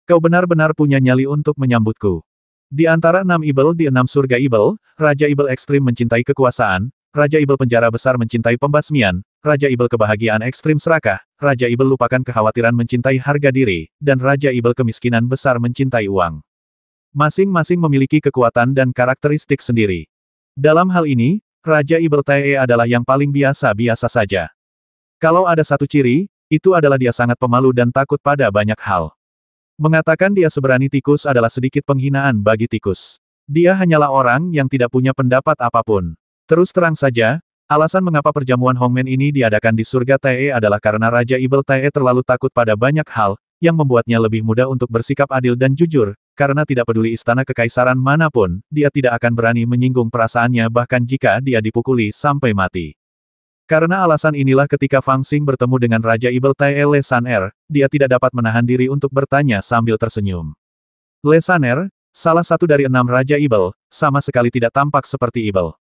Kau benar-benar punya nyali untuk menyambutku. Di antara 6 Ibel di 6 surga Ibel, Raja Ibel ekstrim mencintai kekuasaan, Raja Ibel penjara besar mencintai pembasmian, Raja Ibel kebahagiaan ekstrim serakah, Raja Ibel lupakan kekhawatiran mencintai harga diri, dan Raja Ibel kemiskinan besar mencintai uang. Masing-masing memiliki kekuatan dan karakteristik sendiri. Dalam hal ini, Raja Ibel Tae adalah yang paling biasa-biasa saja. Kalau ada satu ciri, itu adalah dia sangat pemalu dan takut pada banyak hal. Mengatakan dia seberani tikus adalah sedikit penghinaan bagi tikus. Dia hanyalah orang yang tidak punya pendapat apapun. Terus terang saja, alasan mengapa perjamuan Hongmen ini diadakan di surga Tae adalah karena Raja Ibel Tae terlalu takut pada banyak hal, yang membuatnya lebih mudah untuk bersikap adil dan jujur, karena tidak peduli istana kekaisaran manapun, dia tidak akan berani menyinggung perasaannya bahkan jika dia dipukuli sampai mati. Karena alasan inilah ketika Fang Xing bertemu dengan Raja Ibel Tae Le Saner, dia tidak dapat menahan diri untuk bertanya sambil tersenyum. Le Saner, salah satu dari 6 Raja Ibel, sama sekali tidak tampak seperti Ibel.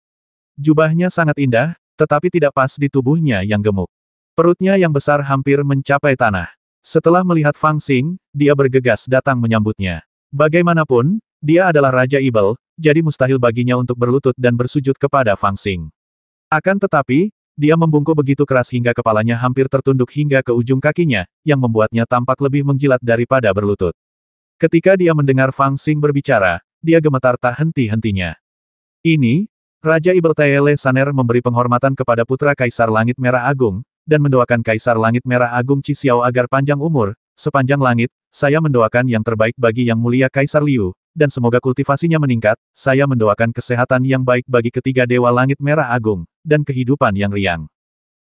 Jubahnya sangat indah, tetapi tidak pas di tubuhnya yang gemuk. Perutnya yang besar hampir mencapai tanah. Setelah melihat Fang Xing, dia bergegas datang menyambutnya. Bagaimanapun, dia adalah Raja Ibel, jadi mustahil baginya untuk berlutut dan bersujud kepada Fang Xing. Akan tetapi, dia membungkuk begitu keras hingga kepalanya hampir tertunduk hingga ke ujung kakinya, yang membuatnya tampak lebih menjilat daripada berlutut. Ketika dia mendengar Fang Xing berbicara, dia gemetar tak henti-hentinya. Ini, Raja Ibel Tae Le Saner memberi penghormatan kepada Putra Kaisar Langit Merah Agung, dan mendoakan Kaisar Langit Merah Agung Qi Xiao agar panjang umur, sepanjang langit, saya mendoakan yang terbaik bagi Yang Mulia Kaisar Liu, dan semoga kultivasinya meningkat, saya mendoakan kesehatan yang baik bagi ketiga Dewa Langit Merah Agung, dan kehidupan yang riang.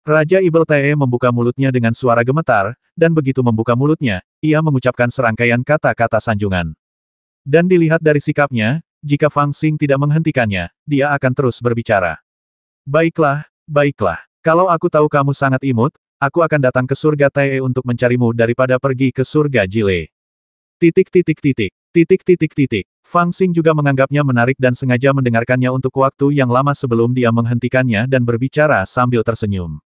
Raja Ibel Tae membuka mulutnya dengan suara gemetar, dan begitu membuka mulutnya, ia mengucapkan serangkaian kata-kata sanjungan. Dan dilihat dari sikapnya, jika Fang Xing tidak menghentikannya, dia akan terus berbicara. Baiklah, baiklah. Kalau aku tahu kamu sangat imut, aku akan datang ke surga Tae untuk mencarimu daripada pergi ke surga Jile. Fang Xing juga menganggapnya menarik dan sengaja mendengarkannya untuk waktu yang lama sebelum dia menghentikannya dan berbicara sambil tersenyum.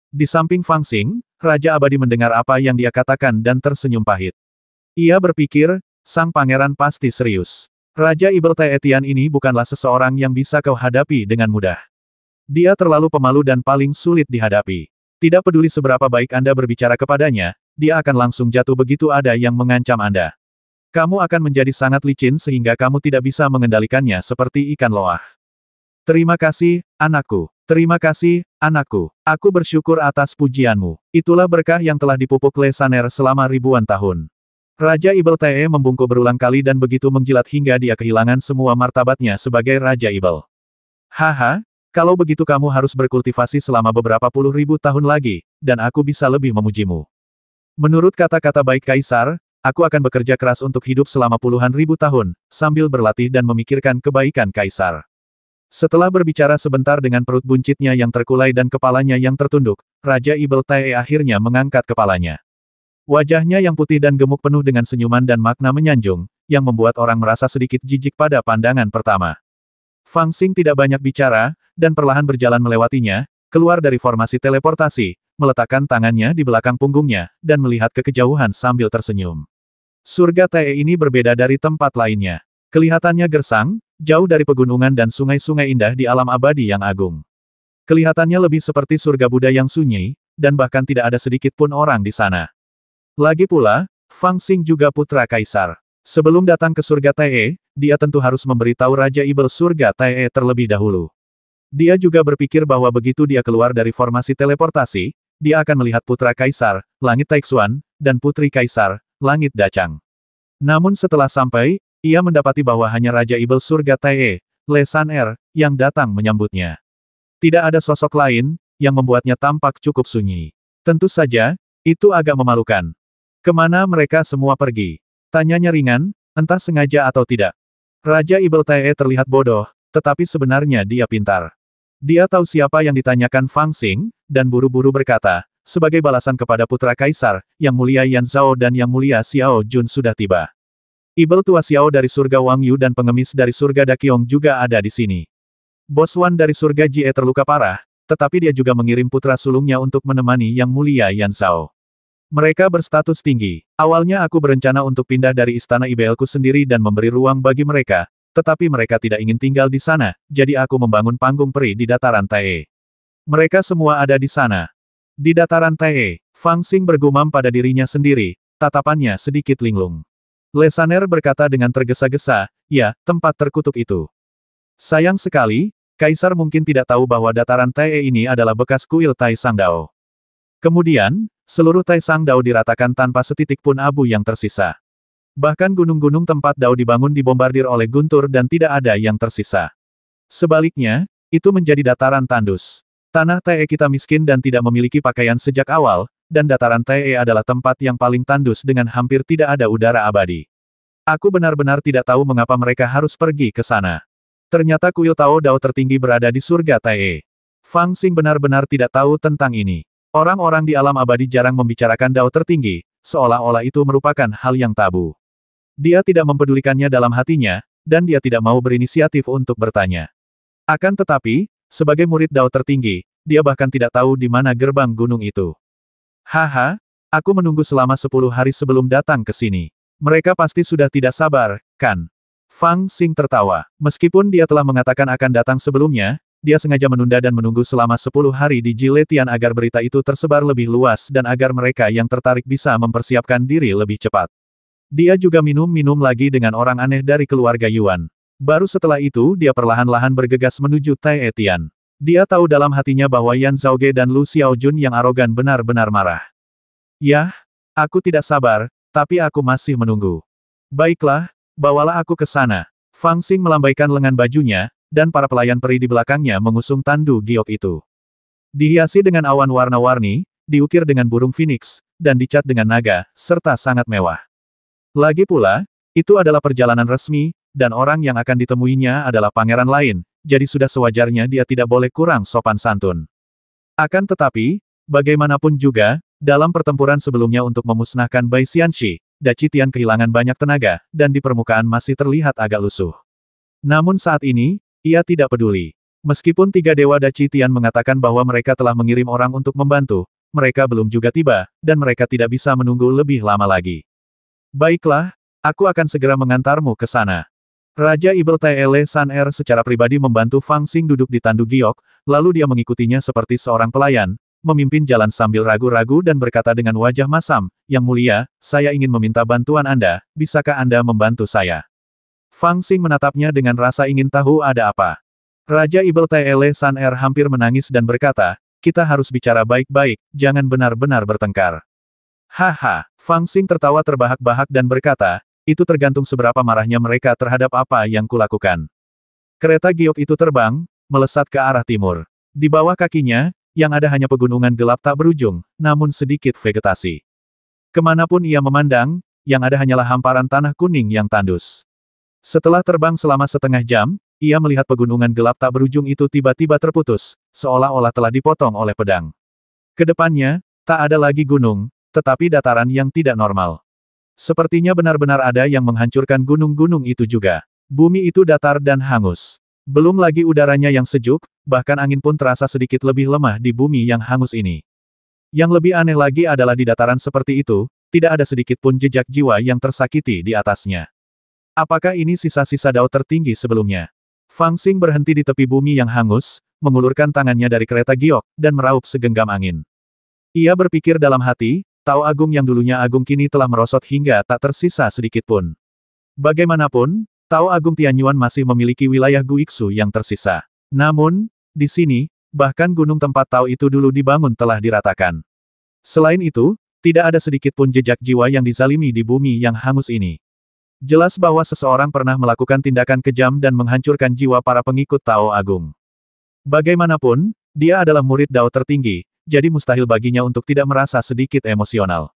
Di samping Fang Xing, Raja Abadi mendengar apa yang dia katakan dan tersenyum pahit. Ia berpikir, sang pangeran pasti serius. Raja Ibel Tae Tian ini bukanlah seseorang yang bisa kau hadapi dengan mudah. Dia terlalu pemalu dan paling sulit dihadapi. Tidak peduli seberapa baik Anda berbicara kepadanya, dia akan langsung jatuh begitu ada yang mengancam Anda. Kamu akan menjadi sangat licin sehingga kamu tidak bisa mengendalikannya seperti ikan loah. Terima kasih, anakku. Terima kasih, anakku. Aku bersyukur atas pujianmu. Itulah berkah yang telah dipupuk Le Saner selama ribuan tahun. Raja Ibel Tae membungkuk berulang kali dan begitu menjilat hingga dia kehilangan semua martabatnya sebagai Raja Ibel. Haha, kalau begitu kamu harus berkultivasi selama beberapa puluh ribu tahun lagi, dan aku bisa lebih memujimu. Menurut kata-kata baik Kaisar, aku akan bekerja keras untuk hidup selama puluhan ribu tahun, sambil berlatih dan memikirkan kebaikan Kaisar. Setelah berbicara sebentar dengan perut buncitnya yang terkulai dan kepalanya yang tertunduk, Raja Ibel Tae akhirnya mengangkat kepalanya. Wajahnya yang putih dan gemuk penuh dengan senyuman dan makna menyanjung, yang membuat orang merasa sedikit jijik pada pandangan pertama. Fang Xing tidak banyak bicara, dan perlahan berjalan melewatinya, keluar dari formasi teleportasi, meletakkan tangannya di belakang punggungnya, dan melihat ke kejauhan sambil tersenyum. Surga Tae ini berbeda dari tempat lainnya. Kelihatannya gersang, jauh dari pegunungan dan sungai-sungai indah di alam abadi yang agung. Kelihatannya lebih seperti surga Buddha yang sunyi, dan bahkan tidak ada sedikit pun orang di sana. Lagi pula, Fang Xing juga putra kaisar. Sebelum datang ke surga Tae, dia tentu harus memberitahu Raja Ibel surga Tae terlebih dahulu. Dia juga berpikir bahwa begitu dia keluar dari formasi teleportasi, dia akan melihat putra kaisar, Langit Taixuan, dan putri kaisar, Langit Dacang. Namun setelah sampai, ia mendapati bahwa hanya Raja Ibel surga Tae, Le Saner, yang datang menyambutnya. Tidak ada sosok lain, yang membuatnya tampak cukup sunyi. Tentu saja, itu agak memalukan. Kemana mereka semua pergi? Tanyanya ringan, entah sengaja atau tidak. Raja Ibel Tae terlihat bodoh, tetapi sebenarnya dia pintar. Dia tahu siapa yang ditanyakan Fang Xing, dan buru-buru berkata, sebagai balasan kepada putra kaisar, Yang Mulia Yan Zhao dan Yang Mulia Xiao Jun sudah tiba. Ibel tua Xiao dari surga Wang Yu dan pengemis dari surga Daqiong juga ada di sini. Bos Wan dari surga Jie terluka parah, tetapi dia juga mengirim putra sulungnya untuk menemani Yang Mulia Yan Zhao. Mereka berstatus tinggi. Awalnya aku berencana untuk pindah dari istana IBL-ku sendiri dan memberi ruang bagi mereka, tetapi mereka tidak ingin tinggal di sana, jadi aku membangun panggung peri di dataran Tae. Mereka semua ada di sana. Di dataran Tae, Fang Xing bergumam pada dirinya sendiri, tatapannya sedikit linglung. Lesaner berkata dengan tergesa-gesa, ya, tempat terkutuk itu. Sayang sekali, Kaisar mungkin tidak tahu bahwa dataran Tae ini adalah bekas kuil Tai Sangdao. Kemudian, seluruh Tai Sangdao diratakan tanpa setitik pun abu yang tersisa. Bahkan gunung-gunung tempat Dao dibangun dibombardir oleh guntur dan tidak ada yang tersisa. Sebaliknya, itu menjadi dataran tandus. Tanah Tae kita miskin dan tidak memiliki pakaian sejak awal, dan dataran Tae adalah tempat yang paling tandus dengan hampir tidak ada udara abadi. Aku benar-benar tidak tahu mengapa mereka harus pergi ke sana. Ternyata kuil Tao Dao tertinggi berada di surga Tae. Fang Xing benar-benar tidak tahu tentang ini. Orang-orang di alam abadi jarang membicarakan Dao tertinggi, seolah-olah itu merupakan hal yang tabu. Dia tidak mempedulikannya dalam hatinya, dan dia tidak mau berinisiatif untuk bertanya. Akan tetapi, sebagai murid Dao tertinggi, dia bahkan tidak tahu di mana gerbang gunung itu. Haha, aku menunggu selama 10 hari sebelum datang ke sini. Mereka pasti sudah tidak sabar, kan? Fang Xing tertawa. Meskipun dia telah mengatakan akan datang sebelumnya, dia sengaja menunda dan menunggu selama 10 hari di Jiletian agar berita itu tersebar lebih luas dan agar mereka yang tertarik bisa mempersiapkan diri lebih cepat. Dia juga minum-minum lagi dengan orang aneh dari keluarga Yuan. Baru setelah itu dia perlahan-lahan bergegas menuju Tai Etian. Dia tahu dalam hatinya bahwa Yan Zhaoge dan Lu Xiaojun yang arogan benar-benar marah. Yah, aku tidak sabar, tapi aku masih menunggu. Baiklah, bawalah aku ke sana. Fang Xing melambaikan lengan bajunya, dan para pelayan peri di belakangnya mengusung tandu giok itu. Dihiasi dengan awan warna-warni, diukir dengan burung phoenix, dan dicat dengan naga, serta sangat mewah. Lagi pula, itu adalah perjalanan resmi, dan orang yang akan ditemuinya adalah pangeran lain, jadi sudah sewajarnya dia tidak boleh kurang sopan santun. Akan tetapi, bagaimanapun juga, dalam pertempuran sebelumnya untuk memusnahkan Bai Xianxi, Daci Tian kehilangan banyak tenaga, dan di permukaan masih terlihat agak lusuh. Namun saat ini, ia tidak peduli. Meskipun 3 Dewa Daci Tian mengatakan bahwa mereka telah mengirim orang untuk membantu, mereka belum juga tiba, dan mereka tidak bisa menunggu lebih lama lagi. Baiklah, aku akan segera mengantarmu ke sana. Raja Ibel Taele San Er secara pribadi membantu Fang Xing duduk di tandu giok, lalu dia mengikutinya seperti seorang pelayan, memimpin jalan sambil ragu-ragu dan berkata dengan wajah masam, Yang mulia, saya ingin meminta bantuan Anda, bisakah Anda membantu saya? Fang Xing menatapnya dengan rasa ingin tahu ada apa. Raja Ibel Taele San Er hampir menangis dan berkata, kita harus bicara baik-baik, jangan benar-benar bertengkar. Haha, Fang Xing tertawa terbahak-bahak dan berkata, itu tergantung seberapa marahnya mereka terhadap apa yang kulakukan. Kereta giok itu terbang, melesat ke arah timur. Di bawah kakinya, yang ada hanya pegunungan gelap tak berujung, namun sedikit vegetasi. Kemanapun ia memandang, yang ada hanyalah hamparan tanah kuning yang tandus. Setelah terbang selama setengah jam, ia melihat pegunungan gelap tak berujung itu tiba-tiba terputus, seolah-olah telah dipotong oleh pedang. Kedepannya, tak ada lagi gunung, tetapi dataran yang tidak normal. Sepertinya benar-benar ada yang menghancurkan gunung-gunung itu juga. Bumi itu datar dan hangus. Belum lagi udaranya yang sejuk, bahkan angin pun terasa sedikit lebih lemah di bumi yang hangus ini. Yang lebih aneh lagi adalah di dataran seperti itu, tidak ada sedikit pun jejak jiwa yang tersakiti di atasnya. Apakah ini sisa-sisa Dao tertinggi sebelumnya? Fang Xing berhenti di tepi bumi yang hangus, mengulurkan tangannya dari kereta giok, dan meraup segenggam angin. Ia berpikir dalam hati, Tao Agung yang dulunya agung kini telah merosot hingga tak tersisa sedikit pun. Bagaimanapun, Tao Agung Tianyuan masih memiliki wilayah Guiksu yang tersisa. Namun, di sini, bahkan gunung tempat Tao itu dulu dibangun telah diratakan. Selain itu, tidak ada sedikit pun jejak jiwa yang dizalimi di bumi yang hangus ini. Jelas bahwa seseorang pernah melakukan tindakan kejam dan menghancurkan jiwa para pengikut Tao Agung. Bagaimanapun, dia adalah murid Dao tertinggi, jadi mustahil baginya untuk tidak merasa sedikit emosional.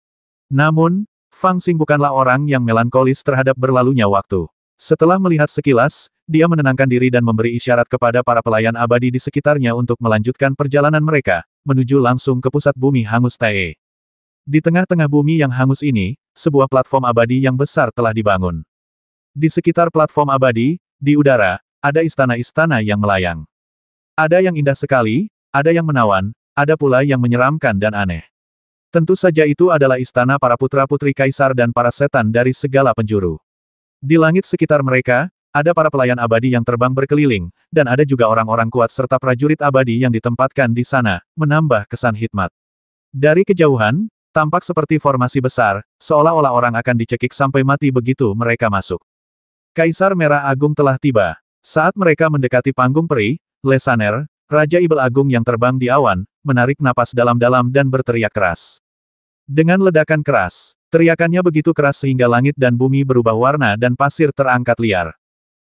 Namun, Fang Xing bukanlah orang yang melankolis terhadap berlalunya waktu. Setelah melihat sekilas, dia menenangkan diri dan memberi isyarat kepada para pelayan abadi di sekitarnya untuk melanjutkan perjalanan mereka, menuju langsung ke pusat bumi hangus Tae. Di tengah-tengah bumi yang hangus ini, sebuah platform abadi yang besar telah dibangun. Di sekitar platform abadi, di udara, ada istana-istana yang melayang. Ada yang indah sekali, ada yang menawan, ada pula yang menyeramkan dan aneh. Tentu saja itu adalah istana para putra-putri kaisar dan para setan dari segala penjuru. Di langit sekitar mereka, ada para pelayan abadi yang terbang berkeliling, dan ada juga orang-orang kuat serta prajurit abadi yang ditempatkan di sana, menambah kesan hikmat. Dari kejauhan, tampak seperti formasi besar, seolah-olah orang akan dicekik sampai mati begitu mereka masuk. Kaisar Merah Agung telah tiba. Saat mereka mendekati panggung peri, Lesaner, Raja Ibel Agung yang terbang di awan, menarik napas dalam-dalam dan berteriak keras. Dengan ledakan keras, teriakannya begitu keras sehingga langit dan bumi berubah warna dan pasir terangkat liar.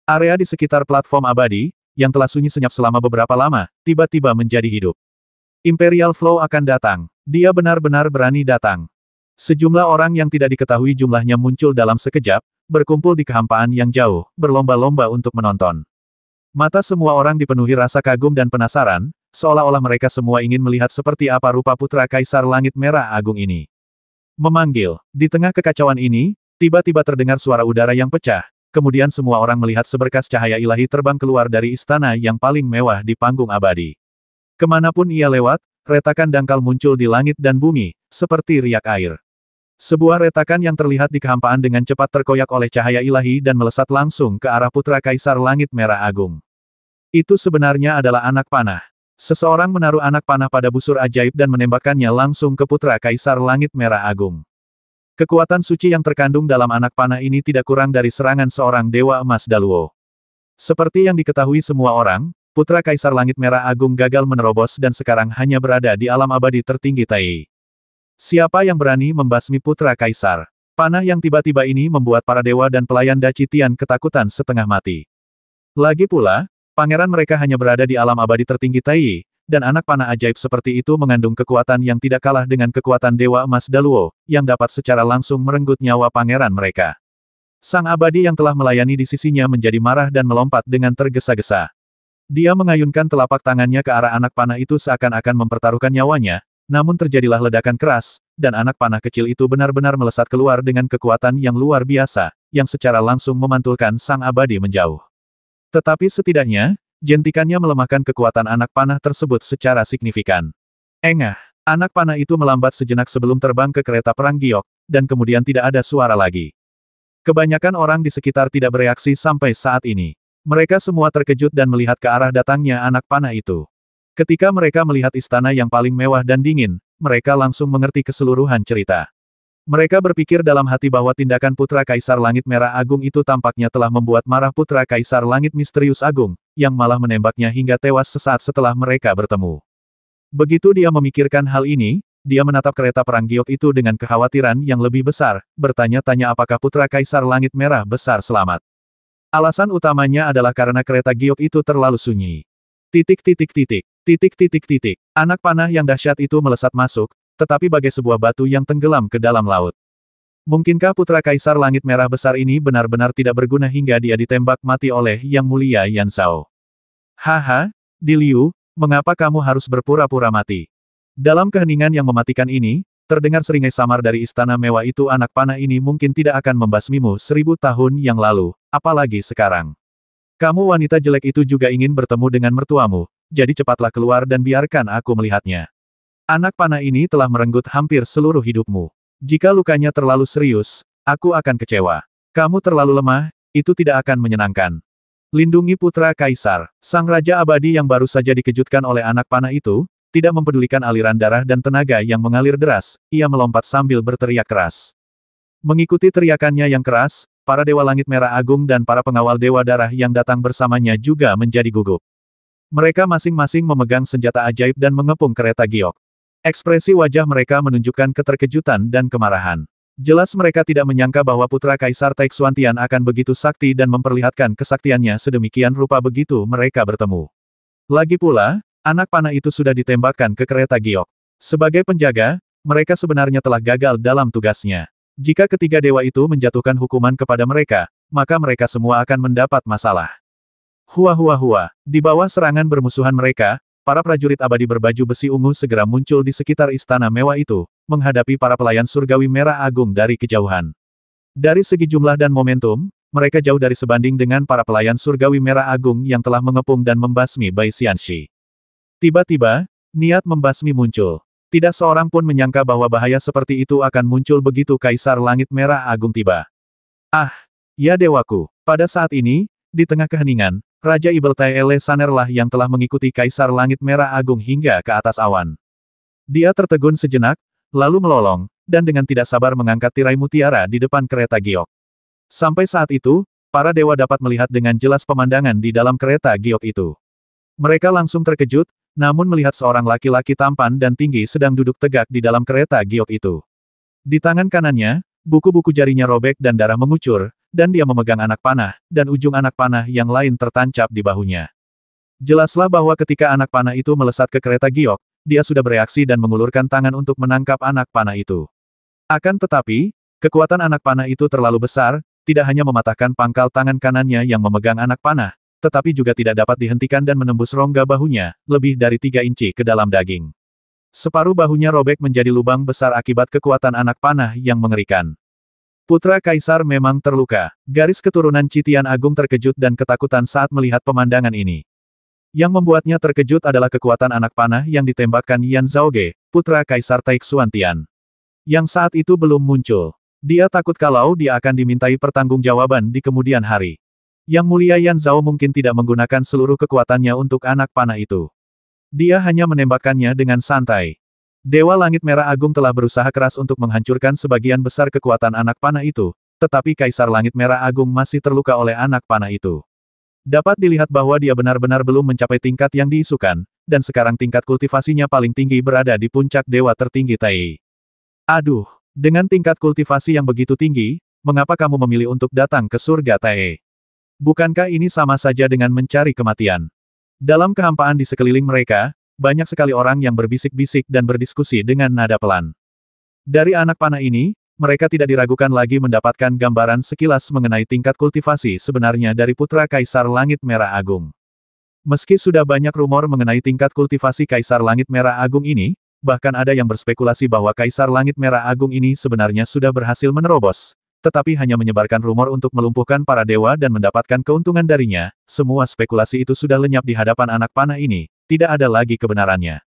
Area di sekitar platform abadi, yang telah sunyi senyap selama beberapa lama, tiba-tiba menjadi hidup. Imperial Flow akan datang. Dia benar-benar berani datang. Sejumlah orang yang tidak diketahui jumlahnya muncul dalam sekejap, berkumpul di kehampaan yang jauh, berlomba-lomba untuk menonton. Mata semua orang dipenuhi rasa kagum dan penasaran, seolah-olah mereka semua ingin melihat seperti apa rupa putra Kaisar Langit Merah Agung ini. Memanggil. Di tengah kekacauan ini, tiba-tiba terdengar suara udara yang pecah, kemudian semua orang melihat seberkas cahaya ilahi terbang keluar dari istana yang paling mewah di panggung abadi. Kemanapun ia lewat, retakan dangkal muncul di langit dan bumi, seperti riak air. Sebuah retakan yang terlihat di kehampaan dengan cepat terkoyak oleh cahaya ilahi dan melesat langsung ke arah putra Kaisar Langit Merah Agung. Itu sebenarnya adalah anak panah. Seseorang menaruh anak panah pada busur ajaib dan menembakkannya langsung ke putra Kaisar Langit Merah Agung. Kekuatan suci yang terkandung dalam anak panah ini tidak kurang dari serangan seorang Dewa Emas Daluo. Seperti yang diketahui semua orang, putra Kaisar Langit Merah Agung gagal menerobos dan sekarang hanya berada di alam abadi tertinggi Tai. Siapa yang berani membasmi putra Kaisar? Panah yang tiba-tiba ini membuat para dewa dan pelayan Daci Tian ketakutan setengah mati. Lagi pula, pangeran mereka hanya berada di alam abadi tertinggi Tai, dan anak panah ajaib seperti itu mengandung kekuatan yang tidak kalah dengan kekuatan Dewa Emas Daluo, yang dapat secara langsung merenggut nyawa pangeran mereka. Sang abadi yang telah melayani di sisinya menjadi marah dan melompat dengan tergesa-gesa. Dia mengayunkan telapak tangannya ke arah anak panah itu seakan-akan mempertaruhkan nyawanya, namun terjadilah ledakan keras, dan anak panah kecil itu benar-benar melesat keluar dengan kekuatan yang luar biasa, yang secara langsung memantulkan sang abadi menjauh. Tetapi setidaknya, jentikannya melemahkan kekuatan anak panah tersebut secara signifikan. Engah, anak panah itu melambat sejenak sebelum terbang ke kereta perang giok, dan kemudian tidak ada suara lagi. Kebanyakan orang di sekitar tidak bereaksi sampai saat ini. Mereka semua terkejut dan melihat ke arah datangnya anak panah itu. Ketika mereka melihat istana yang paling mewah dan dingin, mereka langsung mengerti keseluruhan cerita. Mereka berpikir dalam hati bahwa tindakan putra Kaisar Langit Merah Agung itu tampaknya telah membuat marah putra Kaisar Langit Misterius Agung, yang malah menembaknya hingga tewas sesaat setelah mereka bertemu. Begitu dia memikirkan hal ini, dia menatap kereta perang giok itu dengan kekhawatiran yang lebih besar, bertanya-tanya apakah putra Kaisar Langit Merah besar selamat. Alasan utamanya adalah karena kereta giok itu terlalu sunyi. Anak panah yang dahsyat itu melesat masuk, tetapi bagai sebuah batu yang tenggelam ke dalam laut. Mungkinkah putra Kaisar Langit Merah besar ini benar-benar tidak berguna hingga dia ditembak mati oleh Yang Mulia Yan Zhao? Haha, Di Liu, mengapa kamu harus berpura-pura mati? Dalam keheningan yang mematikan ini, terdengar seringai samar dari istana mewah itu. Anak panah ini mungkin tidak akan membasmimu 1000 tahun yang lalu, apalagi sekarang. Kamu wanita jelek itu juga ingin bertemu dengan mertuamu, jadi cepatlah keluar dan biarkan aku melihatnya. Anak panah ini telah merenggut hampir seluruh hidupmu. Jika lukanya terlalu serius, aku akan kecewa. Kamu terlalu lemah, itu tidak akan menyenangkan. Lindungi putra Kaisar. Sang Raja Abadi yang baru saja dikejutkan oleh anak panah itu, tidak mempedulikan aliran darah dan tenaga yang mengalir deras, ia melompat sambil berteriak keras. Mengikuti teriakannya yang keras, para Dewa Langit Merah Agung dan para pengawal Dewa Darah yang datang bersamanya juga menjadi gugup. Mereka masing-masing memegang senjata ajaib dan mengepung kereta giok. Ekspresi wajah mereka menunjukkan keterkejutan dan kemarahan. Jelas mereka tidak menyangka bahwa putra Kaisar Taixuantian akan begitu sakti dan memperlihatkan kesaktiannya sedemikian rupa begitu mereka bertemu. Lagi pula, anak panah itu sudah ditembakkan ke kereta giok. Sebagai penjaga, mereka sebenarnya telah gagal dalam tugasnya. Jika ketiga dewa itu menjatuhkan hukuman kepada mereka, maka mereka semua akan mendapat masalah. Hua. Di bawah serangan bermusuhan mereka, para prajurit abadi berbaju besi ungu segera muncul di sekitar istana mewah itu, menghadapi para pelayan surgawi merah agung dari kejauhan. Dari segi jumlah dan momentum, mereka jauh dari sebanding dengan para pelayan surgawi merah agung yang telah mengepung dan membasmi Bai Xianxi. Tiba-tiba, niat membasmi muncul. Tidak seorang pun menyangka bahwa bahaya seperti itu akan muncul begitu Kaisar Langit Merah Agung tiba. Ah, ya dewaku. Pada saat ini, di tengah keheningan, Raja Ibel Taele Sanerlah yang telah mengikuti Kaisar Langit Merah Agung hingga ke atas awan. Dia tertegun sejenak, lalu melolong, dan dengan tidak sabar mengangkat tirai mutiara di depan kereta giok. Sampai saat itu, para dewa dapat melihat dengan jelas pemandangan di dalam kereta giok itu. Mereka langsung terkejut, namun melihat seorang laki-laki tampan dan tinggi sedang duduk tegak di dalam kereta giok itu. Di tangan kanannya, buku-buku jarinya robek dan darah mengucur, dan dia memegang anak panah, dan ujung anak panah yang lain tertancap di bahunya. Jelaslah bahwa ketika anak panah itu melesat ke kereta giok, dia sudah bereaksi dan mengulurkan tangan untuk menangkap anak panah itu. Akan tetapi, kekuatan anak panah itu terlalu besar, tidak hanya mematahkan pangkal tangan kanannya yang memegang anak panah, tetapi juga tidak dapat dihentikan dan menembus rongga bahunya, lebih dari 3 inci ke dalam daging. Separuh bahunya robek menjadi lubang besar akibat kekuatan anak panah yang mengerikan. Putra Kaisar memang terluka. Garis keturunan Citian Agung terkejut dan ketakutan saat melihat pemandangan ini. Yang membuatnya terkejut adalah kekuatan anak panah yang ditembakkan Yan Zhaoge, putra Kaisar Taixuantian. Yang saat itu belum muncul. Dia takut kalau dia akan dimintai pertanggungjawaban di kemudian hari. Yang mulia Yan Zhao mungkin tidak menggunakan seluruh kekuatannya untuk anak panah itu. Dia hanya menembakkannya dengan santai. Dewa Langit Merah Agung telah berusaha keras untuk menghancurkan sebagian besar kekuatan anak panah itu, tetapi Kaisar Langit Merah Agung masih terluka oleh anak panah itu. Dapat dilihat bahwa dia benar-benar belum mencapai tingkat yang diisukan, dan sekarang tingkat kultivasinya paling tinggi berada di puncak dewa tertinggi Tai. Aduh! Dengan tingkat kultivasi yang begitu tinggi, mengapa kamu memilih untuk datang ke surga Tae? Bukankah ini sama saja dengan mencari kematian? Dalam kehampaan di sekeliling mereka, banyak sekali orang yang berbisik-bisik dan berdiskusi dengan nada pelan. Dari anak panah ini, mereka tidak diragukan lagi mendapatkan gambaran sekilas mengenai tingkat kultivasi sebenarnya dari putra Kaisar Langit Merah Agung. Meski sudah banyak rumor mengenai tingkat kultivasi Kaisar Langit Merah Agung ini, bahkan ada yang berspekulasi bahwa Kaisar Langit Merah Agung ini sebenarnya sudah berhasil menerobos, tetapi hanya menyebarkan rumor untuk melumpuhkan para dewa dan mendapatkan keuntungan darinya. Semua spekulasi itu sudah lenyap di hadapan anak panah ini, tidak ada lagi kebenarannya.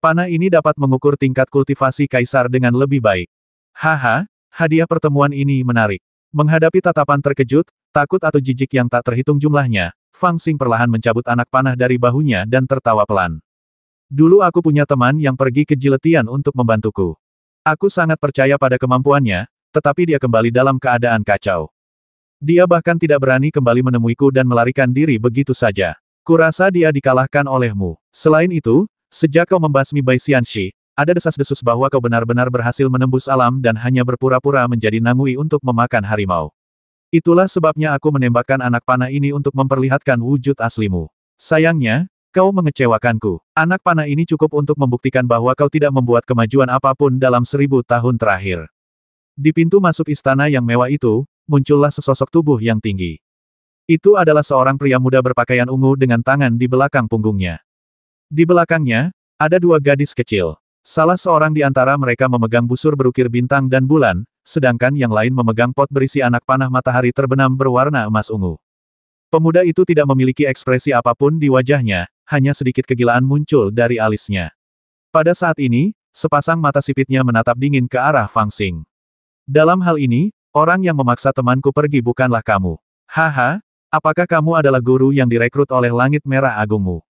Panah ini dapat mengukur tingkat kultivasi Kaisar dengan lebih baik. Haha, hadiah pertemuan ini menarik. Menghadapi tatapan terkejut, takut atau jijik yang tak terhitung jumlahnya, Fang Xing perlahan mencabut anak panah dari bahunya dan tertawa pelan. Dulu aku punya teman yang pergi ke Jiletian untuk membantuku. Aku sangat percaya pada kemampuannya, tetapi dia kembali dalam keadaan kacau. Dia bahkan tidak berani kembali menemuiku dan melarikan diri begitu saja. Kurasa dia dikalahkan olehmu. Selain itu, sejak kau membasmi Bai Xianxi, ada desas-desus bahwa kau benar-benar berhasil menembus alam dan hanya berpura-pura menjadi Nangui untuk memakan harimau. Itulah sebabnya aku menembakkan anak panah ini untuk memperlihatkan wujud aslimu. Sayangnya, kau mengecewakanku. Anak panah ini cukup untuk membuktikan bahwa kau tidak membuat kemajuan apapun dalam 1000 tahun terakhir. Di pintu masuk istana yang mewah itu, muncullah sesosok tubuh yang tinggi. Itu adalah seorang pria muda berpakaian ungu dengan tangan di belakang punggungnya. Di belakangnya, ada 2 gadis kecil. Salah seorang di antara mereka memegang busur berukir bintang dan bulan, sedangkan yang lain memegang pot berisi anak panah matahari terbenam berwarna emas ungu. Pemuda itu tidak memiliki ekspresi apapun di wajahnya, hanya sedikit kegilaan muncul dari alisnya. Pada saat ini, sepasang mata sipitnya menatap dingin ke arah Fang Xing. Dalam hal ini, orang yang memaksa temanku pergi bukanlah kamu. Haha, apakah kamu adalah guru yang direkrut oleh Langit Merah Agungmu?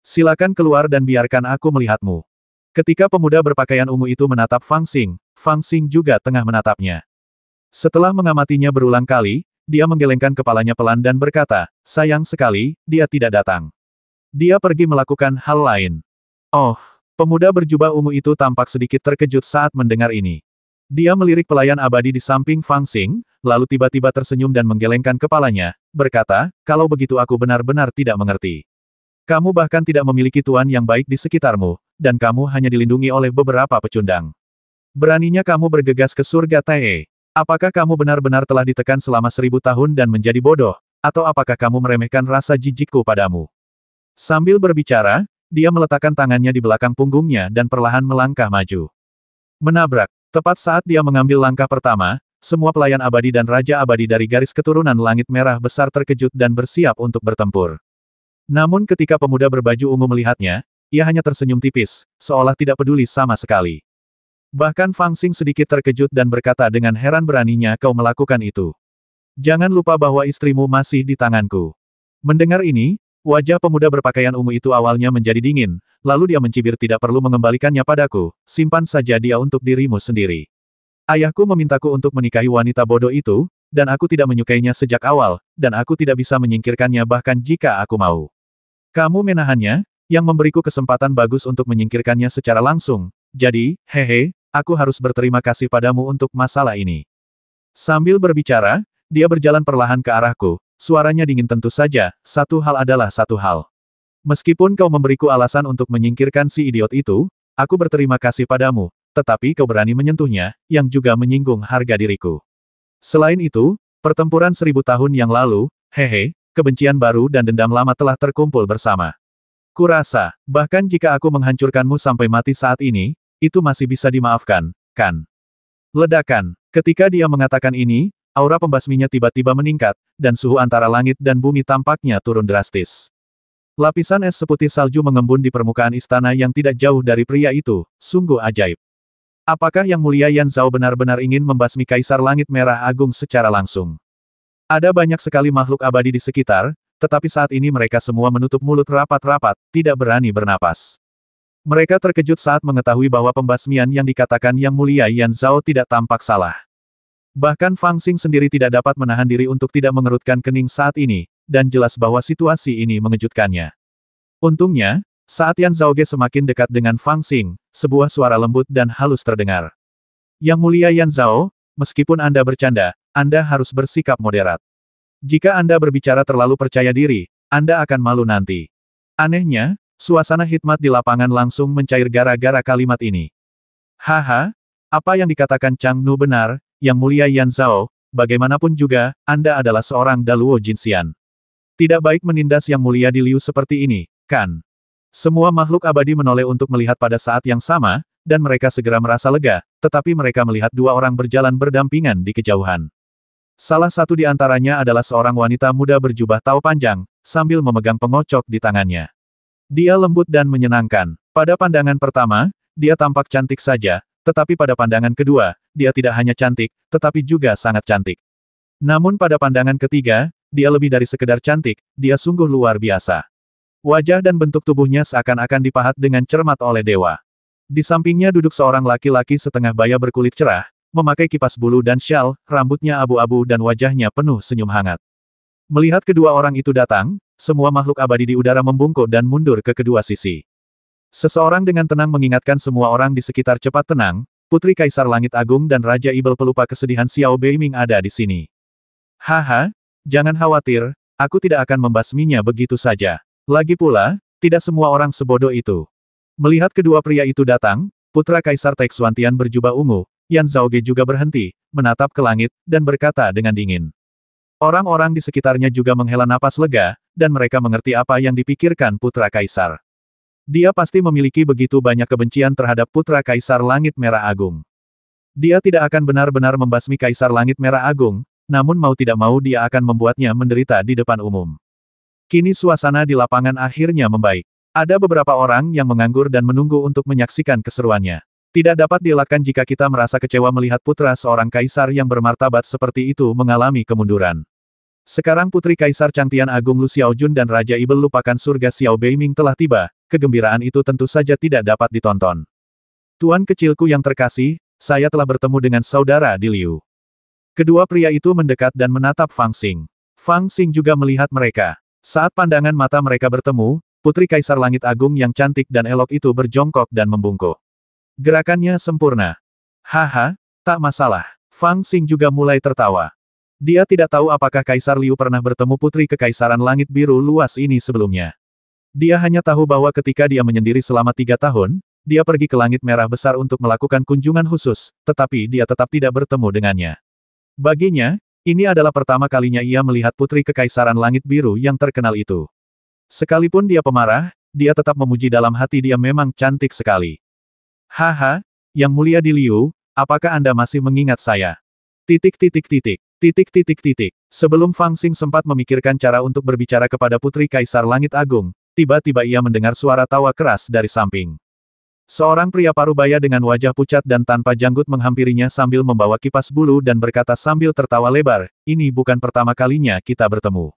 Silakan keluar dan biarkan aku melihatmu. Ketika pemuda berpakaian ungu itu menatap Fang Xing juga tengah menatapnya. Setelah mengamatinya berulang kali, dia menggelengkan kepalanya pelan dan berkata, sayang sekali, dia tidak datang. Dia pergi melakukan hal lain. Oh, pemuda berjubah ungu itu tampak sedikit terkejut saat mendengar ini. Dia melirik pelayan abadi di samping Fang Xing, lalu tiba-tiba tersenyum dan menggelengkan kepalanya, berkata, kalau begitu aku benar-benar tidak mengerti. Kamu bahkan tidak memiliki tuan yang baik di sekitarmu, dan kamu hanya dilindungi oleh beberapa pecundang. Beraninya kamu bergegas ke surga Tae. Apakah kamu benar-benar telah ditekan selama 1000 tahun dan menjadi bodoh, atau apakah kamu meremehkan rasa jijikku padamu? Sambil berbicara, dia meletakkan tangannya di belakang punggungnya dan perlahan melangkah maju. Menabrak. Tepat saat dia mengambil langkah pertama, semua pelayan abadi dan raja abadi dari garis keturunan langit merah besar terkejut dan bersiap untuk bertempur. Namun ketika pemuda berbaju ungu melihatnya, ia hanya tersenyum tipis, seolah tidak peduli sama sekali. Bahkan Fang Xing sedikit terkejut dan berkata dengan heran, beraninya kau melakukan itu. Jangan lupa bahwa istrimu masih di tanganku. Mendengar ini, wajah pemuda berpakaian ungu itu awalnya menjadi dingin, lalu dia mencibir, tidak perlu mengembalikannya padaku, simpan saja dia untuk dirimu sendiri. Ayahku memintaku untuk menikahi wanita bodoh itu, dan aku tidak menyukainya sejak awal, dan aku tidak bisa menyingkirkannya bahkan jika aku mau. Kamu menahannya, yang memberiku kesempatan bagus untuk menyingkirkannya secara langsung, jadi, hehe, aku harus berterima kasih padamu untuk masalah ini. Sambil berbicara, dia berjalan perlahan ke arahku, suaranya dingin. Tentu saja, satu hal adalah satu hal. Meskipun kau memberiku alasan untuk menyingkirkan si idiot itu, aku berterima kasih padamu, tetapi kau berani menyentuhnya, yang juga menyinggung harga diriku. Selain itu, pertempuran 1000 tahun yang lalu, hehe, kebencian baru dan dendam lama telah terkumpul bersama. Kurasa, bahkan jika aku menghancurkanmu sampai mati saat ini, itu masih bisa dimaafkan, kan? Ledakan. Ketika dia mengatakan ini, aura pembasminya tiba-tiba meningkat, dan suhu antara langit dan bumi tampaknya turun drastis. Lapisan es seputih salju mengembun di permukaan istana yang tidak jauh dari pria itu, sungguh ajaib. Apakah Yang Mulia Yan Zhao benar-benar ingin membasmi Kaisar Langit Merah Agung secara langsung? Ada banyak sekali makhluk abadi di sekitar, tetapi saat ini mereka semua menutup mulut rapat-rapat, tidak berani bernapas. Mereka terkejut saat mengetahui bahwa pembasmian yang dikatakan Yang Mulia Yan Zhao tidak tampak salah. Bahkan Fang Xing sendiri tidak dapat menahan diri untuk tidak mengerutkan kening saat ini, dan jelas bahwa situasi ini mengejutkannya. Untungnya, saat Yan Zhaoge semakin dekat dengan Fang Xing, sebuah suara lembut dan halus terdengar. Yang Mulia Yan Zhao, meskipun Anda bercanda, Anda harus bersikap moderat. Jika Anda berbicara terlalu percaya diri, Anda akan malu nanti. Anehnya, suasana hikmat di lapangan langsung mencair gara-gara kalimat ini. Haha, apa yang dikatakan Chang Nu benar, Yang Mulia Yan Zhao, bagaimanapun juga, Anda adalah seorang Daluo Jinxian. Tidak baik menindas Yang Mulia di Liu seperti ini, kan? Semua makhluk abadi menoleh untuk melihat pada saat yang sama, dan mereka segera merasa lega, tetapi mereka melihat dua orang berjalan berdampingan di kejauhan. Salah satu di antaranya adalah seorang wanita muda berjubah tao panjang, sambil memegang pengocok di tangannya. Dia lembut dan menyenangkan. Pada pandangan pertama, dia tampak cantik saja, tetapi pada pandangan kedua, dia tidak hanya cantik, tetapi juga sangat cantik. Namun pada pandangan ketiga, dia lebih dari sekedar cantik, dia sungguh luar biasa. Wajah dan bentuk tubuhnya seakan-akan dipahat dengan cermat oleh dewa. Di sampingnya duduk seorang laki-laki setengah baya berkulit cerah, memakai kipas bulu dan syal, rambutnya abu-abu dan wajahnya penuh senyum hangat. Melihat kedua orang itu datang, semua makhluk abadi di udara membungkuk dan mundur ke kedua sisi. Seseorang dengan tenang mengingatkan semua orang di sekitar, cepat tenang, Putri Kaisar Langit Agung dan Raja Ibel pelupa kesedihan Xiao Beiming ada di sini. Haha, jangan khawatir, aku tidak akan membasminya begitu saja. Lagi pula, tidak semua orang sebodoh itu. Melihat kedua pria itu datang, putra Kaisar Taixuantian berjubah ungu, Yan Zhaoge juga berhenti, menatap ke langit, dan berkata dengan dingin. Orang-orang di sekitarnya juga menghela napas lega, dan mereka mengerti apa yang dipikirkan putra Kaisar. Dia pasti memiliki begitu banyak kebencian terhadap putra Kaisar Langit Merah Agung. Dia tidak akan benar-benar membasmi Kaisar Langit Merah Agung, namun mau tidak mau dia akan membuatnya menderita di depan umum. Kini suasana di lapangan akhirnya membaik. Ada beberapa orang yang menganggur dan menunggu untuk menyaksikan keseruannya. Tidak dapat dielakkan jika kita merasa kecewa melihat putra seorang kaisar yang bermartabat seperti itu mengalami kemunduran. Sekarang Putri Kaisar Changtian Agung Lu Xiaojun dan Raja Ibel lupakan surga Xiao Beiming telah tiba, kegembiraan itu tentu saja tidak dapat ditonton. Tuan kecilku yang terkasih, saya telah bertemu dengan saudara di Liu. Kedua pria itu mendekat dan menatap Fang Xing. Fang Xing juga melihat mereka. Saat pandangan mata mereka bertemu, Putri Kaisar Langit Agung yang cantik dan elok itu berjongkok dan membungkuk. Gerakannya sempurna. Haha, tak masalah. Fang Xing juga mulai tertawa. Dia tidak tahu apakah Kaisar Liu pernah bertemu Putri Kekaisaran Langit Biru luas ini sebelumnya. Dia hanya tahu bahwa ketika dia menyendiri selama 3 tahun, dia pergi ke Langit Merah Besar untuk melakukan kunjungan khusus, tetapi dia tetap tidak bertemu dengannya. Baginya, ini adalah pertama kalinya ia melihat Putri Kekaisaran Langit Biru yang terkenal itu. Sekalipun dia pemarah, dia tetap memuji dalam hati, dia memang cantik sekali. Haha, Yang Mulia di Liu, apakah Anda masih mengingat saya? Sebelum Fang Xing sempat memikirkan cara untuk berbicara kepada Putri Kaisar Langit Agung, Tiba-tiba ia mendengar suara tawa keras dari samping. Seorang pria parubaya dengan wajah pucat dan tanpa janggut menghampirinya sambil membawa kipas bulu dan berkata sambil tertawa lebar, "Ini bukan pertama kalinya kita bertemu.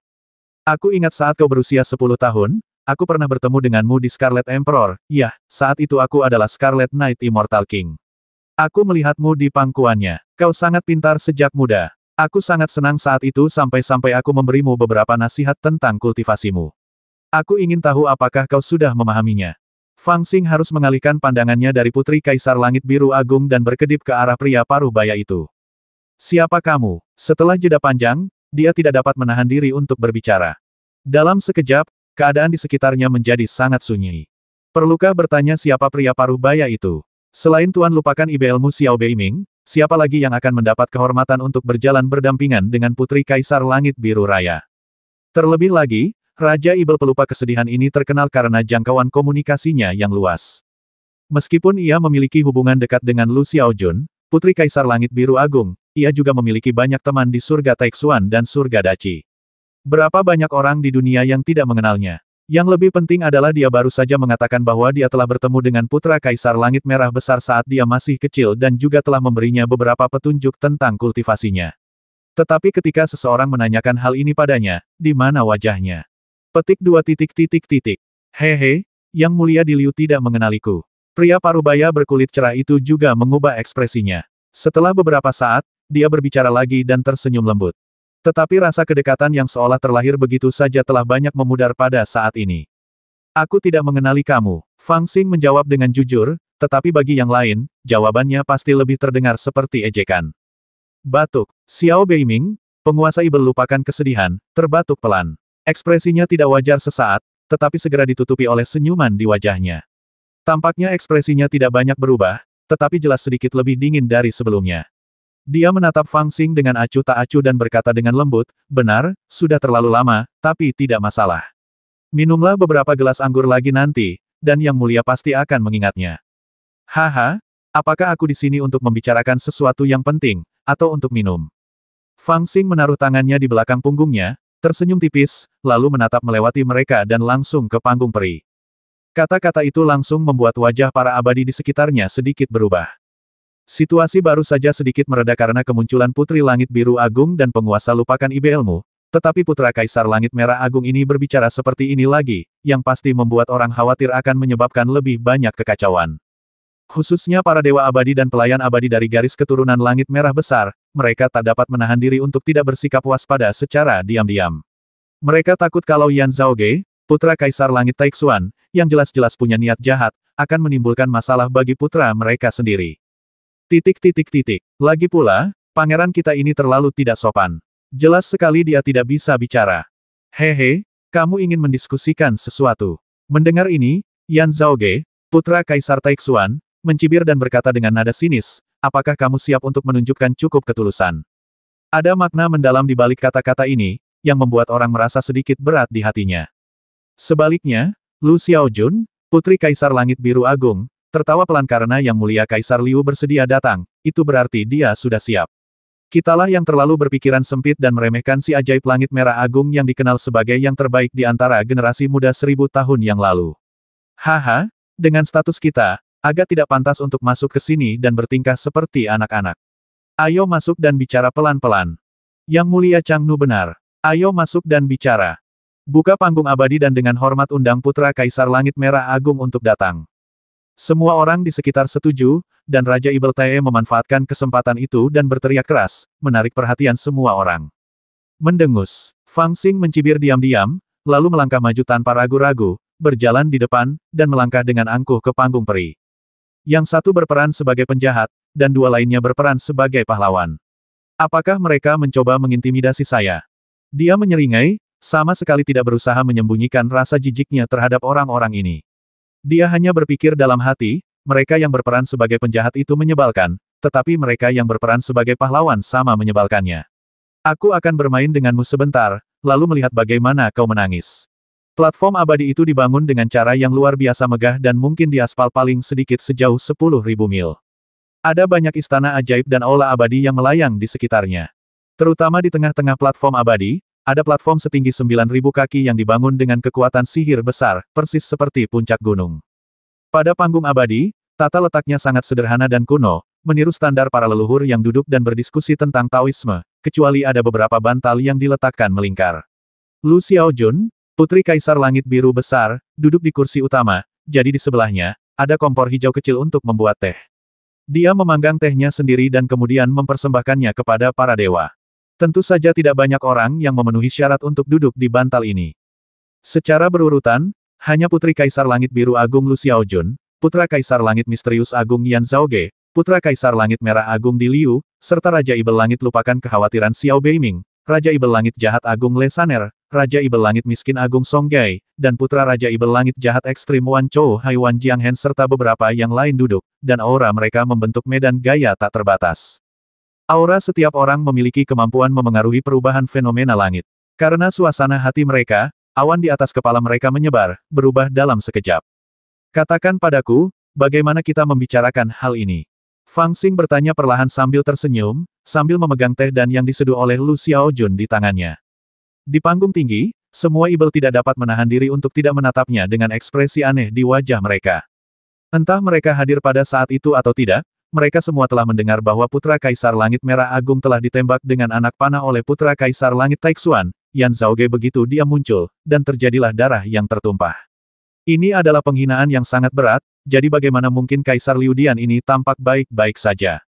Aku ingat saat kau berusia 10 tahun, aku pernah bertemu denganmu di Scarlet Emperor, ya, saat itu aku adalah Scarlet Knight Immortal King. Aku melihatmu di pangkuannya. Kau sangat pintar sejak muda. Aku sangat senang saat itu sampai-sampai aku memberimu beberapa nasihat tentang kultivasimu. Aku ingin tahu apakah kau sudah memahaminya." Fang Xing harus mengalihkan pandangannya dari Putri Kaisar Langit Biru Agung dan berkedip ke arah pria parubaya itu. "Siapa kamu?" Setelah jeda panjang, dia tidak dapat menahan diri untuk berbicara. Dalam sekejap, keadaan di sekitarnya menjadi sangat sunyi. Perlukah bertanya siapa pria parubaya itu? Selain Tuan lupakan IBLmu Xiao Beiming, siapa lagi yang akan mendapat kehormatan untuk berjalan berdampingan dengan Putri Kaisar Langit Biru Raya? Terlebih lagi, Raja Ibel pelupa kesedihan ini terkenal karena jangkauan komunikasinya yang luas. Meskipun ia memiliki hubungan dekat dengan Lu Xiaojun, Putri Kaisar Langit Biru Agung, ia juga memiliki banyak teman di surga Taixuan dan surga Daci. Berapa banyak orang di dunia yang tidak mengenalnya? Yang lebih penting adalah dia baru saja mengatakan bahwa dia telah bertemu dengan Putra Kaisar Langit Merah Besar saat dia masih kecil dan juga telah memberinya beberapa petunjuk tentang kultivasinya. Tetapi ketika seseorang menanyakan hal ini padanya, di mana wajahnya? Petik 2 titik titik titik. Hehe, Yang Mulia Di Liu tidak mengenaliku. Pria parubaya berkulit cerah itu juga mengubah ekspresinya. Setelah beberapa saat, dia berbicara lagi dan tersenyum lembut. Tetapi rasa kedekatan yang seolah terlahir begitu saja telah banyak memudar pada saat ini. "Aku tidak mengenali kamu," Fang Xing menjawab dengan jujur, tetapi bagi yang lain, jawabannya pasti lebih terdengar seperti ejekan. Batuk. Xiao Beiming, penguasa Ibel lupakan kesedihan, terbatuk pelan. Ekspresinya tidak wajar sesaat, tetapi segera ditutupi oleh senyuman di wajahnya. Tampaknya ekspresinya tidak banyak berubah, tetapi jelas sedikit lebih dingin dari sebelumnya. Dia menatap Fang Xing dengan acuh tak acuh dan berkata dengan lembut, "Benar, sudah terlalu lama, tapi tidak masalah. Minumlah beberapa gelas anggur lagi nanti, dan Yang Mulia pasti akan mengingatnya." "Haha, apakah aku di sini untuk membicarakan sesuatu yang penting, atau untuk minum?" Fang Xing menaruh tangannya di belakang punggungnya, tersenyum tipis, lalu menatap melewati mereka dan langsung ke panggung peri. Kata-kata itu langsung membuat wajah para abadi di sekitarnya sedikit berubah. Situasi baru saja sedikit mereda karena kemunculan Putri Langit Biru Agung dan penguasa lupakan IBLmu, tetapi Putra Kaisar Langit Merah Agung ini berbicara seperti ini lagi, yang pasti membuat orang khawatir akan menyebabkan lebih banyak kekacauan. Khususnya para dewa abadi dan pelayan abadi dari garis keturunan Langit Merah Besar, mereka tak dapat menahan diri untuk tidak bersikap waspada secara diam-diam. Mereka takut kalau Yan Zhaoge, Putra Kaisar Langit Taixuan, yang jelas-jelas punya niat jahat, akan menimbulkan masalah bagi putra mereka sendiri. Titik titik titik. Lagi pula, pangeran kita ini terlalu tidak sopan. Jelas sekali dia tidak bisa bicara. Hehe, kamu ingin mendiskusikan sesuatu. Mendengar ini, Yan Zhaoge, Putra Kaisar Taixuan, mencibir dan berkata dengan nada sinis, "Apakah kamu siap untuk menunjukkan cukup ketulusan?" Ada makna mendalam di balik kata-kata ini, yang membuat orang merasa sedikit berat di hatinya. Sebaliknya, Lu Xiaojun, Putri Kaisar Langit Biru Agung, tertawa pelan karena Yang Mulia Kaisar Liu bersedia datang, itu berarti dia sudah siap. Kitalah yang terlalu berpikiran sempit dan meremehkan si ajaib Langit Merah Agung yang dikenal sebagai yang terbaik di antara generasi muda 1000 tahun yang lalu. Haha, dengan status kita, agak tidak pantas untuk masuk ke sini dan bertingkah seperti anak-anak. Ayo masuk dan bicara pelan-pelan. Yang Mulia Changnu benar. Ayo masuk dan bicara. Buka panggung abadi dan dengan hormat undang Putra Kaisar Langit Merah Agung untuk datang. Semua orang di sekitar setuju, dan Raja Ibel Tae memanfaatkan kesempatan itu dan berteriak keras, menarik perhatian semua orang. Mendengus, Fang Xing mencibir diam-diam, lalu melangkah maju tanpa ragu-ragu, berjalan di depan, dan melangkah dengan angkuh ke panggung peri. Yang satu berperan sebagai penjahat, dan dua lainnya berperan sebagai pahlawan. Apakah mereka mencoba mengintimidasi saya? Dia menyeringai, sama sekali tidak berusaha menyembunyikan rasa jijiknya terhadap orang-orang ini. Dia hanya berpikir dalam hati, mereka yang berperan sebagai penjahat itu menyebalkan, tetapi mereka yang berperan sebagai pahlawan sama menyebalkannya. Aku akan bermain denganmu sebentar, lalu melihat bagaimana kau menangis. Platform abadi itu dibangun dengan cara yang luar biasa megah dan mungkin diaspal paling sedikit sejauh 10.000 mil. Ada banyak istana ajaib dan aula abadi yang melayang di sekitarnya. Terutama di tengah-tengah platform abadi, ada platform setinggi 9.000 kaki yang dibangun dengan kekuatan sihir besar, persis seperti puncak gunung. Pada panggung abadi, tata letaknya sangat sederhana dan kuno, meniru standar para leluhur yang duduk dan berdiskusi tentang Taoisme, kecuali ada beberapa bantal yang diletakkan melingkar. Lu Xiaojun, putri Kaisar Langit Biru Besar, duduk di kursi utama, jadi di sebelahnya, ada kompor hijau kecil untuk membuat teh. Dia memanggang tehnya sendiri dan kemudian mempersembahkannya kepada para dewa. Tentu saja tidak banyak orang yang memenuhi syarat untuk duduk di bantal ini. Secara berurutan, hanya Putri Kaisar Langit Biru Agung Lu Xiaojun, Putra Kaisar Langit Misterius Agung Yan Zhaoge, Putra Kaisar Langit Merah Agung Di Liu, serta Raja Ibel Langit lupakan kekhawatiran Xiao Beiming, Raja Ibel Langit Jahat Agung Le Saner, Raja Ibel Langit Miskin Agung Song Gai, dan Putra Raja Ibel Langit Jahat Ekstrim Wan Chou Hai Wan Jianghen serta beberapa yang lain duduk, dan aura mereka membentuk medan gaya tak terbatas. Aura setiap orang memiliki kemampuan memengaruhi perubahan fenomena langit. Karena suasana hati mereka, awan di atas kepala mereka menyebar, berubah dalam sekejap. Katakan padaku, bagaimana kita membicarakan hal ini? Fang Xing bertanya perlahan sambil tersenyum, sambil memegang teh dan yang diseduh oleh Lu Xiaojun di tangannya. Di panggung tinggi, semua ibel tidak dapat menahan diri untuk tidak menatapnya dengan ekspresi aneh di wajah mereka. Entah mereka hadir pada saat itu atau tidak, mereka semua telah mendengar bahwa Putra Kaisar Langit Merah Agung telah ditembak dengan anak panah oleh Putra Kaisar Langit Taixuan, Yan Zhaoge begitu dia muncul, dan terjadilah darah yang tertumpah. Ini adalah penghinaan yang sangat berat, jadi bagaimana mungkin Kaisar Liu Dian ini tampak baik-baik saja?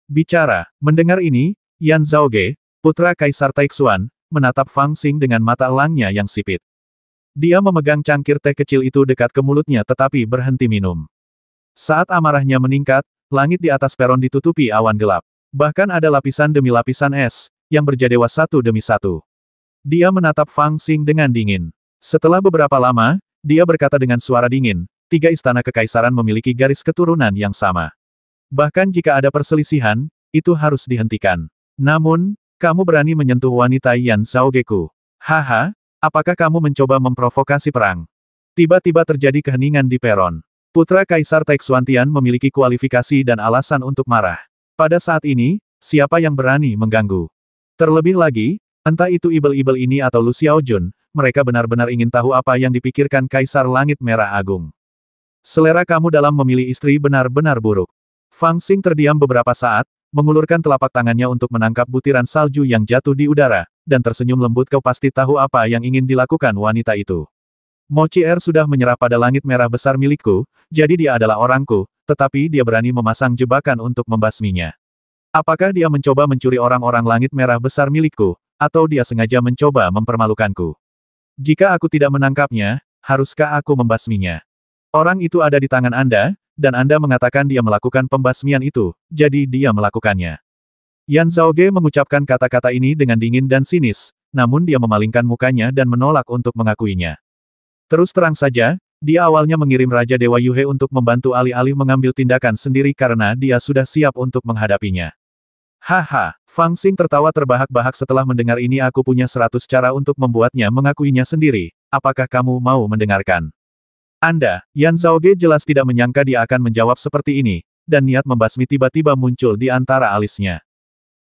Bicara, mendengar ini, Yan Zhaoge, Putra Kaisar Taixuan, menatap Fang Xing dengan mata elangnya yang sipit. Dia memegang cangkir teh kecil itu dekat ke mulutnya tetapi berhenti minum. Saat amarahnya meningkat, langit di atas peron ditutupi awan gelap. Bahkan ada lapisan demi lapisan es, yang berjadewa satu demi satu. Dia menatap Fang Xing dengan dingin. Setelah beberapa lama, dia berkata dengan suara dingin, 3 istana kekaisaran memiliki garis keturunan yang sama. Bahkan jika ada perselisihan, itu harus dihentikan. Namun, kamu berani menyentuh wanita Yan Zhaogeku. Haha, apakah kamu mencoba memprovokasi perang? Tiba-tiba terjadi keheningan di peron. Putra Kaisar Taixuantian memiliki kualifikasi dan alasan untuk marah. Pada saat ini, siapa yang berani mengganggu? Terlebih lagi, entah itu ibel-ibel ini atau Lu Xiaojun, mereka benar-benar ingin tahu apa yang dipikirkan Kaisar Langit Merah Agung. Selera kamu dalam memilih istri benar-benar buruk. Fang Xing terdiam beberapa saat, mengulurkan telapak tangannya untuk menangkap butiran salju yang jatuh di udara, dan tersenyum lembut. Kau pasti tahu apa yang ingin dilakukan wanita itu. Mo Chier sudah menyerah pada langit merah besar milikku, jadi dia adalah orangku, tetapi dia berani memasang jebakan untuk membasminya. Apakah dia mencoba mencuri orang-orang langit merah besar milikku, atau dia sengaja mencoba mempermalukanku? Jika aku tidak menangkapnya, haruskah aku membasminya? Orang itu ada di tangan Anda, dan Anda mengatakan dia melakukan pembasmian itu, jadi dia melakukannya. Yan Zhaoge mengucapkan kata-kata ini dengan dingin dan sinis, namun dia memalingkan mukanya dan menolak untuk mengakuinya. Terus terang saja, dia awalnya mengirim Raja Dewa Yuhe untuk membantu alih-alih mengambil tindakan sendiri karena dia sudah siap untuk menghadapinya. Haha, Fang Xing tertawa terbahak-bahak setelah mendengar ini. Aku punya 100 cara untuk membuatnya mengakuinya sendiri, apakah kamu mau mendengarkan? Anda, Yan Zhaoge jelas tidak menyangka dia akan menjawab seperti ini, dan niat membasmi tiba-tiba muncul di antara alisnya.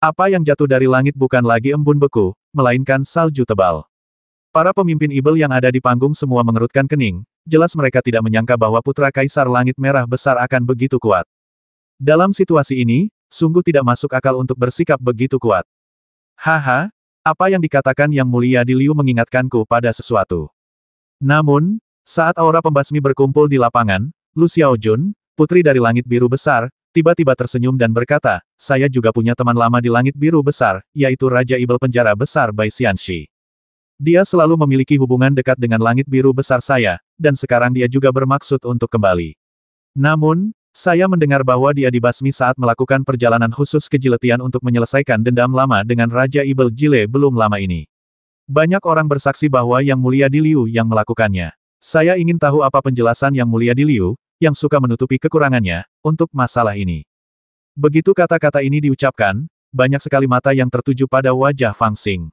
Apa yang jatuh dari langit bukan lagi embun beku, melainkan salju tebal. Para pemimpin ibel yang ada di panggung semua mengerutkan kening, jelas mereka tidak menyangka bahwa Putra Kaisar Langit Merah Besar akan begitu kuat. Dalam situasi ini, sungguh tidak masuk akal untuk bersikap begitu kuat. Haha, apa yang dikatakan Yang Mulia Di Liu mengingatkanku pada sesuatu. Namun, saat aura pembasmi berkumpul di lapangan, Lu Xiaojun, putri dari Langit Biru Besar, tiba-tiba tersenyum dan berkata, saya juga punya teman lama di Langit Biru Besar, yaitu Raja Ibel Penjara Besar Bai Xianxi. Dia selalu memiliki hubungan dekat dengan Langit Biru Besar saya, dan sekarang dia juga bermaksud untuk kembali. Namun, saya mendengar bahwa dia dibasmi saat melakukan perjalanan khusus ke Jiletian untuk menyelesaikan dendam lama dengan Raja Ibel Jile belum lama ini. Banyak orang bersaksi bahwa Yang Mulia Di Liu yang melakukannya. Saya ingin tahu apa penjelasan Yang Mulia Di Liu, yang suka menutupi kekurangannya, untuk masalah ini. Begitu kata-kata ini diucapkan, banyak sekali mata yang tertuju pada wajah Fang Xing.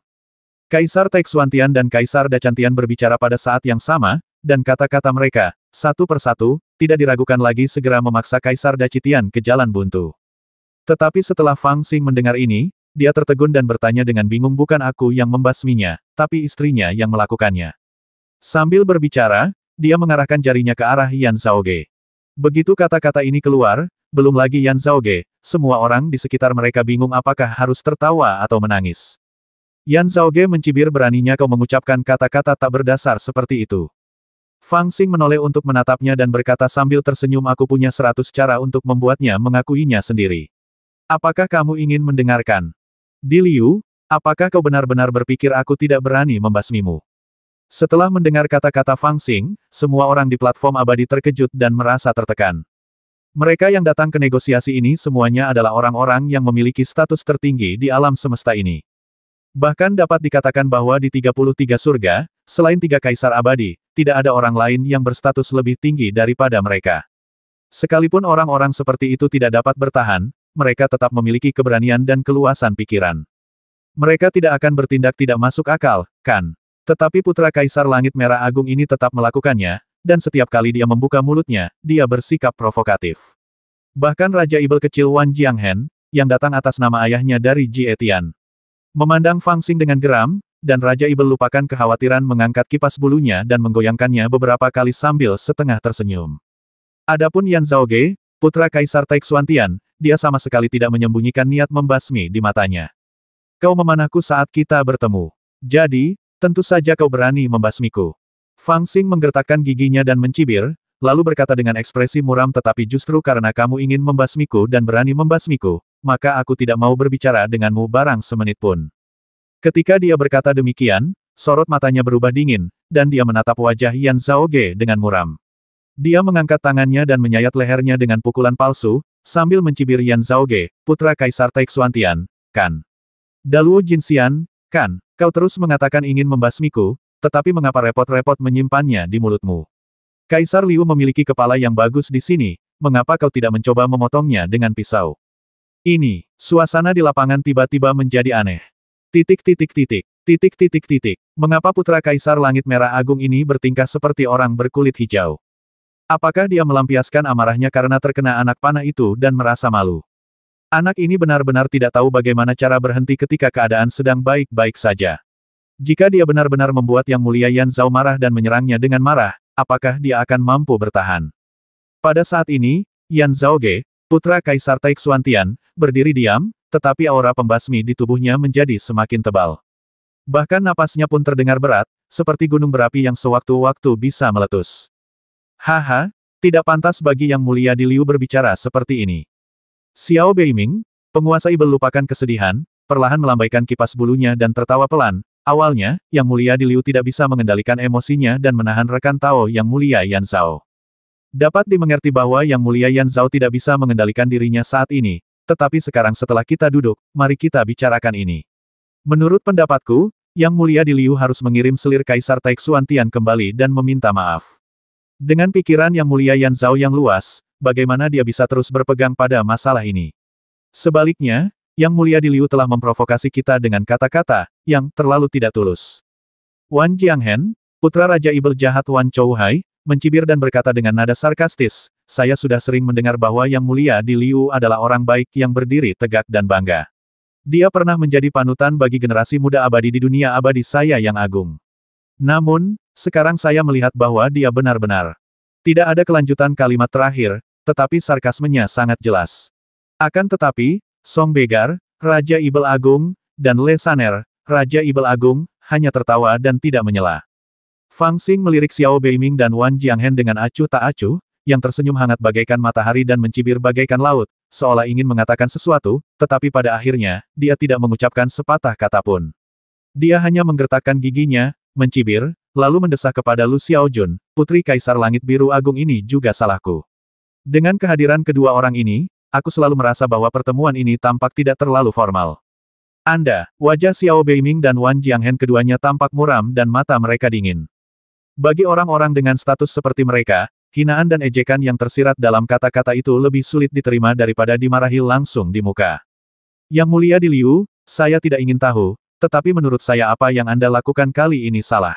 Kaisar Taixuantian dan Kaisar Dacantian berbicara pada saat yang sama, dan kata-kata mereka, satu persatu, tidak diragukan lagi segera memaksa Kaisar Dacitian ke jalan buntu. Tetapi setelah Fang Xing mendengar ini, dia tertegun dan bertanya dengan bingung, bukan aku yang membasminya, tapi istrinya yang melakukannya. Sambil berbicara, dia mengarahkan jarinya ke arah Yan Zhaoge. Begitu kata-kata ini keluar, belum lagi Yan Zhaoge, semua orang di sekitar mereka bingung apakah harus tertawa atau menangis. Yan Zhaoge mencibir, beraninya kau mengucapkan kata-kata tak berdasar seperti itu. Fang Xing menoleh untuk menatapnya dan berkata sambil tersenyum, aku punya 100 cara untuk membuatnya mengakuinya sendiri. Apakah kamu ingin mendengarkan? Di Liu, apakah kau benar-benar berpikir aku tidak berani membasmimu? Setelah mendengar kata-kata Fang Xing, semua orang di platform abadi terkejut dan merasa tertekan. Mereka yang datang ke negosiasi ini semuanya adalah orang-orang yang memiliki status tertinggi di alam semesta ini. Bahkan dapat dikatakan bahwa di 33 surga, selain 3 kaisar abadi, tidak ada orang lain yang berstatus lebih tinggi daripada mereka. Sekalipun orang-orang seperti itu tidak dapat bertahan, mereka tetap memiliki keberanian dan keluasan pikiran. Mereka tidak akan bertindak tidak masuk akal, kan? Tetapi putra Kaisar Langit Merah Agung ini tetap melakukannya, dan setiap kali dia membuka mulutnya, dia bersikap provokatif. Bahkan Raja Ibel kecil Wan Jianghen, yang datang atas nama ayahnya dari Ji Etian, memandang Fang Xing dengan geram, dan Raja Ibel lupakan kekhawatiran mengangkat kipas bulunya dan menggoyangkannya beberapa kali sambil setengah tersenyum. Adapun Yan Zhaoge, putra Kaisar Taixuantian, dia sama sekali tidak menyembunyikan niat membasmi di matanya. Kau memanahku saat kita bertemu. Jadi, tentu saja kau berani membasmiku. Fang Xing menggertakkan giginya dan mencibir, lalu berkata dengan ekspresi muram, tetapi justru karena kamu ingin membasmiku dan berani membasmiku, maka aku tidak mau berbicara denganmu barang semenit pun. Ketika dia berkata demikian, sorot matanya berubah dingin, dan dia menatap wajah Yan Zhaoge dengan muram. Dia mengangkat tangannya dan menyayat lehernya dengan pukulan palsu, sambil mencibir Yan Zhaoge, putra Kaisar Taixuantian, kan? Daluo Jinxian, kan? Kau terus mengatakan ingin membasmiku, tetapi mengapa repot-repot menyimpannya di mulutmu? Kaisar Liu memiliki kepala yang bagus di sini, mengapa kau tidak mencoba memotongnya dengan pisau? Ini, suasana di lapangan tiba-tiba menjadi aneh. Mengapa putra Kaisar Langit Merah Agung ini bertingkah seperti orang berkulit hijau? Apakah dia melampiaskan amarahnya karena terkena anak panah itu dan merasa malu? Anak ini benar-benar tidak tahu bagaimana cara berhenti ketika keadaan sedang baik-baik saja. Jika dia benar-benar membuat Yang Mulia Yan Zhao marah dan menyerangnya dengan marah, apakah dia akan mampu bertahan? Pada saat ini, Yan Zhaoge, putra Kaisar Taixuantian, berdiri diam, tetapi aura pembasmi di tubuhnya menjadi semakin tebal. Bahkan napasnya pun terdengar berat, seperti gunung berapi yang sewaktu-waktu bisa meletus. Haha, tidak pantas bagi Yang Mulia di Liu berbicara seperti ini. Xiao Beiming, penguasa Ibel, lupakan kesedihan, perlahan melambaikan kipas bulunya dan tertawa pelan. Awalnya, Yang Mulia di Liu tidak bisa mengendalikan emosinya dan menahan rekan Tao Yang Mulia Yan Zhao. Dapat dimengerti bahwa Yang Mulia Yan Zhao tidak bisa mengendalikan dirinya saat ini, tetapi sekarang setelah kita duduk, mari kita bicarakan ini. Menurut pendapatku, Yang Mulia di Liu harus mengirim selir Kaisar Taixuantian kembali dan meminta maaf. Dengan pikiran Yang Mulia Yan Zhao yang luas, bagaimana dia bisa terus berpegang pada masalah ini? Sebaliknya, Yang Mulia di Liu telah memprovokasi kita dengan kata-kata yang terlalu tidak tulus. Wan Jianghen, putra Raja Ibel jahat Wan Chouhai, mencibir dan berkata dengan nada sarkastis, saya sudah sering mendengar bahwa Yang Mulia di Liu adalah orang baik yang berdiri tegak dan bangga. Dia pernah menjadi panutan bagi generasi muda abadi di dunia abadi saya yang agung. Namun, sekarang saya melihat bahwa dia benar-benar. Tidak ada kelanjutan kalimat terakhir, tetapi sarkasmenya sangat jelas. Akan tetapi, Song Begar, Raja Ibel Agung, dan Le Saner, Raja Ibel Agung, hanya tertawa dan tidak menyela. Fang Xing melirik Xiao Beiming dan Wan Jianghen dengan acuh tak acuh, yang tersenyum hangat bagaikan matahari dan mencibir bagaikan laut, seolah ingin mengatakan sesuatu, tetapi pada akhirnya, dia tidak mengucapkan sepatah kata pun. Dia hanya menggertakkan giginya, mencibir, lalu mendesak kepada Lu Xiaojun, putri Kaisar Langit Biru Agung ini juga salahku. Dengan kehadiran kedua orang ini, aku selalu merasa bahwa pertemuan ini tampak tidak terlalu formal. Wajah Xiao Beiming dan Wan Jianghen keduanya tampak muram dan mata mereka dingin. Bagi orang-orang dengan status seperti mereka, hinaan dan ejekan yang tersirat dalam kata-kata itu lebih sulit diterima daripada dimarahi langsung di muka. Yang Mulia di Liu, saya tidak ingin tahu, tetapi menurut saya apa yang Anda lakukan kali ini salah.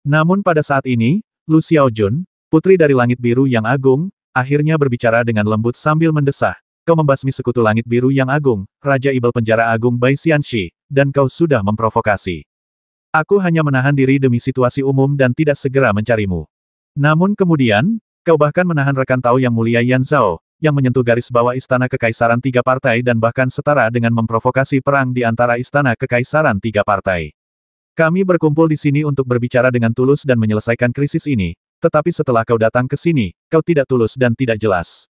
Namun pada saat ini, Lu Xiaojun, putri dari Langit Biru yang Agung, akhirnya berbicara dengan lembut sambil mendesah, kau membasmi sekutu langit biru yang agung, Raja Ibel Penjara Agung Bai Xianxi, dan kau sudah memprovokasi. Aku hanya menahan diri demi situasi umum dan tidak segera mencarimu. Namun kemudian, kau bahkan menahan rekan Tao yang mulia Yan Zhao, yang menyentuh garis bawah Istana Kekaisaran Tiga Partai dan bahkan setara dengan memprovokasi perang di antara Istana Kekaisaran Tiga Partai. Kami berkumpul di sini untuk berbicara dengan tulus dan menyelesaikan krisis ini, tetapi setelah kau datang ke sini, kau tidak tulus dan tidak jelas.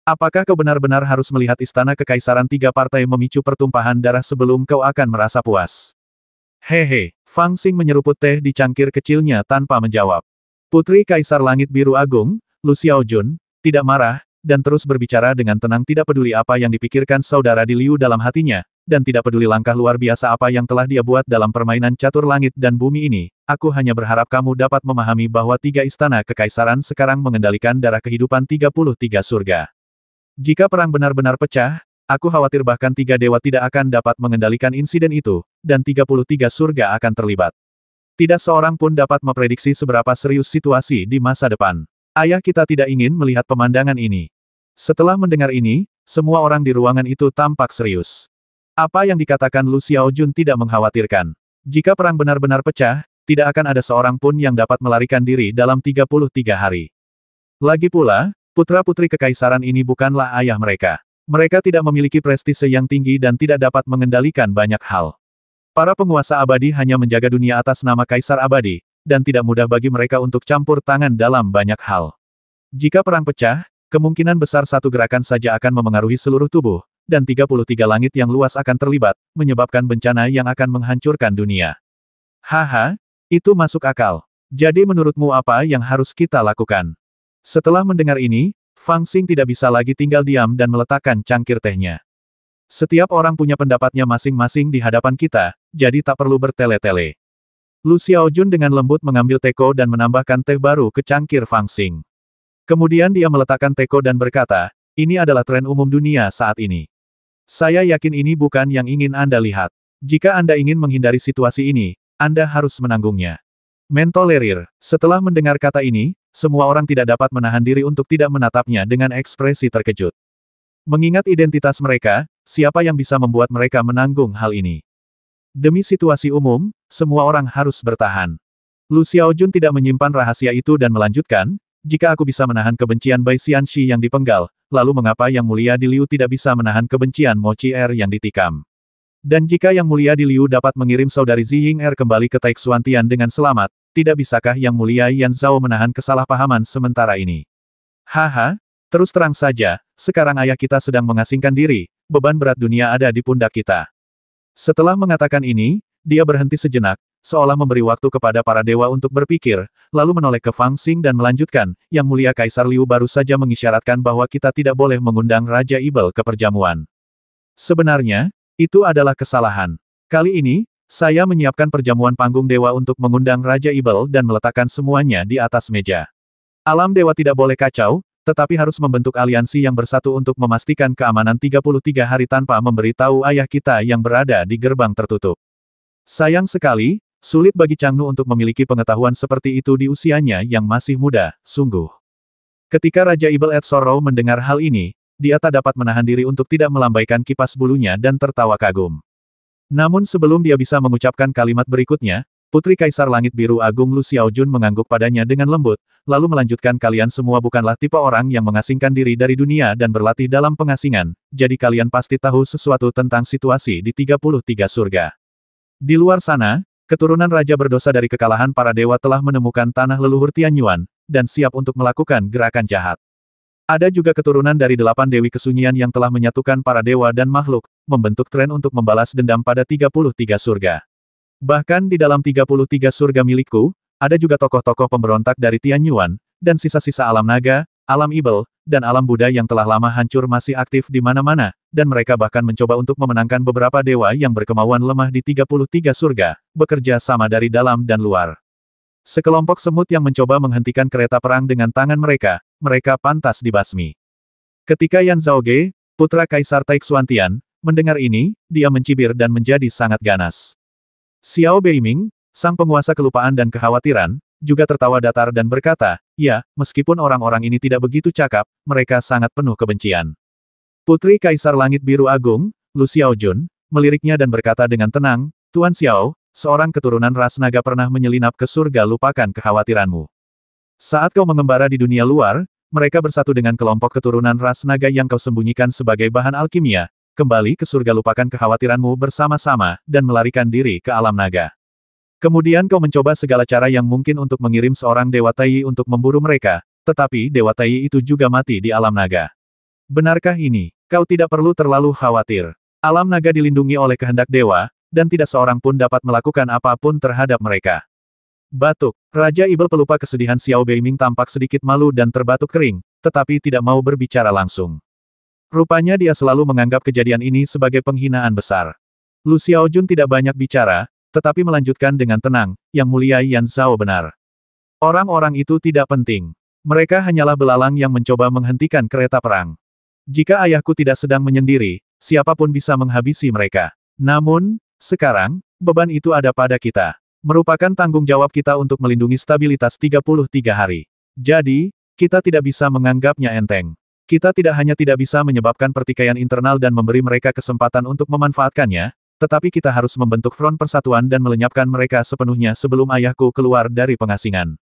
Apakah kau benar-benar harus melihat Istana Kekaisaran Tiga Partai memicu pertumpahan darah sebelum kau akan merasa puas? Hehe, Fang Xing menyeruput teh di cangkir kecilnya tanpa menjawab. Putri Kaisar Langit Biru Agung, Lu Xiaojun, tidak marah, dan terus berbicara dengan tenang tidak peduli apa yang dipikirkan saudara di Liu dalam hatinya, dan tidak peduli langkah luar biasa apa yang telah dia buat dalam permainan catur langit dan bumi ini. Aku hanya berharap kamu dapat memahami bahwa tiga istana kekaisaran sekarang mengendalikan darah kehidupan 33 surga. Jika perang benar-benar pecah, aku khawatir bahkan tiga dewa tidak akan dapat mengendalikan insiden itu, dan 33 surga akan terlibat. Tidak seorang pun dapat memprediksi seberapa serius situasi di masa depan. Ayah kita tidak ingin melihat pemandangan ini. Setelah mendengar ini, semua orang di ruangan itu tampak serius. Apa yang dikatakan Lu Xiaojun tidak mengkhawatirkan. Jika perang benar-benar pecah, tidak akan ada seorang pun yang dapat melarikan diri dalam 33 hari. Lagi pula, putra-putri kekaisaran ini bukanlah ayah mereka. Mereka tidak memiliki prestise yang tinggi dan tidak dapat mengendalikan banyak hal. Para penguasa abadi hanya menjaga dunia atas nama Kaisar Abadi, dan tidak mudah bagi mereka untuk campur tangan dalam banyak hal. Jika perang pecah, kemungkinan besar satu gerakan saja akan memengaruhi seluruh tubuh, dan 33 langit yang luas akan terlibat, menyebabkan bencana yang akan menghancurkan dunia. Haha, itu masuk akal. Jadi menurutmu apa yang harus kita lakukan? Setelah mendengar ini, Fang Xing tidak bisa lagi tinggal diam dan meletakkan cangkir tehnya. Setiap orang punya pendapatnya masing-masing di hadapan kita, jadi tak perlu bertele-tele. Lu Xiaojun dengan lembut mengambil teko dan menambahkan teh baru ke cangkir Fang Xing. Kemudian dia meletakkan teko dan berkata, ini adalah tren umum dunia saat ini. Saya yakin ini bukan yang ingin Anda lihat. Jika Anda ingin menghindari situasi ini, Anda harus menanggungnya. Mentolerir. Setelah mendengar kata ini, semua orang tidak dapat menahan diri untuk tidak menatapnya dengan ekspresi terkejut. Mengingat identitas mereka, siapa yang bisa membuat mereka menanggung hal ini? Demi situasi umum, semua orang harus bertahan. Lu Xiaojun tidak menyimpan rahasia itu dan melanjutkan, jika aku bisa menahan kebencian Bai Xianxi yang dipenggal, lalu mengapa Yang Mulia di Liu tidak bisa menahan kebencian Mo Chi-er yang ditikam? Dan jika Yang Mulia di Liu dapat mengirim saudari Zi Ying-er kembali ke Taixuantian dengan selamat, tidak bisakah Yang Mulia Yan Zhao menahan kesalahpahaman sementara ini? Haha, terus terang saja, sekarang ayah kita sedang mengasingkan diri, beban berat dunia ada di pundak kita. Setelah mengatakan ini, dia berhenti sejenak, seolah memberi waktu kepada para dewa untuk berpikir, lalu menoleh ke Fang Xing dan melanjutkan, Yang Mulia Kaisar Liu baru saja mengisyaratkan bahwa kita tidak boleh mengundang Raja Ibel ke perjamuan. Sebenarnya, itu adalah kesalahan. Kali ini, saya menyiapkan perjamuan panggung dewa untuk mengundang Raja Ibel dan meletakkan semuanya di atas meja. Alam dewa tidak boleh kacau, tetapi harus membentuk aliansi yang bersatu untuk memastikan keamanan 33 hari tanpa memberi tahu ayah kita yang berada di gerbang tertutup. Sayang sekali, sulit bagi Changnu untuk memiliki pengetahuan seperti itu di usianya yang masih muda, sungguh. Ketika Raja Ibel Ed Sorrow mendengar hal ini, dia tak dapat menahan diri untuk tidak melambaikan kipas bulunya dan tertawa kagum. Namun sebelum dia bisa mengucapkan kalimat berikutnya, Putri Kaisar Langit Biru Agung Lu Xiaojun mengangguk padanya dengan lembut, lalu melanjutkan kalian semua bukanlah tipe orang yang mengasingkan diri dari dunia dan berlatih dalam pengasingan, jadi kalian pasti tahu sesuatu tentang situasi di 33 surga. Di luar sana, keturunan Raja berdosa dari kekalahan para dewa telah menemukan tanah leluhur Tianyuan, dan siap untuk melakukan gerakan jahat. Ada juga keturunan dari 8 Dewi Kesunyian yang telah menyatukan para dewa dan makhluk, membentuk tren untuk membalas dendam pada 33 surga. Bahkan di dalam 33 surga milikku, ada juga tokoh-tokoh pemberontak dari Tianyuan, dan sisa-sisa alam naga, alam ibel, dan alam Buddha yang telah lama hancur masih aktif di mana-mana, dan mereka bahkan mencoba untuk memenangkan beberapa dewa yang berkemauan lemah di 33 surga, bekerja sama dari dalam dan luar. Sekelompok semut yang mencoba menghentikan kereta perang dengan tangan mereka, mereka pantas dibasmi. Ketika Yan Zhaoge, putra Kaisar Taixuantian, mendengar ini, dia mencibir dan menjadi sangat ganas. Xiao Beiming, sang penguasa kelupaan dan kekhawatiran, juga tertawa datar dan berkata, ya, meskipun orang-orang ini tidak begitu cakap, mereka sangat penuh kebencian. Putri Kaisar Langit Biru Agung, Lu Xiaojun, meliriknya dan berkata dengan tenang, Tuan Xiao, seorang keturunan ras naga pernah menyelinap ke surga, lupakan kekhawatiranmu. Saat kau mengembara di dunia luar, mereka bersatu dengan kelompok keturunan ras naga yang kau sembunyikan sebagai bahan alkimia, kembali ke surga, lupakan kekhawatiranmu bersama-sama, dan melarikan diri ke alam naga. Kemudian kau mencoba segala cara yang mungkin untuk mengirim seorang Dewa Tai untuk memburu mereka, tetapi Dewa Tai itu juga mati di alam naga. Benarkah ini? Kau tidak perlu terlalu khawatir. Alam naga dilindungi oleh kehendak dewa, dan tidak seorang pun dapat melakukan apapun terhadap mereka. Batuk. Raja Ibel pelupa kesedihan Xiao Beiming tampak sedikit malu dan terbatuk kering, tetapi tidak mau berbicara langsung. Rupanya dia selalu menganggap kejadian ini sebagai penghinaan besar. Lu Xiaojun tidak banyak bicara, tetapi melanjutkan dengan tenang, Yang Mulia Yan Zhao benar. Orang-orang itu tidak penting. Mereka hanyalah belalang yang mencoba menghentikan kereta perang. Jika ayahku tidak sedang menyendiri, siapapun bisa menghabisi mereka. Namun, sekarang, beban itu ada pada kita. Merupakan tanggung jawab kita untuk melindungi stabilitas 33 hari. Jadi, kita tidak bisa menganggapnya enteng. Kita tidak hanya tidak bisa menyebabkan pertikaian internal dan memberi mereka kesempatan untuk memanfaatkannya, tetapi kita harus membentuk front persatuan dan melenyapkan mereka sepenuhnya sebelum ayahku keluar dari pengasingan.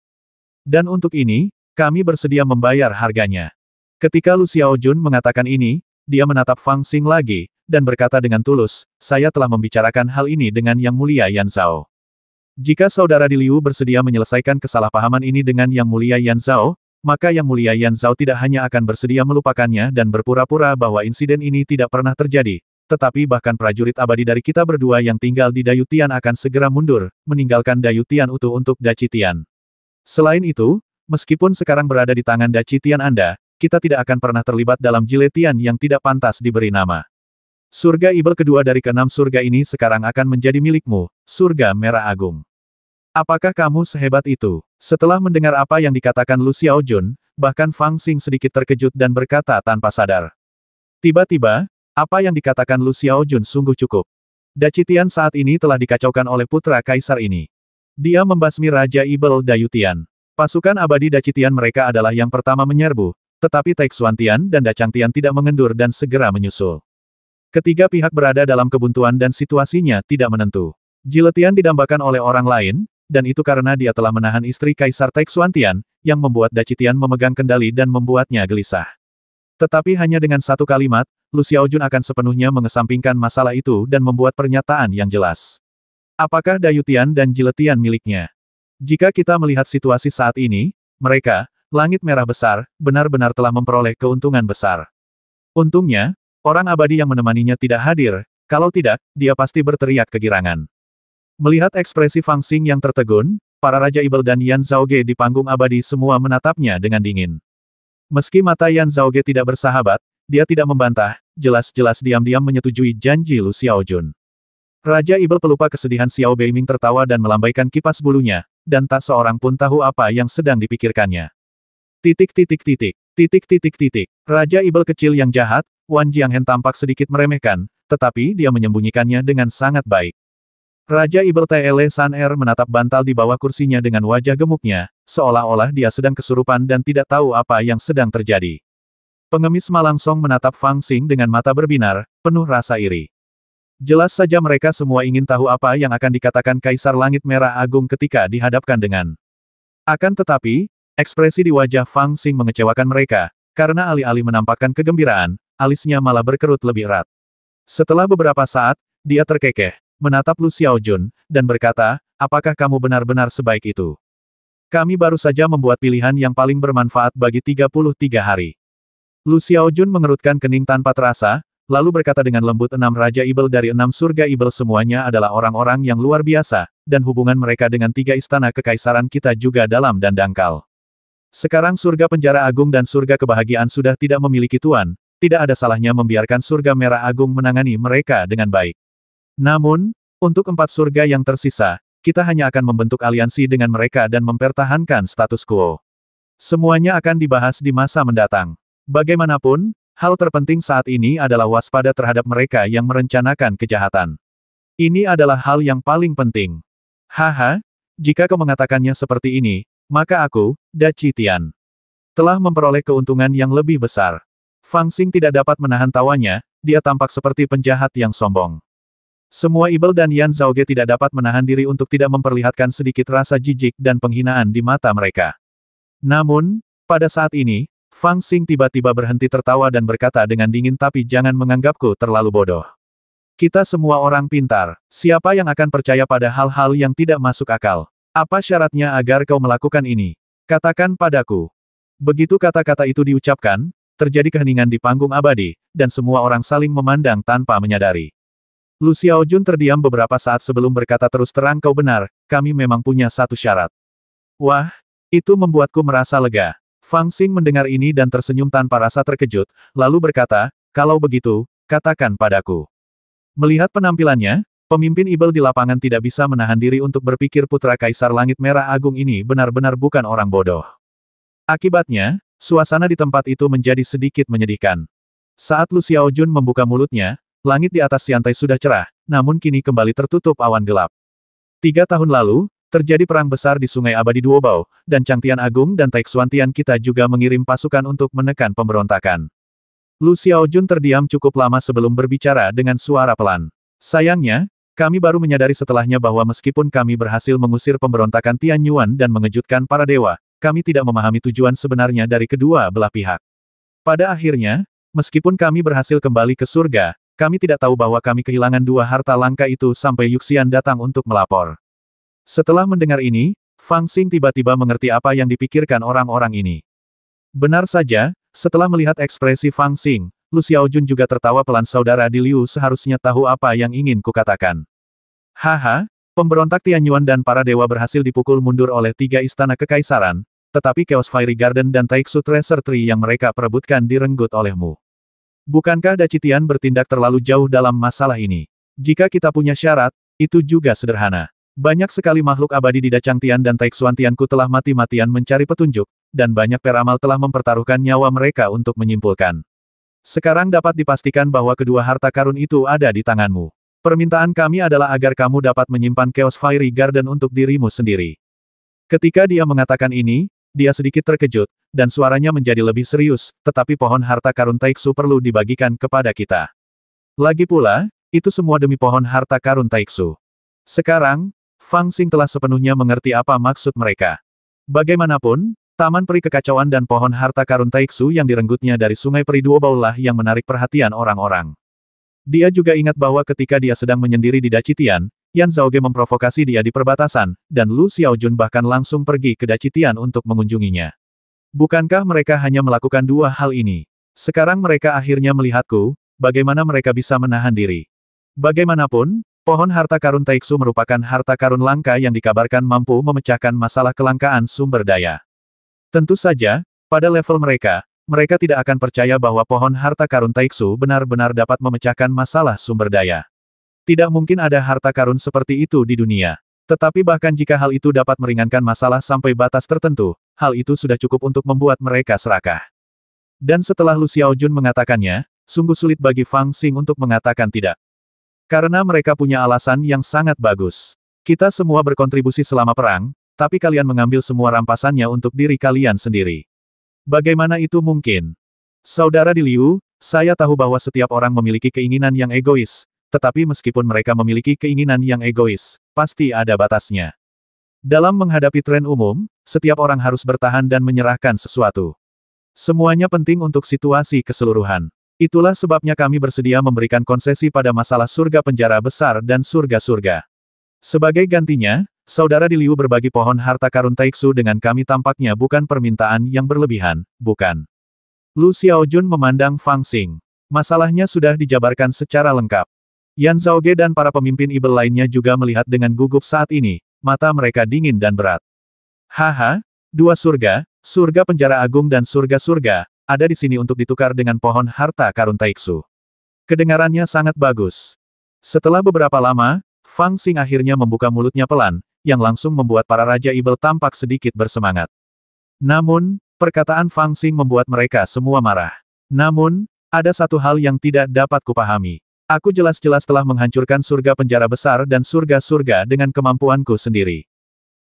Dan untuk ini, kami bersedia membayar harganya. Ketika Lu Xiaojun mengatakan ini, dia menatap Fang Xing lagi, dan berkata dengan tulus, saya telah membicarakan hal ini dengan Yang Mulia Yan Zhao. Jika saudara di Liu bersedia menyelesaikan kesalahpahaman ini dengan Yang Mulia Yan Zhao, maka Yang Mulia Yan Zhao tidak hanya akan bersedia melupakannya dan berpura-pura bahwa insiden ini tidak pernah terjadi, tetapi bahkan prajurit abadi dari kita berdua yang tinggal di Dayutian akan segera mundur, meninggalkan Dayutian utuh untuk Dacitian. Selain itu, meskipun sekarang berada di tangan Dacitian Anda, kita tidak akan pernah terlibat dalam Jiletian yang tidak pantas diberi nama. Surga Ibel kedua dari keenam surga ini sekarang akan menjadi milikmu, surga merah agung. Apakah kamu sehebat itu? Setelah mendengar apa yang dikatakan Lu Xiaojun, bahkan Fang Xing sedikit terkejut dan berkata tanpa sadar. Tiba-tiba, apa yang dikatakan Lu Xiaojun sungguh cukup. Dacitian saat ini telah dikacaukan oleh putra kaisar ini. Dia membasmi Raja Ibel Dayutian. Pasukan abadi Dacitian mereka adalah yang pertama menyerbu, tetapi Taixuantian dan Dacangtian tidak mengendur dan segera menyusul. Ketiga pihak berada dalam kebuntuan dan situasinya tidak menentu. Jiletian didambakan oleh orang lain, dan itu karena dia telah menahan istri Kaisar Taixuantian, yang membuat Dacitian memegang kendali dan membuatnya gelisah. Tetapi hanya dengan satu kalimat, Lu Xiaojun akan sepenuhnya mengesampingkan masalah itu dan membuat pernyataan yang jelas. Apakah Dayutian dan Jiletian miliknya? Jika kita melihat situasi saat ini, mereka, Langit Merah Besar, benar-benar telah memperoleh keuntungan besar. Untungnya, orang abadi yang menemaninya tidak hadir, kalau tidak, dia pasti berteriak kegirangan. Melihat ekspresi Fang Xing yang tertegun, para Raja Ibel dan Yan Zhaoge di panggung abadi semua menatapnya dengan dingin. Meski mata Yan Zhaoge tidak bersahabat, dia tidak membantah, jelas-jelas diam-diam menyetujui janji Lu Xiaojun. Raja Ibel pelupa kesedihan Xiao Beiming tertawa dan melambaikan kipas bulunya, dan tak seorang pun tahu apa yang sedang dipikirkannya. Raja Ibel kecil yang jahat, Wan Jianghen tampak sedikit meremehkan, tetapi dia menyembunyikannya dengan sangat baik. Raja Ibel Tele San Er menatap bantal di bawah kursinya dengan wajah gemuknya, seolah-olah dia sedang kesurupan dan tidak tahu apa yang sedang terjadi. Pengemis Malangsong menatap Fang Xing dengan mata berbinar, penuh rasa iri. Jelas saja mereka semua ingin tahu apa yang akan dikatakan Kaisar Langit Merah Agung ketika dihadapkan dengan. Akan tetapi, ekspresi di wajah Fang Xing mengecewakan mereka, karena alih-alih menampakkan kegembiraan, alisnya malah berkerut lebih erat. Setelah beberapa saat, dia terkekeh, menatap Lu Xiaojun, dan berkata, apakah kamu benar-benar sebaik itu? Kami baru saja membuat pilihan yang paling bermanfaat bagi 33 hari. Lu Xiaojun mengerutkan kening tanpa terasa, lalu berkata dengan lembut, 6 Raja Ibel dari 6 surga Ibel semuanya adalah orang-orang yang luar biasa, dan hubungan mereka dengan 3 istana kekaisaran kita juga dalam dan dangkal. Sekarang surga penjara agung dan surga kebahagiaan sudah tidak memiliki tuan, tidak ada salahnya membiarkan surga merah agung menangani mereka dengan baik. Namun, untuk 4 surga yang tersisa, kita hanya akan membentuk aliansi dengan mereka dan mempertahankan status quo. Semuanya akan dibahas di masa mendatang. Bagaimanapun, hal terpenting saat ini adalah waspada terhadap mereka yang merencanakan kejahatan. Ini adalah hal yang paling penting. Haha, jika kau mengatakannya seperti ini, maka aku, Dacitian, telah memperoleh keuntungan yang lebih besar. Fang Xing tidak dapat menahan tawanya, dia tampak seperti penjahat yang sombong. Semua Ibel dan Yan Zhaoge tidak dapat menahan diri untuk tidak memperlihatkan sedikit rasa jijik dan penghinaan di mata mereka. Namun, pada saat ini, Fang Xing tiba-tiba berhenti tertawa dan berkata dengan dingin, tapi jangan menganggapku terlalu bodoh. Kita semua orang pintar, siapa yang akan percaya pada hal-hal yang tidak masuk akal? Apa syaratnya agar kau melakukan ini? Katakan padaku. Begitu kata-kata itu diucapkan, terjadi keheningan di panggung abadi, dan semua orang saling memandang tanpa menyadari. Lu Xiaojun terdiam beberapa saat sebelum berkata, terus terang kau benar, kami memang punya satu syarat. Wah, itu membuatku merasa lega. Fang Xing mendengar ini dan tersenyum tanpa rasa terkejut, lalu berkata, kalau begitu, katakan padaku. Melihat penampilannya, pemimpin Ibel di lapangan tidak bisa menahan diri untuk berpikir putra Kaisar Langit Merah Agung ini benar-benar bukan orang bodoh. Akibatnya, suasana di tempat itu menjadi sedikit menyedihkan. Saat Lu Xiaojun membuka mulutnya, langit di atas Siantai sudah cerah, namun kini kembali tertutup awan gelap. 3 tahun lalu, terjadi perang besar di Sungai Abadi Duobao, dan Changtian Agung dan Taixuantian kita juga mengirim pasukan untuk menekan pemberontakan. Lu Xiaojun terdiam cukup lama sebelum berbicara dengan suara pelan. Sayangnya, kami baru menyadari setelahnya bahwa meskipun kami berhasil mengusir pemberontakan Tian Yuan dan mengejutkan para dewa, kami tidak memahami tujuan sebenarnya dari kedua belah pihak. Pada akhirnya, meskipun kami berhasil kembali ke surga, kami tidak tahu bahwa kami kehilangan 2 harta langka itu sampai Yuxian datang untuk melapor. Setelah mendengar ini, Fang Xing tiba-tiba mengerti apa yang dipikirkan orang-orang ini. Benar saja, setelah melihat ekspresi Fang Xing, Lu Xiaojun juga tertawa pelan. Saudara Di Liu seharusnya tahu apa yang ingin kukatakan. Haha, pemberontak Tian Yuan dan para dewa berhasil dipukul mundur oleh 3 istana kekaisaran, tetapi Chaos Fiery Garden dan Taixu Treasure Tree yang mereka perebutkan direnggut olehmu. Bukankah Dacitian bertindak terlalu jauh dalam masalah ini? Jika kita punya syarat, itu juga sederhana. Banyak sekali makhluk abadi di Dachangtian dan Taixuantianku telah mati-matian mencari petunjuk, dan banyak peramal telah mempertaruhkan nyawa mereka untuk menyimpulkan. Sekarang dapat dipastikan bahwa kedua harta karun itu ada di tanganmu. Permintaan kami adalah agar kamu dapat menyimpan Chaos Fiery Garden untuk dirimu sendiri. Ketika dia mengatakan ini, dia sedikit terkejut, dan suaranya menjadi lebih serius, tetapi pohon harta karun Taixu perlu dibagikan kepada kita. Lagi pula, itu semua demi pohon harta karun Taixu. Sekarang, Fang Xing telah sepenuhnya mengerti apa maksud mereka. Bagaimanapun, Taman Peri Kekacauan dan pohon harta karun Taixu yang direnggutnya dari Sungai Peri Duobao lah yang menarik perhatian orang-orang. Dia juga ingat bahwa ketika dia sedang menyendiri di Dacitian, Yan Zhaoge memprovokasi dia di perbatasan, dan Lu Xiaojun bahkan langsung pergi ke Dacitian untuk mengunjunginya. Bukankah mereka hanya melakukan 2 hal ini? Sekarang mereka akhirnya melihatku, bagaimana mereka bisa menahan diri. Bagaimanapun, pohon harta karun Taixu merupakan harta karun langka yang dikabarkan mampu memecahkan masalah kelangkaan sumber daya. Tentu saja, pada level mereka, mereka tidak akan percaya bahwa pohon harta karun Taixu benar-benar dapat memecahkan masalah sumber daya. Tidak mungkin ada harta karun seperti itu di dunia. Tetapi bahkan jika hal itu dapat meringankan masalah sampai batas tertentu, hal itu sudah cukup untuk membuat mereka serakah. Dan setelah Lu Xiaojun mengatakannya, sungguh sulit bagi Fang Xing untuk mengatakan tidak. Karena mereka punya alasan yang sangat bagus. Kita semua berkontribusi selama perang, tapi kalian mengambil semua rampasannya untuk diri kalian sendiri. Bagaimana itu mungkin? Saudara Di Liu, saya tahu bahwa setiap orang memiliki keinginan yang egois, tetapi meskipun mereka memiliki keinginan yang egois, pasti ada batasnya. Dalam menghadapi tren umum, setiap orang harus bertahan dan menyerahkan sesuatu. Semuanya penting untuk situasi keseluruhan. Itulah sebabnya kami bersedia memberikan konsesi pada masalah surga penjara besar dan surga-surga. Sebagai gantinya, Saudara Di Liu berbagi pohon harta karun Taixu dengan kami tampaknya bukan permintaan yang berlebihan, bukan? Lu Xiaojun memandang Fang Xing. Masalahnya sudah dijabarkan secara lengkap. Yan Zhaoge dan para pemimpin Ibel lainnya juga melihat dengan gugup saat ini, mata mereka dingin dan berat. Haha, 2 surga, surga penjara agung dan surga-surga, ada di sini untuk ditukar dengan pohon harta karun Taixu. Kedengarannya sangat bagus. Setelah beberapa lama, Fang Xing akhirnya membuka mulutnya pelan, yang langsung membuat para Raja Ibel tampak sedikit bersemangat. Namun, perkataan Fang Xing membuat mereka semua marah. Namun, ada satu hal yang tidak dapat kupahami. Aku jelas-jelas telah menghancurkan surga penjara besar dan surga-surga dengan kemampuanku sendiri.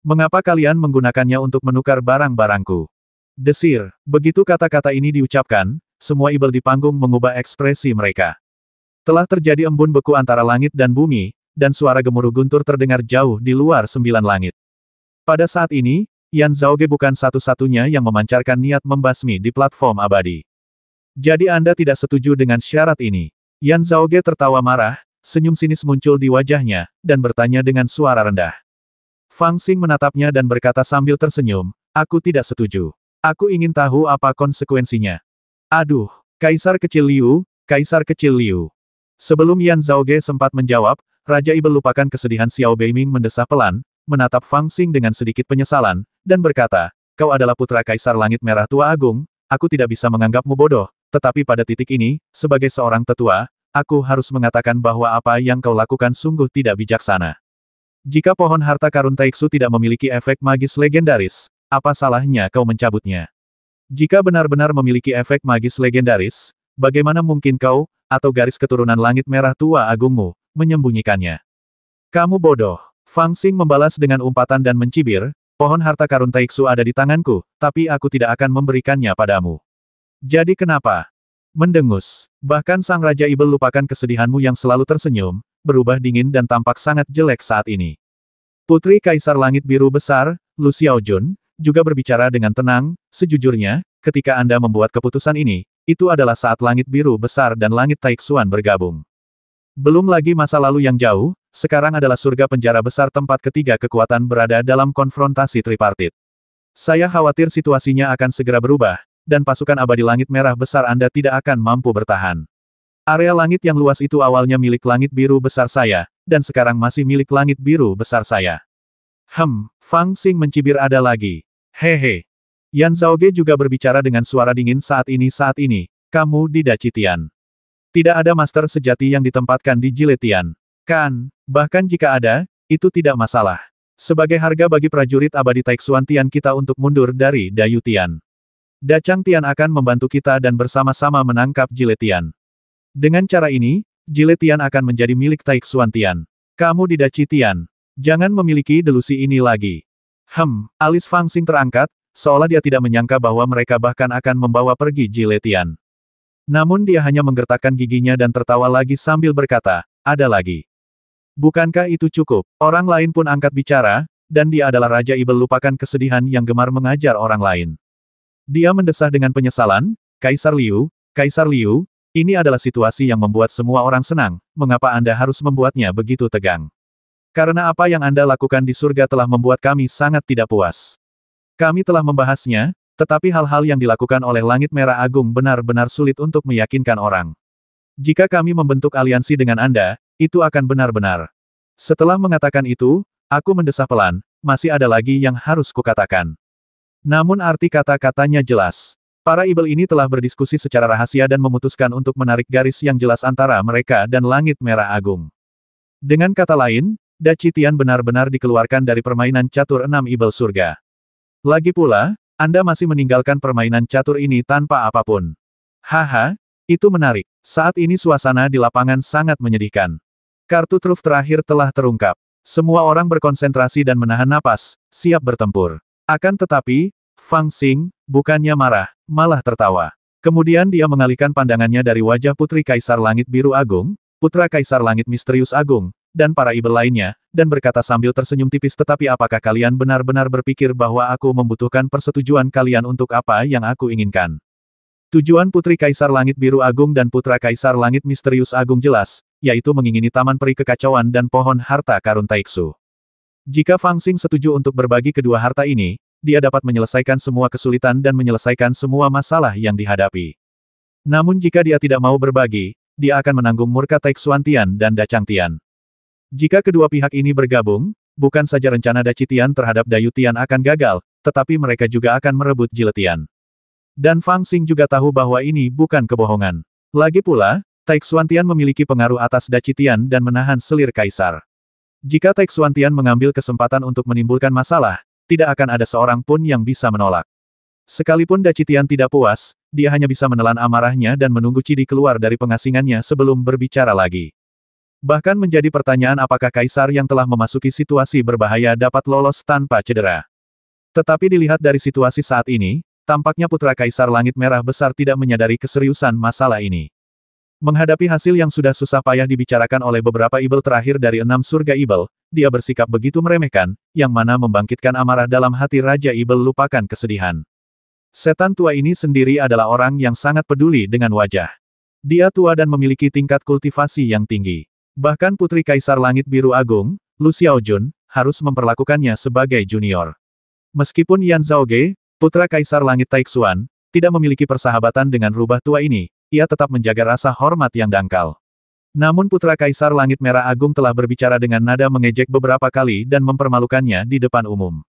Mengapa kalian menggunakannya untuk menukar barang-barangku? Desir, begitu kata-kata ini diucapkan, semua ibel di panggung mengubah ekspresi mereka. Telah terjadi embun beku antara langit dan bumi, dan suara gemuruh guntur terdengar jauh di luar 9 langit. Pada saat ini, Yan Zhaoge bukan satu-satunya yang memancarkan niat membasmi di platform abadi. Jadi Anda tidak setuju dengan syarat ini? Yan Zhaoge tertawa marah, senyum sinis muncul di wajahnya, dan bertanya dengan suara rendah. Fang Xing menatapnya dan berkata sambil tersenyum, aku tidak setuju. Aku ingin tahu apa konsekuensinya. Aduh, Kaisar Kecil Liu, Kaisar Kecil Liu. Sebelum Yan Zhaoge sempat menjawab, Raja Ibel lupakan kesedihan Xiao Beiming mendesah pelan, menatap Fang Xing dengan sedikit penyesalan, dan berkata, kau adalah putra Kaisar Langit Merah Tua Agung, aku tidak bisa menganggapmu bodoh, tetapi pada titik ini, sebagai seorang tetua, aku harus mengatakan bahwa apa yang kau lakukan sungguh tidak bijaksana. Jika pohon harta karun Taiksu tidak memiliki efek magis legendaris, apa salahnya kau mencabutnya? Jika benar-benar memiliki efek magis legendaris, bagaimana mungkin kau, atau garis keturunan Langit Merah Tua Agungmu, menyembunyikannya? Kamu bodoh. Fang Xing membalas dengan umpatan dan mencibir, pohon harta karun Taiksu ada di tanganku, tapi aku tidak akan memberikannya padamu. Jadi kenapa? Mendengus. Bahkan sang Raja Ibel lupakan kesedihanmu yang selalu tersenyum, berubah dingin dan tampak sangat jelek saat ini. Putri Kaisar Langit Biru Besar, Lu Xiaojun, juga berbicara dengan tenang, sejujurnya, ketika Anda membuat keputusan ini, itu adalah saat Langit Biru Besar dan Langit Taixuan bergabung. Belum lagi masa lalu yang jauh, sekarang adalah surga penjara besar tempat ketiga kekuatan berada dalam konfrontasi tripartit. Saya khawatir situasinya akan segera berubah, dan pasukan abadi Langit Merah Besar Anda tidak akan mampu bertahan. Area langit yang luas itu awalnya milik Langit Biru Besar saya, dan sekarang masih milik Langit Biru Besar saya. Fang Xing mencibir ada lagi. Hehe. Yan Zhaoge juga berbicara dengan suara dingin saat ini, kamu di Dacitian. Tidak ada master sejati yang ditempatkan di Jiletian. Kan, bahkan jika ada, itu tidak masalah. Sebagai harga bagi prajurit abadi Taixuan Tian kita untuk mundur dari Dayutian. Dachang Tian akan membantu kita dan bersama-sama menangkap Jiletian. Dengan cara ini, Jiletian akan menjadi milik Taixuan Tian. Kamu di Dacitian. Jangan memiliki delusi ini lagi. Alis Fang Xing terangkat, seolah dia tidak menyangka bahwa mereka bahkan akan membawa pergi Jiletian. Namun dia hanya menggertakkan giginya dan tertawa lagi sambil berkata, ada lagi. Bukankah itu cukup? Orang lain pun angkat bicara, dan dia adalah Raja Ibel lupakan kesedihan yang gemar mengajar orang lain. Dia mendesah dengan penyesalan, Kaisar Liu, ini adalah situasi yang membuat semua orang senang, mengapa Anda harus membuatnya begitu tegang? Karena apa yang Anda lakukan di surga telah membuat kami sangat tidak puas. Kami telah membahasnya, tetapi hal-hal yang dilakukan oleh Langit Merah Agung benar-benar sulit untuk meyakinkan orang. Jika kami membentuk aliansi dengan Anda, itu akan benar-benar. Setelah mengatakan itu, aku mendesah pelan, masih ada lagi yang harus kukatakan. Namun arti kata-katanya jelas. Para ibel ini telah berdiskusi secara rahasia dan memutuskan untuk menarik garis yang jelas antara mereka dan Langit Merah Agung. Dengan kata lain, Dacitian benar-benar dikeluarkan dari permainan catur 6 ibel surga. Lagi pula, Anda masih meninggalkan permainan catur ini tanpa apapun. Haha, itu menarik. Saat ini suasana di lapangan sangat menyedihkan. Kartu truf terakhir telah terungkap. Semua orang berkonsentrasi dan menahan napas, siap bertempur. Akan tetapi, Fang Xing, bukannya marah, malah tertawa. Kemudian dia mengalihkan pandangannya dari wajah Putri Kaisar Langit Biru Agung, Putra Kaisar Langit Misterius Agung, dan para ibel lainnya, dan berkata sambil tersenyum tipis, tetapi apakah kalian benar-benar berpikir bahwa aku membutuhkan persetujuan kalian untuk apa yang aku inginkan? Tujuan Putri Kaisar Langit Biru Agung dan Putra Kaisar Langit Misterius Agung jelas, yaitu mengingini Taman Peri Kekacauan dan Pohon Harta Karun Taiksu. Jika Fang Xing setuju untuk berbagi kedua harta ini, dia dapat menyelesaikan semua kesulitan dan menyelesaikan semua masalah yang dihadapi. Namun jika dia tidak mau berbagi, dia akan menanggung murka Taixuan Tian dan Dachang Tian. Jika kedua pihak ini bergabung, bukan saja rencana Dacitian terhadap Dayutian akan gagal, tetapi mereka juga akan merebut Jiletian. Dan Fang Xing juga tahu bahwa ini bukan kebohongan. Lagi pula, Taixuan Tian memiliki pengaruh atas Dacitian dan menahan selir kaisar. Jika Taixuan Tian mengambil kesempatan untuk menimbulkan masalah, tidak akan ada seorang pun yang bisa menolak. Sekalipun Dacitian tidak puas, dia hanya bisa menelan amarahnya dan menunggu Cidi keluar dari pengasingannya sebelum berbicara lagi. Bahkan menjadi pertanyaan apakah kaisar yang telah memasuki situasi berbahaya dapat lolos tanpa cedera. Tetapi dilihat dari situasi saat ini, tampaknya Putra Kaisar Langit Merah Besar tidak menyadari keseriusan masalah ini. Menghadapi hasil yang sudah susah payah dibicarakan oleh beberapa ibel terakhir dari 6 surga ibel, dia bersikap begitu meremehkan, yang mana membangkitkan amarah dalam hati Raja Ibel lupakan kesedihan. Setan tua ini sendiri adalah orang yang sangat peduli dengan wajah. Dia tua dan memiliki tingkat kultivasi yang tinggi. Bahkan Putri Kaisar Langit Biru Agung, Lu Xiaojun, harus memperlakukannya sebagai junior. Meskipun Yan Zhaoge, Putra Kaisar Langit Taixuan, tidak memiliki persahabatan dengan rubah tua ini, ia tetap menjaga rasa hormat yang dangkal. Namun Putra Kaisar Langit Merah Agung telah berbicara dengan nada mengejek beberapa kali dan mempermalukannya di depan umum.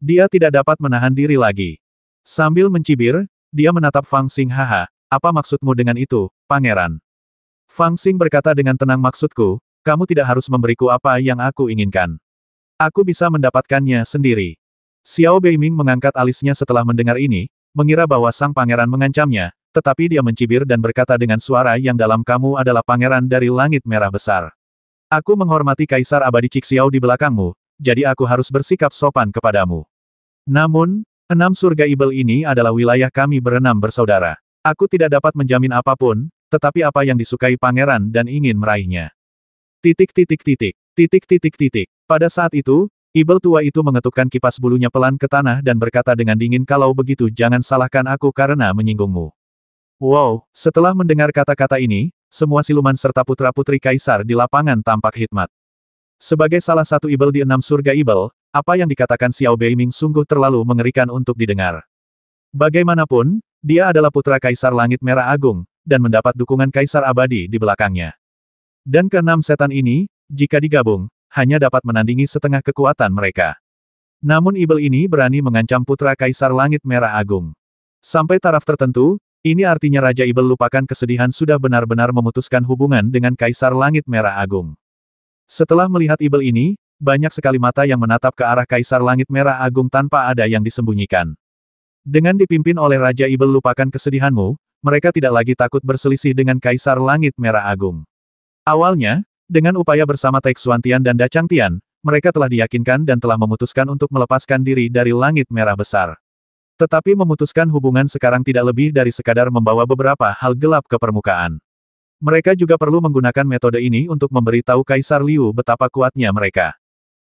Dia tidak dapat menahan diri lagi. Sambil mencibir, dia menatap Fang Xing. Haha, apa maksudmu dengan itu, pangeran? Fang Xing berkata dengan tenang, maksudku, kamu tidak harus memberiku apa yang aku inginkan. Aku bisa mendapatkannya sendiri. Xiao Beiming mengangkat alisnya setelah mendengar ini, mengira bahwa sang pangeran mengancamnya, tetapi dia mencibir dan berkata dengan suara yang dalam, kamu adalah pangeran dari langit merah besar. Aku menghormati Kaisar Abadi Cixiao di belakangmu, jadi aku harus bersikap sopan kepadamu. Namun, 6 surga ibel ini adalah wilayah kami berenam bersaudara. Aku tidak dapat menjamin apapun, tetapi apa yang disukai pangeran dan ingin meraihnya. Pada saat itu, ibel tua itu mengetukkan kipas bulunya pelan ke tanah dan berkata dengan dingin, kalau begitu jangan salahkan aku karena menyinggungmu. Wow, setelah mendengar kata-kata ini, semua siluman serta putra-putri kaisar di lapangan tampak hikmat. Sebagai salah satu ibel di 6 surga ibel, apa yang dikatakan Xiao Beiming sungguh terlalu mengerikan untuk didengar. Bagaimanapun, dia adalah putra Kaisar Langit Merah Agung, dan mendapat dukungan Kaisar Abadi di belakangnya. Dan ke-6 setan ini, jika digabung, hanya dapat menandingi setengah kekuatan mereka. Namun ibel ini berani mengancam putra Kaisar Langit Merah Agung. Sampai taraf tertentu, ini artinya Raja Ibel lupakan kesedihan sudah benar-benar memutuskan hubungan dengan Kaisar Langit Merah Agung. Setelah melihat ibel ini, banyak sekali mata yang menatap ke arah Kaisar Langit Merah Agung tanpa ada yang disembunyikan. Dengan dipimpin oleh Raja Ibel lupakan kesedihanmu, mereka tidak lagi takut berselisih dengan Kaisar Langit Merah Agung. Awalnya, dengan upaya bersama Taixuan Tian dan Dachang Tian, mereka telah diyakinkan dan telah memutuskan untuk melepaskan diri dari Langit Merah Besar. Tetapi memutuskan hubungan sekarang tidak lebih dari sekadar membawa beberapa hal gelap ke permukaan. Mereka juga perlu menggunakan metode ini untuk memberitahu Kaisar Liu betapa kuatnya mereka.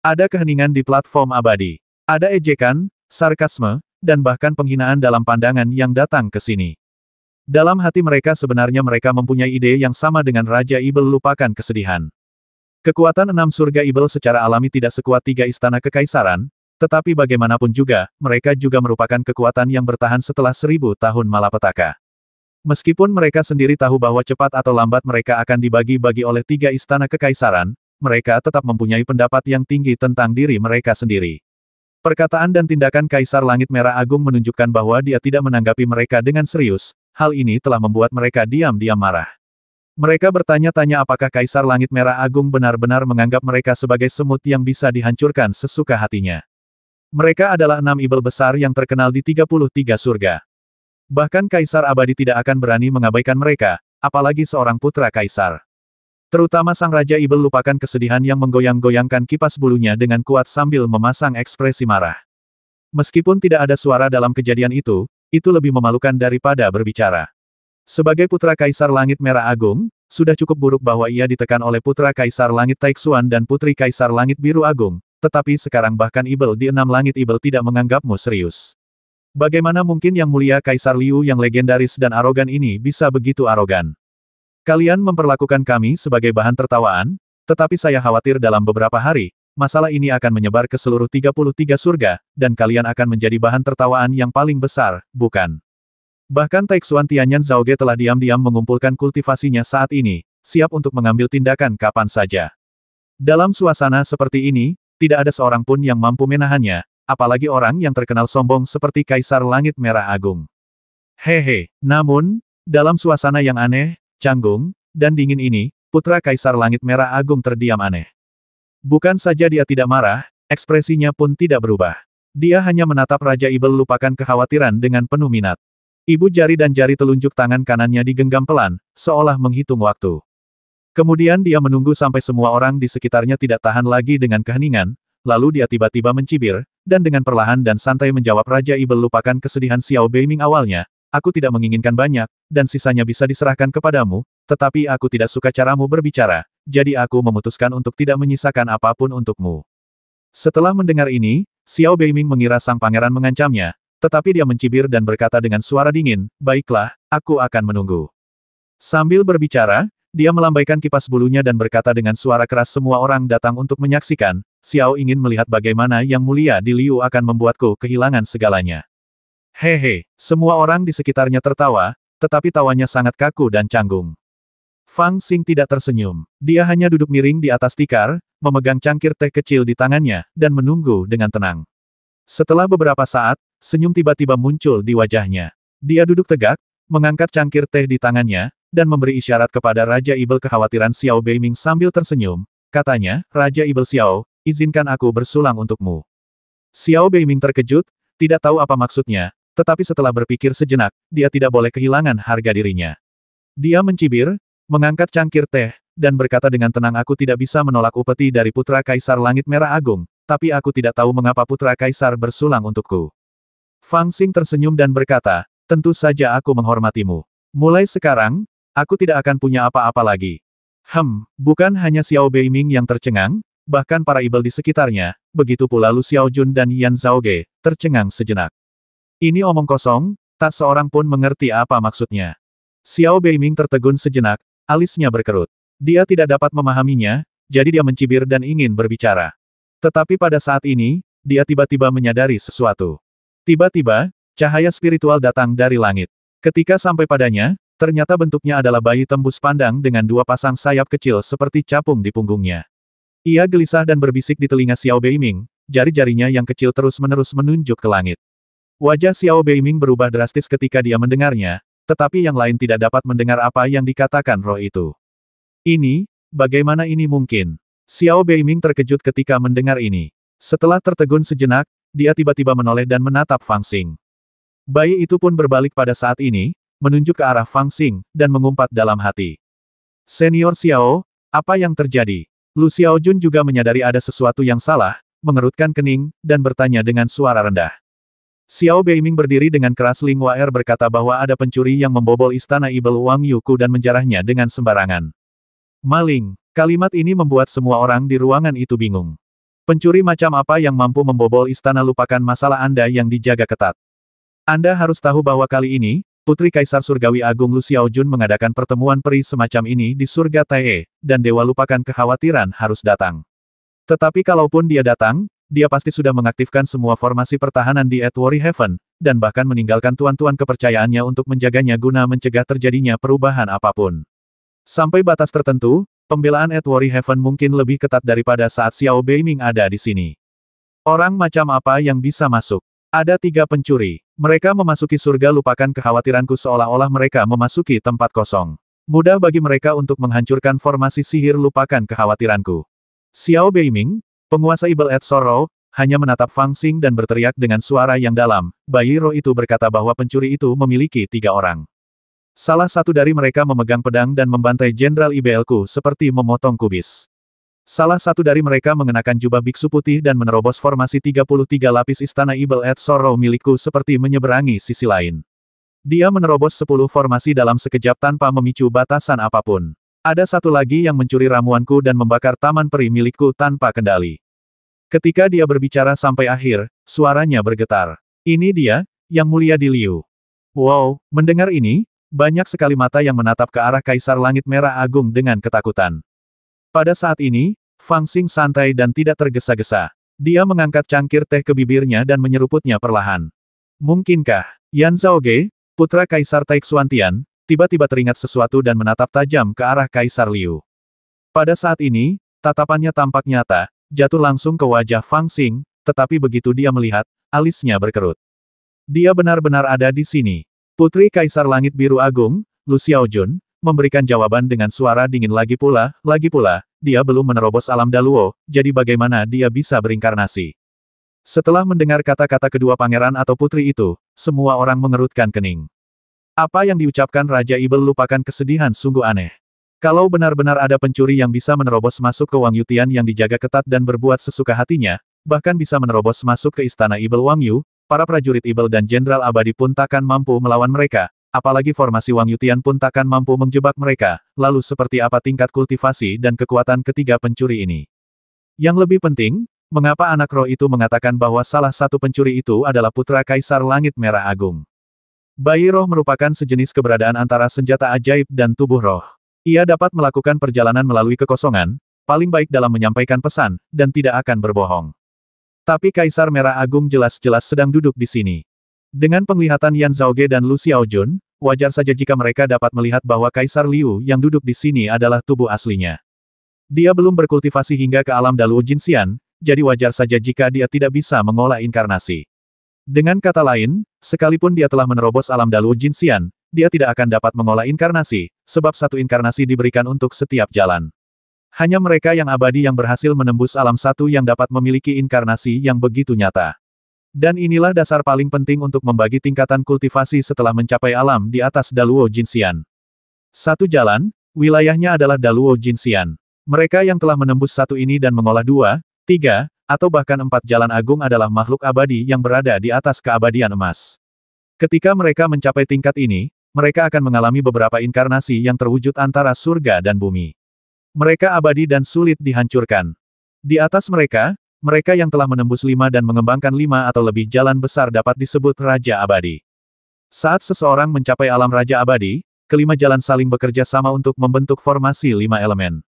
Ada keheningan di platform abadi. Ada ejekan, sarkasme, dan bahkan penghinaan dalam pandangan yang datang ke sini. Dalam hati mereka sebenarnya mereka mempunyai ide yang sama dengan Raja Ibel lupakan kesedihan. Kekuatan 6 surga Ibel secara alami tidak sekuat 3 istana kekaisaran, tetapi bagaimanapun juga, mereka juga merupakan kekuatan yang bertahan setelah 1000 tahun malapetaka. Meskipun mereka sendiri tahu bahwa cepat atau lambat mereka akan dibagi-bagi oleh 3 istana kekaisaran, mereka tetap mempunyai pendapat yang tinggi tentang diri mereka sendiri. Perkataan dan tindakan Kaisar Langit Merah Agung menunjukkan bahwa dia tidak menanggapi mereka dengan serius, hal ini telah membuat mereka diam-diam marah. Mereka bertanya-tanya apakah Kaisar Langit Merah Agung benar-benar menganggap mereka sebagai semut yang bisa dihancurkan sesuka hatinya. Mereka adalah 6 ibel besar yang terkenal di 33 surga. Bahkan Kaisar Abadi tidak akan berani mengabaikan mereka, apalagi seorang putra Kaisar. Terutama sang Raja Ibel lupakan kesedihan yang menggoyang-goyangkan kipas bulunya dengan kuat sambil memasang ekspresi marah. Meskipun tidak ada suara dalam kejadian itu lebih memalukan daripada berbicara. Sebagai putra Kaisar Langit Merah Agung, sudah cukup buruk bahwa ia ditekan oleh putra Kaisar Langit Taixuan dan putri Kaisar Langit Biru Agung, tetapi sekarang bahkan Ibel di 6 langit Ibel tidak menganggapmu serius. Bagaimana mungkin Yang Mulia Kaisar Liu yang legendaris dan arogan ini bisa begitu arogan? Kalian memperlakukan kami sebagai bahan tertawaan, tetapi saya khawatir dalam beberapa hari, masalah ini akan menyebar ke seluruh 33 surga, dan kalian akan menjadi bahan tertawaan yang paling besar, bukan? Bahkan Taixuan Tianyan Zhaoge telah diam-diam mengumpulkan kultivasinya saat ini, siap untuk mengambil tindakan kapan saja. Dalam suasana seperti ini, tidak ada seorang pun yang mampu menahannya, apalagi orang yang terkenal sombong seperti Kaisar Langit Merah Agung. Hehe, namun, dalam suasana yang aneh, canggung, dan dingin ini, putra Kaisar Langit Merah Agung terdiam aneh. Bukan saja dia tidak marah, ekspresinya pun tidak berubah. Dia hanya menatap Raja Ibel lupakan kekhawatiran dengan penuh minat. Ibu jari dan jari telunjuk tangan kanannya digenggam pelan, seolah menghitung waktu. Kemudian dia menunggu sampai semua orang di sekitarnya tidak tahan lagi dengan keheningan, lalu dia tiba-tiba mencibir, dan dengan perlahan dan santai menjawab Raja Ibel lupakan kesedihan Xiao Beiming awalnya, aku tidak menginginkan banyak, dan sisanya bisa diserahkan kepadamu, tetapi aku tidak suka caramu berbicara, jadi aku memutuskan untuk tidak menyisakan apapun untukmu. Setelah mendengar ini, Xiao Beiming mengira sang pangeran mengancamnya, tetapi dia mencibir dan berkata dengan suara dingin, baiklah, aku akan menunggu. Sambil berbicara, dia melambaikan kipas bulunya dan berkata dengan suara keras semua orang datang untuk menyaksikan, Xiao ingin melihat bagaimana Yang Mulia di Liu akan membuatku kehilangan segalanya. Hehe, semua orang di sekitarnya tertawa, tetapi tawanya sangat kaku dan canggung. Fang Xing tidak tersenyum. Dia hanya duduk miring di atas tikar, memegang cangkir teh kecil di tangannya, dan menunggu dengan tenang. Setelah beberapa saat, senyum tiba-tiba muncul di wajahnya. Dia duduk tegak, mengangkat cangkir teh di tangannya, dan memberi isyarat kepada Raja Ibel kekhawatiran Xiao Beiming sambil tersenyum. Katanya, Raja Ibel Xiao, izinkan aku bersulang untukmu. Xiao Beiming terkejut, tidak tahu apa maksudnya, tetapi setelah berpikir sejenak, dia tidak boleh kehilangan harga dirinya. Dia mencibir, mengangkat cangkir teh, dan berkata dengan tenang aku tidak bisa menolak upeti dari Putra Kaisar Langit Merah Agung, tapi aku tidak tahu mengapa Putra Kaisar bersulang untukku. Fang Xing tersenyum dan berkata, tentu saja aku menghormatimu. Mulai sekarang, aku tidak akan punya apa-apa lagi. Bukan hanya Xiao Beiming yang tercengang, bahkan para ibel di sekitarnya, begitu pula Lu Xiaojun dan Yan Zhaoge, tercengang sejenak. Ini omong kosong, tak seorang pun mengerti apa maksudnya. Xiao Beiming tertegun sejenak, alisnya berkerut. Dia tidak dapat memahaminya, jadi dia mencibir dan ingin berbicara. Tetapi pada saat ini, dia tiba-tiba menyadari sesuatu. Tiba-tiba, cahaya spiritual datang dari langit. Ketika sampai padanya, ternyata bentuknya adalah bayi tembus pandang dengan dua pasang sayap kecil seperti capung di punggungnya. Ia gelisah dan berbisik di telinga Xiao Beiming, jari-jarinya yang kecil terus-menerus menunjuk ke langit. Wajah Xiao Beiming berubah drastis ketika dia mendengarnya, tetapi yang lain tidak dapat mendengar apa yang dikatakan roh itu. Bagaimana ini mungkin? Xiao Beiming terkejut ketika mendengar ini. Setelah tertegun sejenak, dia tiba-tiba menoleh dan menatap Fang Xing. Bayi itu pun berbalik pada saat ini, menunjuk ke arah Fang Xing, dan mengumpat dalam hati. Senior Xiao, apa yang terjadi? Lu Xiaojun juga menyadari ada sesuatu yang salah, mengerutkan kening, dan bertanya dengan suara rendah. Xiao Beiming berdiri dengan keras. Ling Waer berkata bahwa ada pencuri yang membobol istana Ibel Wang Yuku dan menjarahnya dengan sembarangan. Maling, kalimat ini membuat semua orang di ruangan itu bingung. Pencuri macam apa yang mampu membobol istana? Lupakan masalah Anda yang dijaga ketat. Anda harus tahu bahwa kali ini, Putri Kaisar Surgawi Agung Lu Xiaojun mengadakan pertemuan peri semacam ini di surga Tae, dan Dewa Lupakan kekhawatiran harus datang. Tetapi kalaupun dia datang, dia pasti sudah mengaktifkan semua formasi pertahanan di Edgeworthy Heaven, dan bahkan meninggalkan tuan-tuan kepercayaannya untuk menjaganya guna mencegah terjadinya perubahan apapun. Sampai batas tertentu, pembelaan Edgeworthy Heaven mungkin lebih ketat daripada saat Xiao Beiming ada di sini. Orang macam apa yang bisa masuk? Ada 3 pencuri. Mereka memasuki surga. Lupakan kekhawatiranku seolah-olah mereka memasuki tempat kosong. Mudah bagi mereka untuk menghancurkan formasi sihir. Lupakan kekhawatiranku. Xiao Beiming, penguasa Ibel Ed Sorrow, hanya menatap Fang Xing dan berteriak dengan suara yang dalam. Bayi roh itu berkata bahwa pencuri itu memiliki 3 orang. Salah satu dari mereka memegang pedang dan membantai Jenderal IBL-ku seperti memotong kubis. Salah satu dari mereka mengenakan jubah biksu putih dan menerobos formasi 33 lapis istana Ibel Ed Sorrow milikku seperti menyeberangi sisi lain. Dia menerobos 10 formasi dalam sekejap tanpa memicu batasan apapun. Ada satu lagi yang mencuri ramuanku dan membakar taman peri milikku tanpa kendali. Ketika dia berbicara sampai akhir, suaranya bergetar. Ini dia, Yang Mulia di Liu. Wow, mendengar ini, banyak sekali mata yang menatap ke arah Kaisar Langit Merah Agung dengan ketakutan. Pada saat ini, Fang Xing santai dan tidak tergesa-gesa. Dia mengangkat cangkir teh ke bibirnya dan menyeruputnya perlahan. Mungkinkah, Yan Zhaoge, putra Kaisar Taixuantian, tiba-tiba teringat sesuatu dan menatap tajam ke arah Kaisar Liu. Pada saat ini, tatapannya tampak nyata, jatuh langsung ke wajah Fang Xing, tetapi begitu dia melihat, alisnya berkerut. Dia benar-benar ada di sini. Putri Kaisar Langit Biru Agung, Lu Xiaojun, memberikan jawaban dengan suara dingin. Lagi pula, dia belum menerobos alam Daluo, jadi bagaimana dia bisa berinkarnasi? Setelah mendengar kata-kata kedua pangeran atau putri itu, semua orang mengerutkan kening. Apa yang diucapkan Raja Ibel Lupakan kesedihan sungguh aneh. Kalau benar-benar ada pencuri yang bisa menerobos masuk ke Wang Yutian yang dijaga ketat dan berbuat sesuka hatinya, bahkan bisa menerobos masuk ke istana Ibel Wang Yu, para prajurit Ibel dan Jenderal Abadi pun takkan mampu melawan mereka, apalagi formasi Wang Yutian pun takkan mampu menjebak mereka, lalu seperti apa tingkat kultivasi dan kekuatan ketiga pencuri ini? Yang lebih penting, mengapa anak roh itu mengatakan bahwa salah satu pencuri itu adalah putra Kaisar Langit Merah Agung? Bayi roh merupakan sejenis keberadaan antara senjata ajaib dan tubuh roh. Ia dapat melakukan perjalanan melalui kekosongan, paling baik dalam menyampaikan pesan, dan tidak akan berbohong. Tapi Kaisar Merah Agung jelas-jelas sedang duduk di sini. Dengan penglihatan Yan Zhaoge dan Lu Xiaojun, wajar saja jika mereka dapat melihat bahwa Kaisar Liu yang duduk di sini adalah tubuh aslinya. Dia belum berkultivasi hingga ke alam Daluo Jinxian, jadi wajar saja jika dia tidak bisa mengolah inkarnasi. Dengan kata lain, sekalipun dia telah menerobos alam Daluo Jinxian, dia tidak akan dapat mengolah inkarnasi, sebab satu inkarnasi diberikan untuk setiap jalan. Hanya mereka yang abadi yang berhasil menembus alam satu yang dapat memiliki inkarnasi yang begitu nyata. Dan inilah dasar paling penting untuk membagi tingkatan kultivasi setelah mencapai alam di atas Daluo Jinxian. Satu jalan, wilayahnya adalah Daluo Jinxian. Mereka yang telah menembus satu ini dan mengolah 2, 3, atau bahkan 4 jalan agung adalah makhluk abadi yang berada di atas keabadian emas. Ketika mereka mencapai tingkat ini, mereka akan mengalami beberapa inkarnasi yang terwujud antara surga dan bumi. Mereka abadi dan sulit dihancurkan. Di atas mereka, mereka yang telah menembus 5 dan mengembangkan 5 atau lebih jalan besar dapat disebut Raja Abadi. Saat seseorang mencapai alam Raja Abadi, kelima jalan saling bekerja sama untuk membentuk formasi 5 elemen.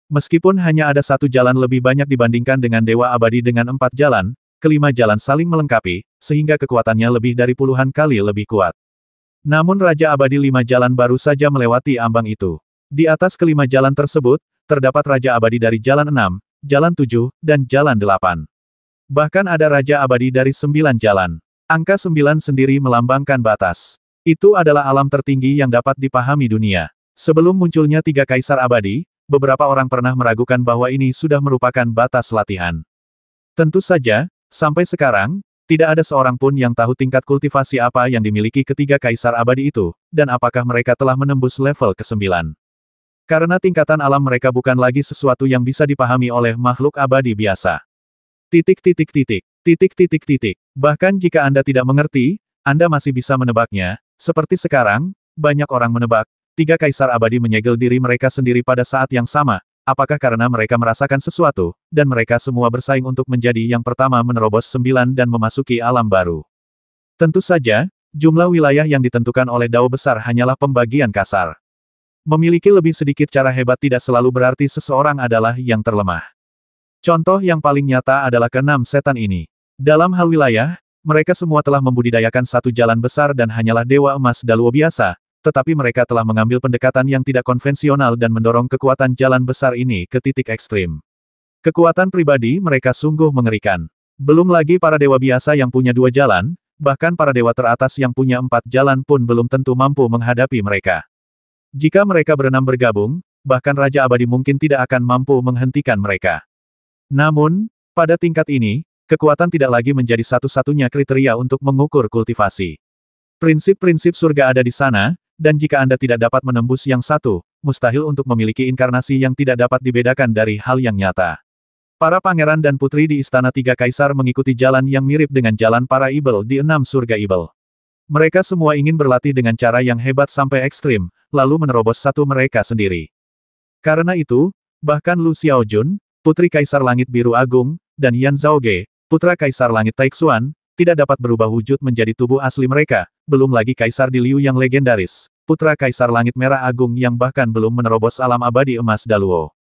Meskipun hanya ada satu jalan lebih banyak dibandingkan dengan Dewa Abadi dengan 4 jalan, kelima jalan saling melengkapi, sehingga kekuatannya lebih dari puluhan kali lebih kuat. Namun Raja Abadi 5 jalan baru saja melewati ambang itu. Di atas kelima jalan tersebut, terdapat Raja Abadi dari jalan 6, jalan 7, dan jalan 8. Bahkan ada Raja Abadi dari 9 jalan. Angka 9 sendiri melambangkan batas. Itu adalah alam tertinggi yang dapat dipahami dunia. Sebelum munculnya 3 Kaisar Abadi, beberapa orang pernah meragukan bahwa ini sudah merupakan batas latihan. Tentu saja, sampai sekarang, tidak ada seorang pun yang tahu tingkat kultivasi apa yang dimiliki ketiga Kaisar Abadi itu, dan apakah mereka telah menembus level ke-9. Karena tingkatan alam mereka bukan lagi sesuatu yang bisa dipahami oleh makhluk abadi biasa. Bahkan jika Anda tidak mengerti, Anda masih bisa menebaknya, seperti sekarang, banyak orang menebak, 3 Kaisar Abadi menyegel diri mereka sendiri pada saat yang sama, apakah karena mereka merasakan sesuatu, dan mereka semua bersaing untuk menjadi yang pertama menerobos 9 dan memasuki alam baru. Tentu saja, jumlah wilayah yang ditentukan oleh Dao besar hanyalah pembagian kasar. Memiliki lebih sedikit cara hebat tidak selalu berarti seseorang adalah yang terlemah. Contoh yang paling nyata adalah ke-6 setan ini. Dalam hal wilayah, mereka semua telah membudidayakan satu jalan besar dan hanyalah Dewa Emas Daluo biasa, tetapi mereka telah mengambil pendekatan yang tidak konvensional dan mendorong kekuatan jalan besar ini ke titik ekstrim. Kekuatan pribadi mereka sungguh mengerikan. Belum lagi para dewa biasa yang punya 2 jalan, bahkan para dewa teratas yang punya 4 jalan pun belum tentu mampu menghadapi mereka. Jika mereka berenam bergabung, bahkan Raja Abadi mungkin tidak akan mampu menghentikan mereka. Namun, pada tingkat ini, kekuatan tidak lagi menjadi satu-satunya kriteria untuk mengukur kultivasi. Prinsip-prinsip surga ada di sana, dan jika Anda tidak dapat menembus yang satu, mustahil untuk memiliki inkarnasi yang tidak dapat dibedakan dari hal yang nyata. Para pangeran dan putri di Istana 3 Kaisar mengikuti jalan yang mirip dengan jalan para Ibel di 6 surga Ibel. Mereka semua ingin berlatih dengan cara yang hebat sampai ekstrim, lalu menerobos satu mereka sendiri. Karena itu, bahkan Lu Xiaojun, putri Kaisar Langit Biru Agung, dan Yan Zhaoge, putra Kaisar Langit Taixuan, tidak dapat berubah wujud menjadi tubuh asli mereka, belum lagi Kaisar Di Liu yang legendaris, putra Kaisar Langit Merah Agung yang bahkan belum menerobos alam abadi emas Daluo.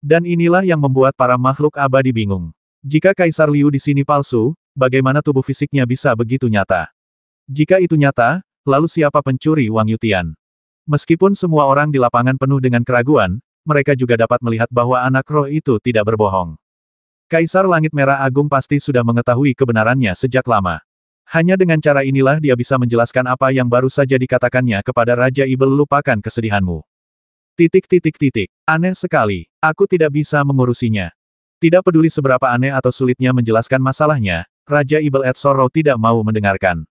Dan inilah yang membuat para makhluk abadi bingung. Jika Kaisar Liu di sini palsu, bagaimana tubuh fisiknya bisa begitu nyata? Jika itu nyata, lalu siapa pencuri Wang Yutian? Meskipun semua orang di lapangan penuh dengan keraguan, mereka juga dapat melihat bahwa anak roh itu tidak berbohong. Kaisar Langit Merah Agung pasti sudah mengetahui kebenarannya sejak lama. Hanya dengan cara inilah dia bisa menjelaskan apa yang baru saja dikatakannya kepada Raja Ibel. Lupakan kesedihanmu. Aneh sekali. Aku tidak bisa mengurusinya. Tidak peduli seberapa aneh atau sulitnya menjelaskan masalahnya, Raja Ibel Edsoro tidak mau mendengarkan.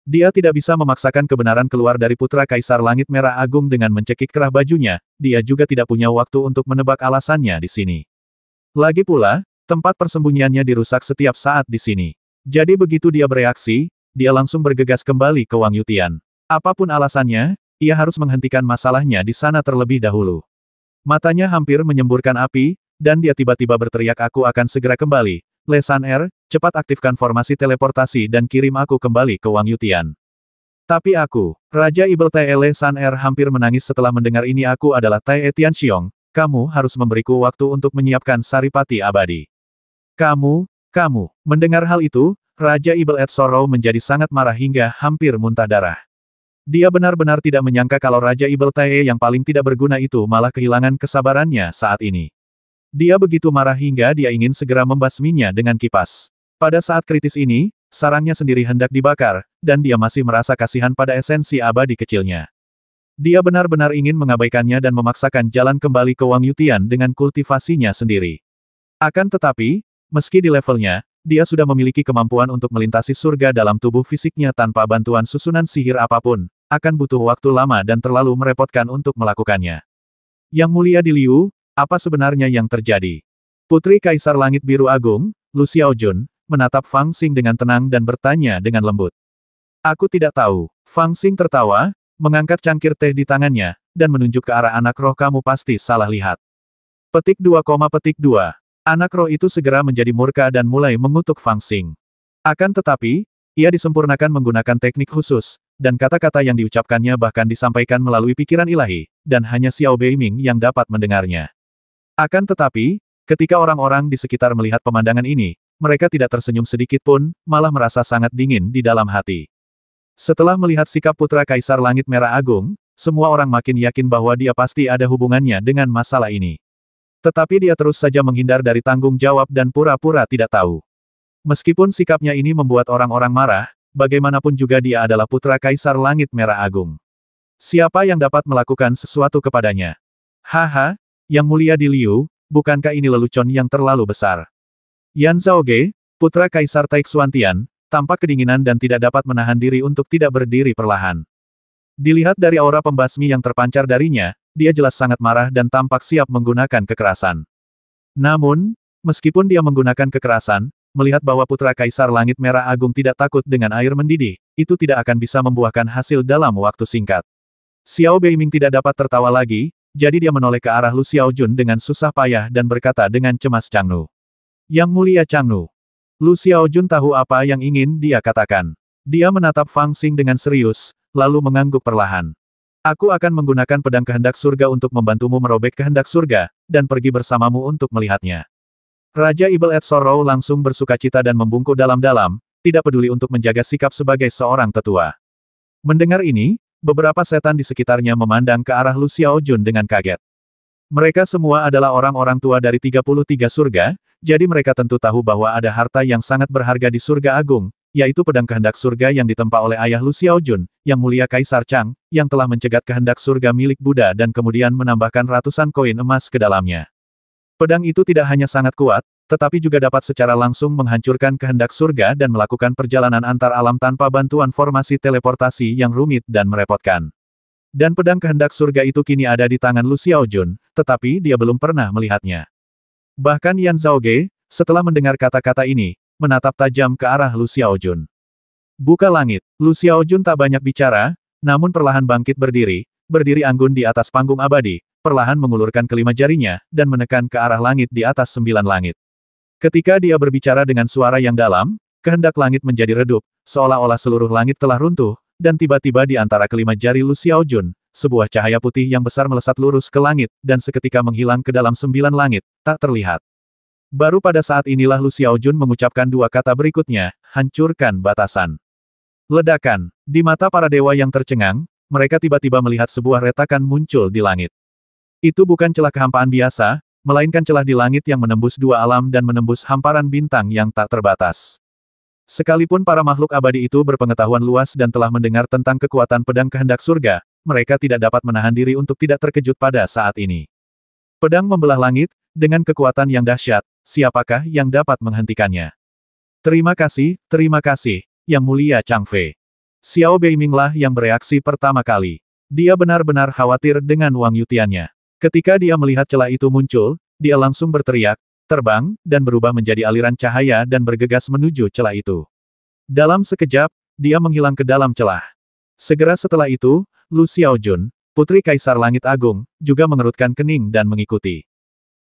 Dia tidak bisa memaksakan kebenaran keluar dari putra Kaisar Langit Merah Agung dengan mencekik kerah bajunya, dia juga tidak punya waktu untuk menebak alasannya di sini. Lagi pula, Tempat persembunyiannya dirusak setiap saat di sini. Jadi begitu dia bereaksi, dia langsung bergegas kembali ke Wang Yutian. Apapun alasannya, ia harus menghentikan masalahnya di sana terlebih dahulu. Matanya hampir menyemburkan api, dan dia tiba-tiba berteriak, aku akan segera kembali. Le San Er, cepat aktifkan formasi teleportasi dan kirim aku kembali ke Wang Yutian. Tapi aku, Raja Ibel Tae Le San Er hampir menangis setelah mendengar ini. Aku adalah Tae Tianxiong, kamu harus memberiku waktu untuk menyiapkan saripati abadi. Kamu. Mendengar hal itu, Raja Ibel Ed Sorrow menjadi sangat marah hingga hampir muntah darah. Dia benar-benar tidak menyangka kalau Raja Ibel Tae yang paling tidak berguna itu malah kehilangan kesabarannya saat ini. Dia begitu marah hingga dia ingin segera membasminya dengan kipas. Pada saat kritis ini, sarangnya sendiri hendak dibakar, dan dia masih merasa kasihan pada esensi abadi kecilnya. Dia benar-benar ingin mengabaikannya dan memaksakan jalan kembali ke Wang Yutian dengan kultivasinya sendiri. Akan tetapi, meski di levelnya, dia sudah memiliki kemampuan untuk melintasi surga dalam tubuh fisiknya tanpa bantuan susunan sihir apapun, akan butuh waktu lama dan terlalu merepotkan untuk melakukannya. Yang mulia di Liu, apa sebenarnya yang terjadi? Putri Kaisar Langit Biru Agung, Lu Xiaojun, menatap Fang Xing dengan tenang dan bertanya dengan lembut. Aku tidak tahu. Fang Xing tertawa, mengangkat cangkir teh di tangannya, dan menunjuk ke arah anak roh. Kamu pasti salah lihat. Petik 2, petik 2. Anak roh itu segera menjadi murka dan mulai mengutuk Fang Xing. Akan tetapi, ia disempurnakan menggunakan teknik khusus, dan kata-kata yang diucapkannya bahkan disampaikan melalui pikiran ilahi, dan hanya Xiao Beiming yang dapat mendengarnya. Akan tetapi, ketika orang-orang di sekitar melihat pemandangan ini, mereka tidak tersenyum sedikit pun, malah merasa sangat dingin di dalam hati. Setelah melihat sikap Putra Kaisar Langit Merah Agung, semua orang makin yakin bahwa dia pasti ada hubungannya dengan masalah ini. Tetapi dia terus saja menghindar dari tanggung jawab dan pura-pura tidak tahu. Meskipun sikapnya ini membuat orang-orang marah, bagaimanapun juga dia adalah Putra Kaisar Langit Merah Agung. Siapa yang dapat melakukan sesuatu kepadanya? Haha, Yang Mulia di Liu, bukankah ini lelucon yang terlalu besar? Yan Zhaoge, Putra Kaisar Taixuantian, tampak kedinginan dan tidak dapat menahan diri untuk tidak berdiri perlahan. Dilihat dari aura pembasmi yang terpancar darinya, dia jelas sangat marah dan tampak siap menggunakan kekerasan. Namun, meskipun dia menggunakan kekerasan, melihat bahwa Putra Kaisar Langit Merah Agung tidak takut dengan air mendidih, itu tidak akan bisa membuahkan hasil dalam waktu singkat. Xiao Beiming tidak dapat tertawa lagi, jadi dia menoleh ke arah Lu Xiaojun dengan susah payah dan berkata dengan cemas, Changnu. Yang Mulia Changnu. Lu Xiaojun tahu apa yang ingin dia katakan. Dia menatap Fang Xing dengan serius, lalu mengangguk perlahan. Aku akan menggunakan pedang kehendak surga untuk membantumu merobek kehendak surga, dan pergi bersamamu untuk melihatnya. Raja Ibel Ed Sorrow langsung bersukacita dan membungkuk dalam-dalam, tidak peduli untuk menjaga sikap sebagai seorang tetua. Mendengar ini, beberapa setan di sekitarnya memandang ke arah Lu Xiaojun dengan kaget. Mereka semua adalah orang-orang tua dari 33 surga, jadi mereka tentu tahu bahwa ada harta yang sangat berharga di surga agung, yaitu pedang kehendak surga yang ditempa oleh ayah Lu Xiaojun, Yang Mulia Kaisar Chang, yang telah mencegat kehendak surga milik Buddha dan kemudian menambahkan ratusan koin emas ke dalamnya. Pedang itu tidak hanya sangat kuat, tetapi juga dapat secara langsung menghancurkan kehendak surga dan melakukan perjalanan antar alam tanpa bantuan formasi teleportasi yang rumit dan merepotkan. Dan pedang kehendak surga itu kini ada di tangan Lu Xiaojun, tetapi dia belum pernah melihatnya. Bahkan Yan Zhaoge, setelah mendengar kata-kata ini, menatap tajam ke arah Lu Xiaojun. Buka langit. Lu Xiaojun tak banyak bicara, namun perlahan bangkit berdiri anggun di atas panggung abadi, perlahan mengulurkan kelima jarinya, dan menekan ke arah langit di atas 9 langit. Ketika dia berbicara dengan suara yang dalam, kehendak langit menjadi redup, seolah-olah seluruh langit telah runtuh, dan tiba-tiba di antara kelima jari Lu Xiaojun, sebuah cahaya putih yang besar melesat lurus ke langit, dan seketika menghilang ke dalam 9 langit, tak terlihat. Baru pada saat inilah Lu Xiaojun mengucapkan dua kata berikutnya, hancurkan batasan. Ledakan. Di mata para dewa yang tercengang, mereka tiba-tiba melihat sebuah retakan muncul di langit. Itu bukan celah kehampaan biasa, melainkan celah di langit yang menembus dua alam dan menembus hamparan bintang yang tak terbatas. Sekalipun para makhluk abadi itu berpengetahuan luas dan telah mendengar tentang kekuatan pedang kehendak surga, mereka tidak dapat menahan diri untuk tidak terkejut pada saat ini. Pedang membelah langit, dengan kekuatan yang dahsyat, siapakah yang dapat menghentikannya? Terima kasih, Yang Mulia Chang Fei. Xiao Beiming lah yang bereaksi pertama kali. Dia benar-benar khawatir dengan Wang Yutiannya. Ketika dia melihat celah itu muncul, dia langsung berteriak, terbang, dan berubah menjadi aliran cahaya dan bergegas menuju celah itu. Dalam sekejap, dia menghilang ke dalam celah. Segera setelah itu, Lu Xiaojun, Putri Kaisar Langit Agung, juga mengerutkan kening dan mengikuti.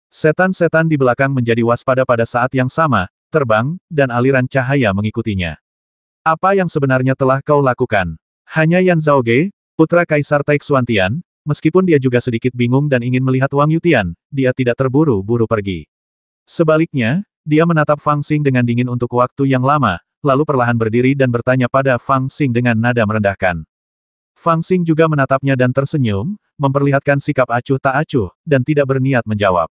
Setan-setan di belakang menjadi waspada pada saat yang sama, terbang, dan aliran cahaya mengikutinya. Apa yang sebenarnya telah kau lakukan? Hanya Yan Zhaoge, putra Kaisar Taixuantian, meskipun dia juga sedikit bingung dan ingin melihat Wang Yutian, dia tidak terburu-buru pergi. Sebaliknya, dia menatap Fang Xing dengan dingin untuk waktu yang lama, lalu perlahan berdiri dan bertanya pada Fang Xing dengan nada merendahkan. Fang Xing juga menatapnya dan tersenyum, memperlihatkan sikap acuh tak acuh, dan tidak berniat menjawab.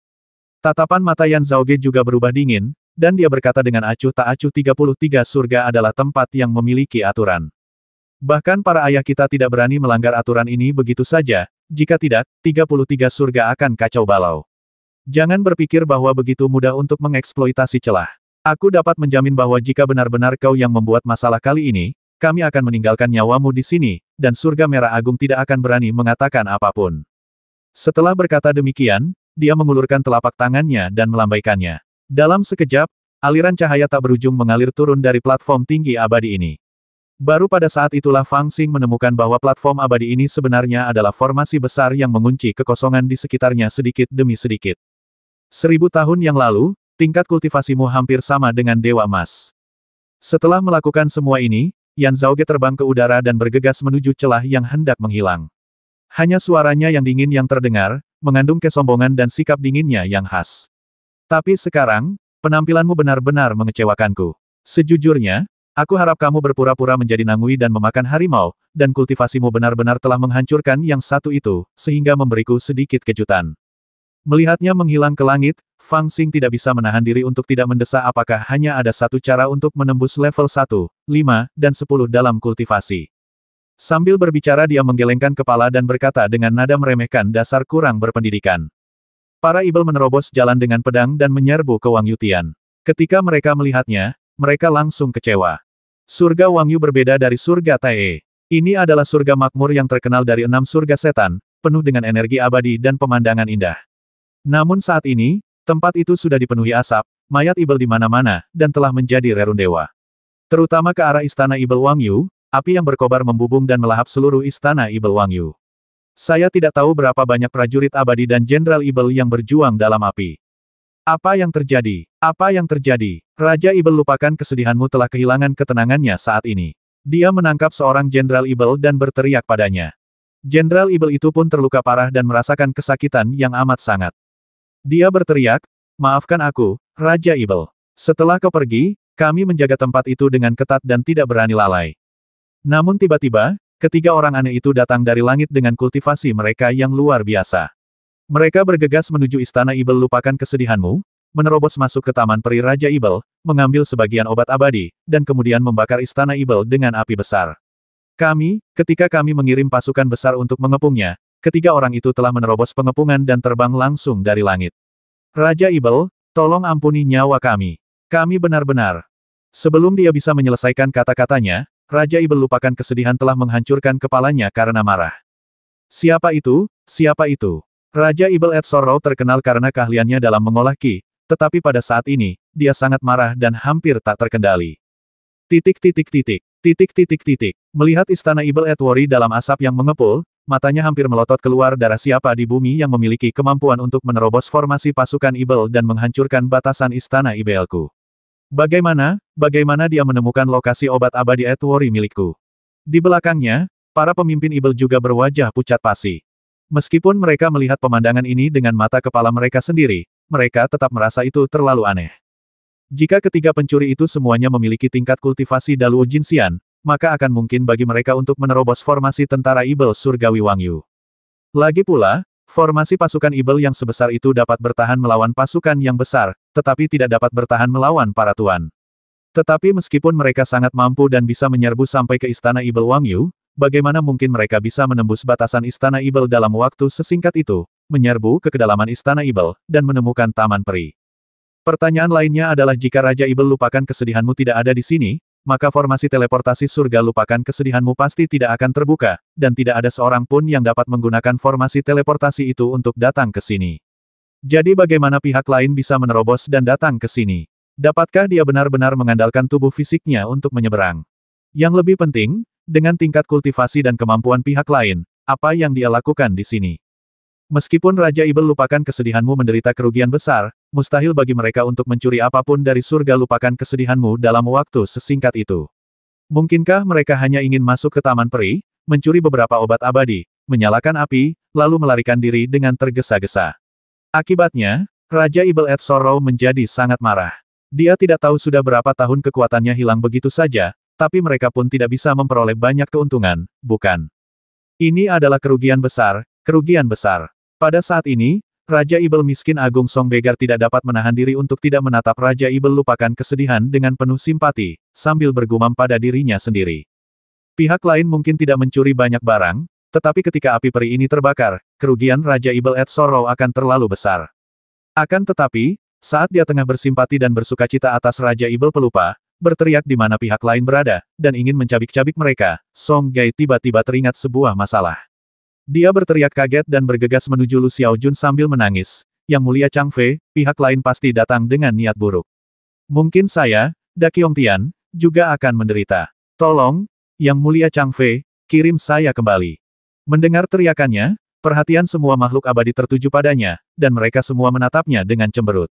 Tatapan mata Yan Zhaoge juga berubah dingin, dan dia berkata dengan acuh tak acuh 33 surga adalah tempat yang memiliki aturan. Bahkan para ayah kita tidak berani melanggar aturan ini begitu saja, jika tidak, 33 surga akan kacau balau. Jangan berpikir bahwa begitu mudah untuk mengeksploitasi celah. Aku dapat menjamin bahwa jika benar-benar kau yang membuat masalah kali ini, kami akan meninggalkan nyawamu di sini, dan surga merah agung tidak akan berani mengatakan apapun. Setelah berkata demikian, dia mengulurkan telapak tangannya dan melambaikannya. Dalam sekejap, aliran cahaya tak berujung mengalir turun dari platform tinggi abadi ini. Baru pada saat itulah Fang Xing menemukan bahwa platform abadi ini sebenarnya adalah formasi besar yang mengunci kekosongan di sekitarnya sedikit demi sedikit. 1000 tahun yang lalu, tingkat kultivasimu hampir sama dengan Dewa Emas. Setelah melakukan semua ini, Yan Zhaoge terbang ke udara dan bergegas menuju celah yang hendak menghilang. Hanya suaranya yang dingin yang terdengar, mengandung kesombongan dan sikap dinginnya yang khas. Tapi sekarang, penampilanmu benar-benar mengecewakanku. Sejujurnya, aku harap kamu berpura-pura menjadi Nangui dan memakan harimau, dan kultivasimu benar-benar telah menghancurkan yang satu itu, sehingga memberiku sedikit kejutan. Melihatnya menghilang ke langit, Fang Xing tidak bisa menahan diri untuk tidak mendesak apakah hanya ada satu cara untuk menembus level 1, 5, dan 10 dalam kultivasi. Sambil berbicara dia menggelengkan kepala dan berkata dengan nada meremehkan dasar kurang berpendidikan. Para ibel menerobos jalan dengan pedang dan menyerbu ke Wang Yutian. Ketika mereka melihatnya, mereka langsung kecewa. Surga Wang Yu berbeda dari surga Tae. Ini adalah surga makmur yang terkenal dari 6 surga setan, penuh dengan energi abadi dan pemandangan indah. Namun saat ini, tempat itu sudah dipenuhi asap, mayat ibel di mana-mana, dan telah menjadi rerundewa. Terutama ke arah istana ibel Wang Yu, api yang berkobar membubung dan melahap seluruh istana ibel Wang Yu. Saya tidak tahu berapa banyak prajurit abadi dan jenderal ibel yang berjuang dalam api. Apa yang terjadi? Apa yang terjadi? Raja ibel lupakan kesedihanmu telah kehilangan ketenangannya saat ini. Dia menangkap seorang jenderal ibel dan berteriak padanya. Jenderal ibel itu pun terluka parah dan merasakan kesakitan yang amat sangat. Dia berteriak, maafkan aku, Raja ibel. Setelah kau pergi, kami menjaga tempat itu dengan ketat dan tidak berani lalai. Namun tiba-tiba, ketiga orang aneh itu datang dari langit dengan kultivasi mereka yang luar biasa. Mereka bergegas menuju istana ibel lupakan kesedihanmu, menerobos masuk ke taman peri Raja Ibel, mengambil sebagian obat abadi, dan kemudian membakar istana ibel dengan api besar. Ketika kami mengirim pasukan besar untuk mengepungnya, ketiga orang itu telah menerobos pengepungan dan terbang langsung dari langit. Raja Ibel, tolong ampuni nyawa kami. Kami benar-benar. Sebelum dia bisa menyelesaikan kata-katanya, Raja Ibel lupakan kesedihan telah menghancurkan kepalanya karena marah. Siapa itu? Siapa itu? Raja Ibel Ed Sorrow terkenal karena keahliannya dalam mengolah ki, tetapi pada saat ini, dia sangat marah dan hampir tak terkendali. Melihat istana Ibel Ed Worry dalam asap yang mengepul, matanya hampir melotot keluar darah. Siapa di bumi yang memiliki kemampuan untuk menerobos formasi pasukan Ibel dan menghancurkan batasan istana Ibelku? Bagaimana dia menemukan lokasi obat abadi Ed Worry milikku? Di belakangnya, para pemimpin Ibel juga berwajah pucat pasi. Meskipun mereka melihat pemandangan ini dengan mata kepala mereka sendiri, mereka tetap merasa itu terlalu aneh. Jika ketiga pencuri itu semuanya memiliki tingkat kultivasi Daluo Jinxian, maka akan mungkin bagi mereka untuk menerobos formasi tentara Ibel Surgawi Wang Yu. Lagi pula, formasi pasukan Ibel yang sebesar itu dapat bertahan melawan pasukan yang besar, tetapi tidak dapat bertahan melawan para tuan. Tetapi meskipun mereka sangat mampu dan bisa menyerbu sampai ke istana Ibel Wang Yu, bagaimana mungkin mereka bisa menembus batasan istana Ibel dalam waktu sesingkat itu, menyerbu ke kedalaman istana Ibel, dan menemukan taman peri? Pertanyaan lainnya adalah jika Raja Ibel lupakan kesedihanmu tidak ada di sini, maka formasi teleportasi surga lupakan kesedihanmu pasti tidak akan terbuka, dan tidak ada seorang pun yang dapat menggunakan formasi teleportasi itu untuk datang ke sini. Jadi bagaimana pihak lain bisa menerobos dan datang ke sini? Dapatkah dia benar-benar mengandalkan tubuh fisiknya untuk menyeberang? Yang lebih penting, dengan tingkat kultivasi dan kemampuan pihak lain, apa yang dia lakukan di sini? Meskipun Raja Ibel lupakan kesedihanmu menderita kerugian besar, mustahil bagi mereka untuk mencuri apapun dari surga. Lupakan kesedihanmu dalam waktu sesingkat itu. Mungkinkah mereka hanya ingin masuk ke Taman Peri, mencuri beberapa obat abadi, menyalakan api, lalu melarikan diri dengan tergesa-gesa? Akibatnya, Raja Ibel Ed Sorrow menjadi sangat marah. Dia tidak tahu sudah berapa tahun kekuatannya hilang begitu saja, tapi mereka pun tidak bisa memperoleh banyak keuntungan, bukan? Ini adalah kerugian besar, kerugian besar. Pada saat ini, Raja Ibel miskin Agung Song Begar tidak dapat menahan diri untuk tidak menatap Raja Ibel lupakan kesedihan dengan penuh simpati, sambil bergumam pada dirinya sendiri. Pihak lain mungkin tidak mencuri banyak barang, tetapi ketika api peri ini terbakar, kerugian Raja Ibel Ed Sorrow akan terlalu besar. Akan tetapi, saat dia tengah bersimpati dan bersukacita atas Raja Ibel pelupa, berteriak di mana pihak lain berada, dan ingin mencabik-cabik mereka, Song Gai tiba-tiba teringat sebuah masalah. Dia berteriak kaget dan bergegas menuju Lu Xiaojun sambil menangis. Yang Mulia Chang Fei, pihak lain pasti datang dengan niat buruk. Mungkin saya, Da Qiongtian, juga akan menderita. Tolong, Yang Mulia Chang Fei, kirim saya kembali. Mendengar teriakannya, perhatian semua makhluk abadi tertuju padanya, dan mereka semua menatapnya dengan cemberut.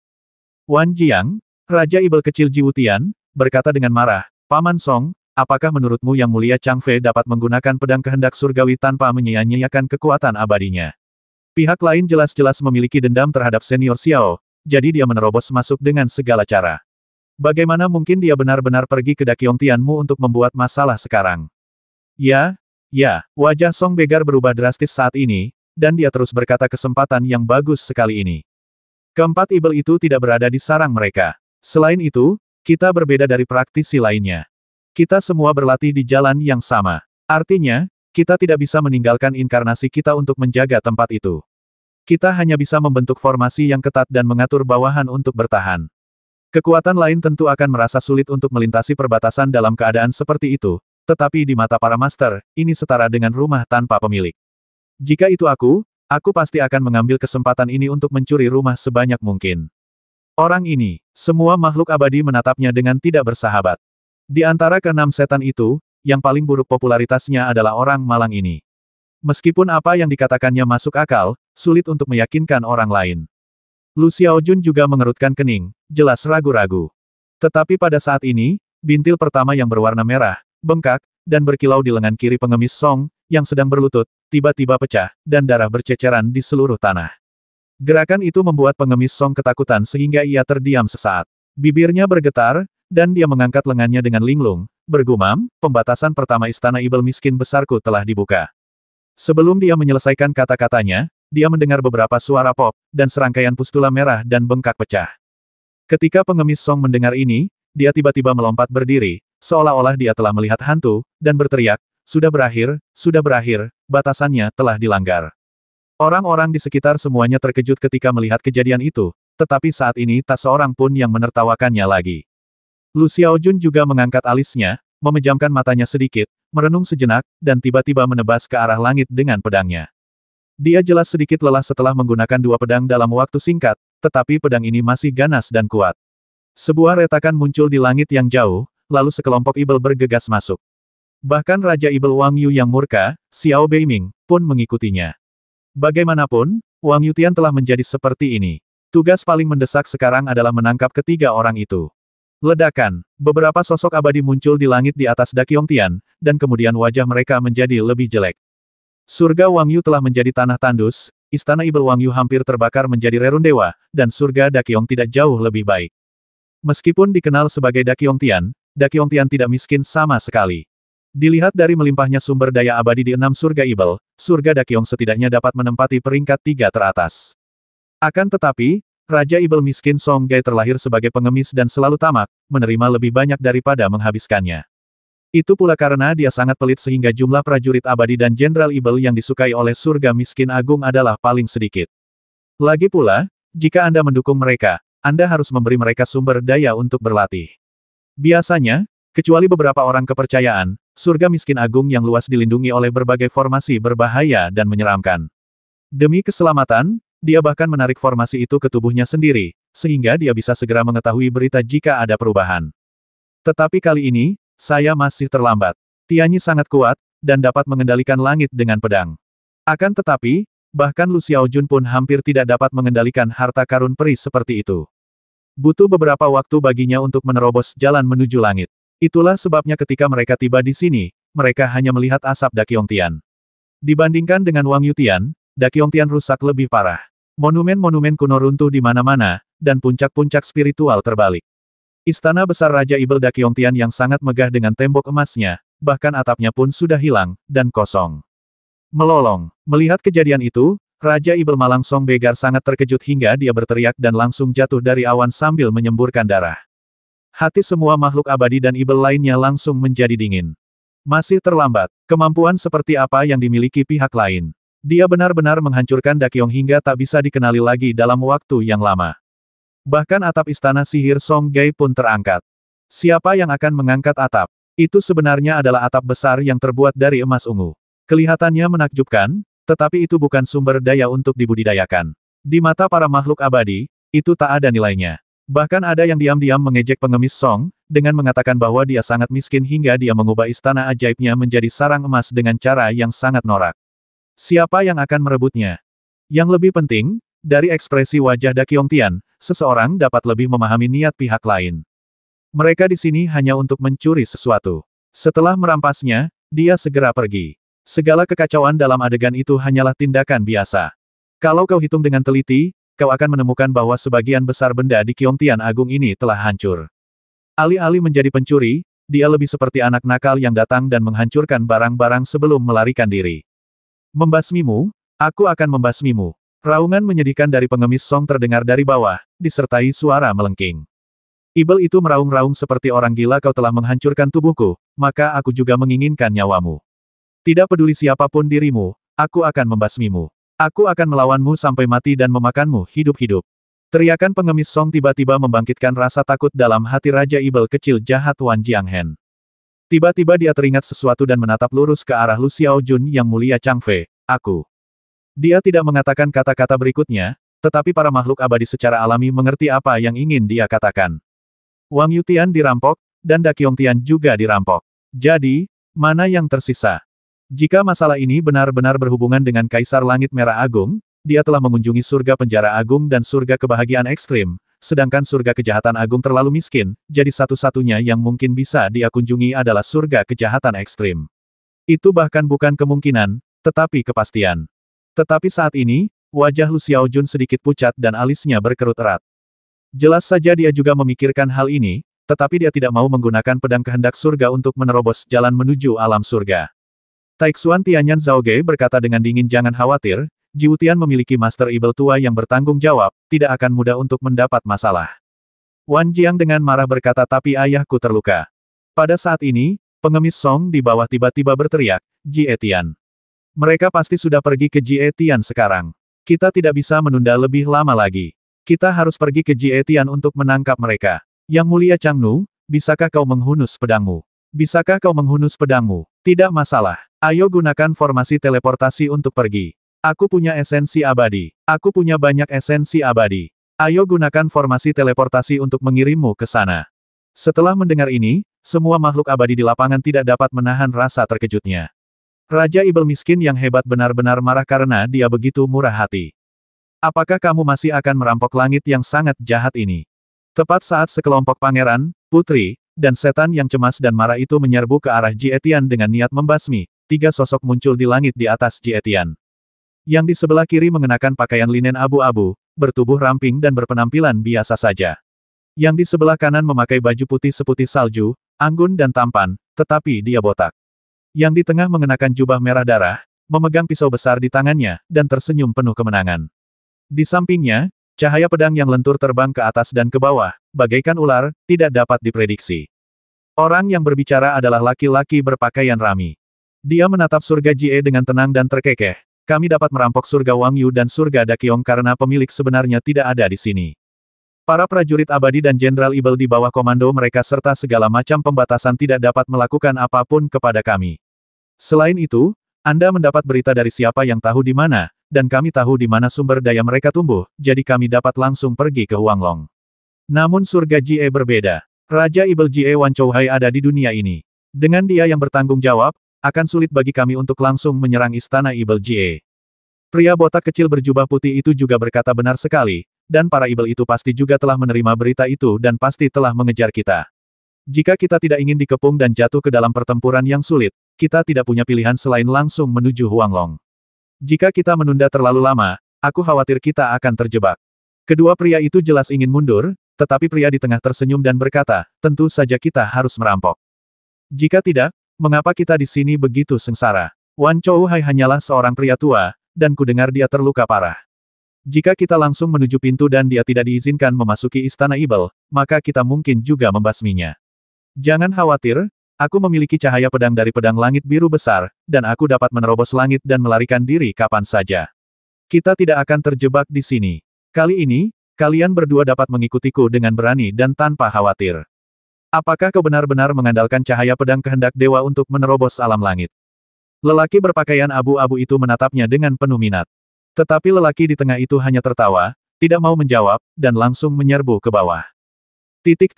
Wan Jiang, Raja Ibel kecil Jiwutian, berkata dengan marah, Paman Song, apakah menurutmu Yang Mulia Chang Fei dapat menggunakan pedang kehendak surgawi tanpa menyia-nyiakan kekuatan abadinya? Pihak lain jelas-jelas memiliki dendam terhadap senior Xiao, jadi dia menerobos masuk dengan segala cara. Bagaimana mungkin dia benar-benar pergi ke Da Qiongtianmu untuk membuat masalah sekarang? Ya, wajah Song Begar berubah drastis saat ini, dan dia terus berkata kesempatan yang bagus sekali ini. Keempat Ibel itu tidak berada di sarang mereka. Selain itu, kita berbeda dari praktisi lainnya. Kita semua berlatih di jalan yang sama. Artinya, kita tidak bisa meninggalkan inkarnasi kita untuk menjaga tempat itu. Kita hanya bisa membentuk formasi yang ketat dan mengatur bawahan untuk bertahan. Kekuatan lain tentu akan merasa sulit untuk melintasi perbatasan dalam keadaan seperti itu, tetapi di mata para master, ini setara dengan rumah tanpa pemilik. Jika itu aku pasti akan mengambil kesempatan ini untuk mencuri rumah sebanyak mungkin. Orang ini, semua makhluk abadi menatapnya dengan tidak bersahabat. Di antara keenam setan itu, yang paling buruk popularitasnya adalah orang malang ini. Meskipun apa yang dikatakannya masuk akal, sulit untuk meyakinkan orang lain. Lu Xiaojun juga mengerutkan kening, jelas ragu-ragu. Tetapi pada saat ini, bintil pertama yang berwarna merah, bengkak, dan berkilau di lengan kiri pengemis Song, yang sedang berlutut, tiba-tiba pecah, dan darah berceceran di seluruh tanah. Gerakan itu membuat pengemis Song ketakutan sehingga ia terdiam sesaat. Bibirnya bergetar, dan dia mengangkat lengannya dengan linglung, bergumam, pembatasan pertama istana Ibel miskin besarku telah dibuka. Sebelum dia menyelesaikan kata-katanya, dia mendengar beberapa suara pop, dan serangkaian pustula merah dan bengkak pecah. Ketika pengemis Song mendengar ini, dia tiba-tiba melompat berdiri, seolah-olah dia telah melihat hantu, dan berteriak, sudah berakhir, batasannya telah dilanggar. Orang-orang di sekitar semuanya terkejut ketika melihat kejadian itu, tetapi saat ini tak seorang pun yang menertawakannya lagi. Lu Xiaojun juga mengangkat alisnya, memejamkan matanya sedikit, merenung sejenak, dan tiba-tiba menebas ke arah langit dengan pedangnya. Dia jelas sedikit lelah setelah menggunakan dua pedang dalam waktu singkat, tetapi pedang ini masih ganas dan kuat. Sebuah retakan muncul di langit yang jauh, lalu sekelompok Ibel bergegas masuk. Bahkan Raja Ibel Wang Yu yang murka, Xiao Beiming, pun mengikutinya. Bagaimanapun, Wang Yutian telah menjadi seperti ini. Tugas paling mendesak sekarang adalah menangkap ketiga orang itu. Ledakan, beberapa sosok abadi muncul di langit di atas Da Qiongtian, dan kemudian wajah mereka menjadi lebih jelek. Surga Wang Yu telah menjadi tanah tandus, istana Ibel Wang Yu hampir terbakar menjadi rerun dewa, dan surga Da Qiong tidak jauh lebih baik. Meskipun dikenal sebagai Da Qiongtian tidak miskin sama sekali. Dilihat dari melimpahnya sumber daya abadi di 6 surga Ibel, surga Da Qiong setidaknya dapat menempati peringkat 3 teratas. Akan tetapi, Raja Ibel miskin Song Gai terlahir sebagai pengemis dan selalu tamak, menerima lebih banyak daripada menghabiskannya. Itu pula karena dia sangat pelit sehingga jumlah prajurit abadi dan jenderal Ibel yang disukai oleh surga miskin agung adalah paling sedikit. Lagi pula, jika Anda mendukung mereka, Anda harus memberi mereka sumber daya untuk berlatih. Biasanya, kecuali beberapa orang kepercayaan, surga miskin agung yang luas dilindungi oleh berbagai formasi berbahaya dan menyeramkan. Demi keselamatan, dia bahkan menarik formasi itu ke tubuhnya sendiri, sehingga dia bisa segera mengetahui berita jika ada perubahan. Tetapi kali ini, saya masih terlambat. Tianyi sangat kuat, dan dapat mengendalikan langit dengan pedang. Akan tetapi, bahkan Lu Xiaojun pun hampir tidak dapat mengendalikan harta karun peri seperti itu. Butuh beberapa waktu baginya untuk menerobos jalan menuju langit. Itulah sebabnya ketika mereka tiba di sini, mereka hanya melihat asap Daqiongtian. Dibandingkan dengan Wang Yutian, Daqiongtian rusak lebih parah. Monumen-monumen kuno runtuh di mana-mana, dan puncak-puncak spiritual terbalik. Istana besar Raja Ibel Daqiongtian yang sangat megah dengan tembok emasnya, bahkan atapnya pun sudah hilang, dan kosong. Melolong. Melihat kejadian itu, Raja Ibel Malang Song Begar sangat terkejut hingga dia berteriak dan langsung jatuh dari awan sambil menyemburkan darah. Hati semua makhluk abadi dan Ibel lainnya langsung menjadi dingin. Masih terlambat. Kemampuan seperti apa yang dimiliki pihak lain? Dia benar-benar menghancurkan Daqiong hingga tak bisa dikenali lagi dalam waktu yang lama. Bahkan atap istana sihir Song Gai pun terangkat. Siapa yang akan mengangkat atap? Itu sebenarnya adalah atap besar yang terbuat dari emas ungu. Kelihatannya menakjubkan, tetapi itu bukan sumber daya untuk dibudidayakan. Di mata para makhluk abadi, itu tak ada nilainya. Bahkan ada yang diam-diam mengejek pengemis Song, dengan mengatakan bahwa dia sangat miskin hingga dia mengubah istana ajaibnya menjadi sarang emas dengan cara yang sangat norak. Siapa yang akan merebutnya? Yang lebih penting, dari ekspresi wajah Daqiongtian, seseorang dapat lebih memahami niat pihak lain. Mereka di sini hanya untuk mencuri sesuatu. Setelah merampasnya, dia segera pergi. Segala kekacauan dalam adegan itu hanyalah tindakan biasa. Kalau kau hitung dengan teliti, kau akan menemukan bahwa sebagian besar benda di Qiongtian Agung ini telah hancur. Alih-alih menjadi pencuri, dia lebih seperti anak nakal yang datang dan menghancurkan barang-barang sebelum melarikan diri. Membasmimu, aku akan membasmimu. Raungan menyedihkan dari pengemis Song terdengar dari bawah, disertai suara melengking. Ibel itu meraung-raung seperti orang gila, kau telah menghancurkan tubuhku, maka aku juga menginginkan nyawamu. Tidak peduli siapapun dirimu, aku akan membasmimu. Aku akan melawanmu sampai mati dan memakanmu hidup-hidup. Teriakan pengemis Song tiba-tiba membangkitkan rasa takut dalam hati Raja Ibel kecil jahat Wan Jianghen. Tiba-tiba dia teringat sesuatu dan menatap lurus ke arah Lu Xiaojun yang mulia Changfei, aku. Dia tidak mengatakan kata-kata berikutnya, tetapi para makhluk abadi secara alami mengerti apa yang ingin dia katakan. Wang Yutian dirampok, dan Daqiongtian juga dirampok. Jadi, mana yang tersisa? Jika masalah ini benar-benar berhubungan dengan Kaisar Langit Merah Agung, dia telah mengunjungi surga penjara agung dan surga kebahagiaan ekstrim, sedangkan surga kejahatan agung terlalu miskin, jadi satu-satunya yang mungkin bisa dia kunjungi adalah surga kejahatan ekstrim. Itu bahkan bukan kemungkinan, tetapi kepastian. Tetapi saat ini, wajah Lu Xiaojun sedikit pucat dan alisnya berkerut erat. Jelas saja dia juga memikirkan hal ini, tetapi dia tidak mau menggunakan pedang kehendak surga untuk menerobos jalan menuju alam surga. Taixuan Tianyan Zhaoge berkata dengan dingin, jangan khawatir, Jiwutian memiliki Master Ibel tua yang bertanggung jawab, tidak akan mudah untuk mendapat masalah. Wan Jiang dengan marah berkata, tapi ayahku terluka. Pada saat ini, pengemis Song di bawah tiba-tiba berteriak, Jie Tian. Mereka pasti sudah pergi ke Jie Tian sekarang. Kita tidak bisa menunda lebih lama lagi. Kita harus pergi ke Jie Tian untuk menangkap mereka. Yang mulia Changnu, bisakah kau menghunus pedangmu? Bisakah kau menghunus pedangmu? Tidak masalah. Ayo gunakan formasi teleportasi untuk pergi. Aku punya esensi abadi. Aku punya banyak esensi abadi. Ayo gunakan formasi teleportasi untuk mengirimmu ke sana. Setelah mendengar ini, semua makhluk abadi di lapangan tidak dapat menahan rasa terkejutnya. Raja Ibel miskin yang hebat benar-benar marah karena dia begitu murah hati. Apakah kamu masih akan merampok langit yang sangat jahat ini? Tepat saat sekelompok pangeran, putri, dan setan yang cemas dan marah itu menyerbu ke arah Jie Tian dengan niat membasmi, tiga sosok muncul di langit di atas Jie Tian. Yang di sebelah kiri mengenakan pakaian linen abu-abu, bertubuh ramping dan berpenampilan biasa saja. Yang di sebelah kanan memakai baju putih seputih salju, anggun dan tampan, tetapi dia botak. Yang di tengah mengenakan jubah merah darah, memegang pisau besar di tangannya, dan tersenyum penuh kemenangan. Di sampingnya, cahaya pedang yang lentur terbang ke atas dan ke bawah, bagaikan ular, tidak dapat diprediksi. Orang yang berbicara adalah laki-laki berpakaian rami. Dia menatap surga Jie dengan tenang dan terkekeh. Kami dapat merampok surga Wang Yu dan surga Daqiong karena pemilik sebenarnya tidak ada di sini. Para prajurit abadi dan Jenderal Ibel di bawah komando mereka serta segala macam pembatasan tidak dapat melakukan apapun kepada kami. Selain itu, Anda mendapat berita dari siapa yang tahu di mana, dan kami tahu di mana sumber daya mereka tumbuh, jadi kami dapat langsung pergi ke Huanglong. Namun surga Jie berbeda. Raja Ibel Jie Wan Chouhai ada di dunia ini. Dengan dia yang bertanggung jawab, akan sulit bagi kami untuk langsung menyerang istana Ibel Jie. Pria botak kecil berjubah putih itu juga berkata benar sekali, dan para Ibel itu pasti juga telah menerima berita itu dan pasti telah mengejar kita. Jika kita tidak ingin dikepung dan jatuh ke dalam pertempuran yang sulit, kita tidak punya pilihan selain langsung menuju Huanglong. Jika kita menunda terlalu lama, aku khawatir kita akan terjebak. Kedua pria itu jelas ingin mundur, tetapi pria di tengah tersenyum dan berkata, tentu saja kita harus merampok. Jika tidak, mengapa kita di sini begitu sengsara? Wan Chouhai hanyalah seorang pria tua, dan kudengar dia terluka parah. Jika kita langsung menuju pintu dan dia tidak diizinkan memasuki istana Ibel, maka kita mungkin juga membasminya. Jangan khawatir, aku memiliki cahaya pedang dari pedang langit biru besar, dan aku dapat menerobos langit dan melarikan diri kapan saja. Kita tidak akan terjebak di sini. Kali ini, kalian berdua dapat mengikutiku dengan berani dan tanpa khawatir. Apakah kau benar-benar mengandalkan cahaya pedang kehendak dewa untuk menerobos alam langit? Lelaki berpakaian abu-abu itu menatapnya dengan penuh minat. Tetapi lelaki di tengah itu hanya tertawa, tidak mau menjawab, dan langsung menyerbu ke bawah. Titik.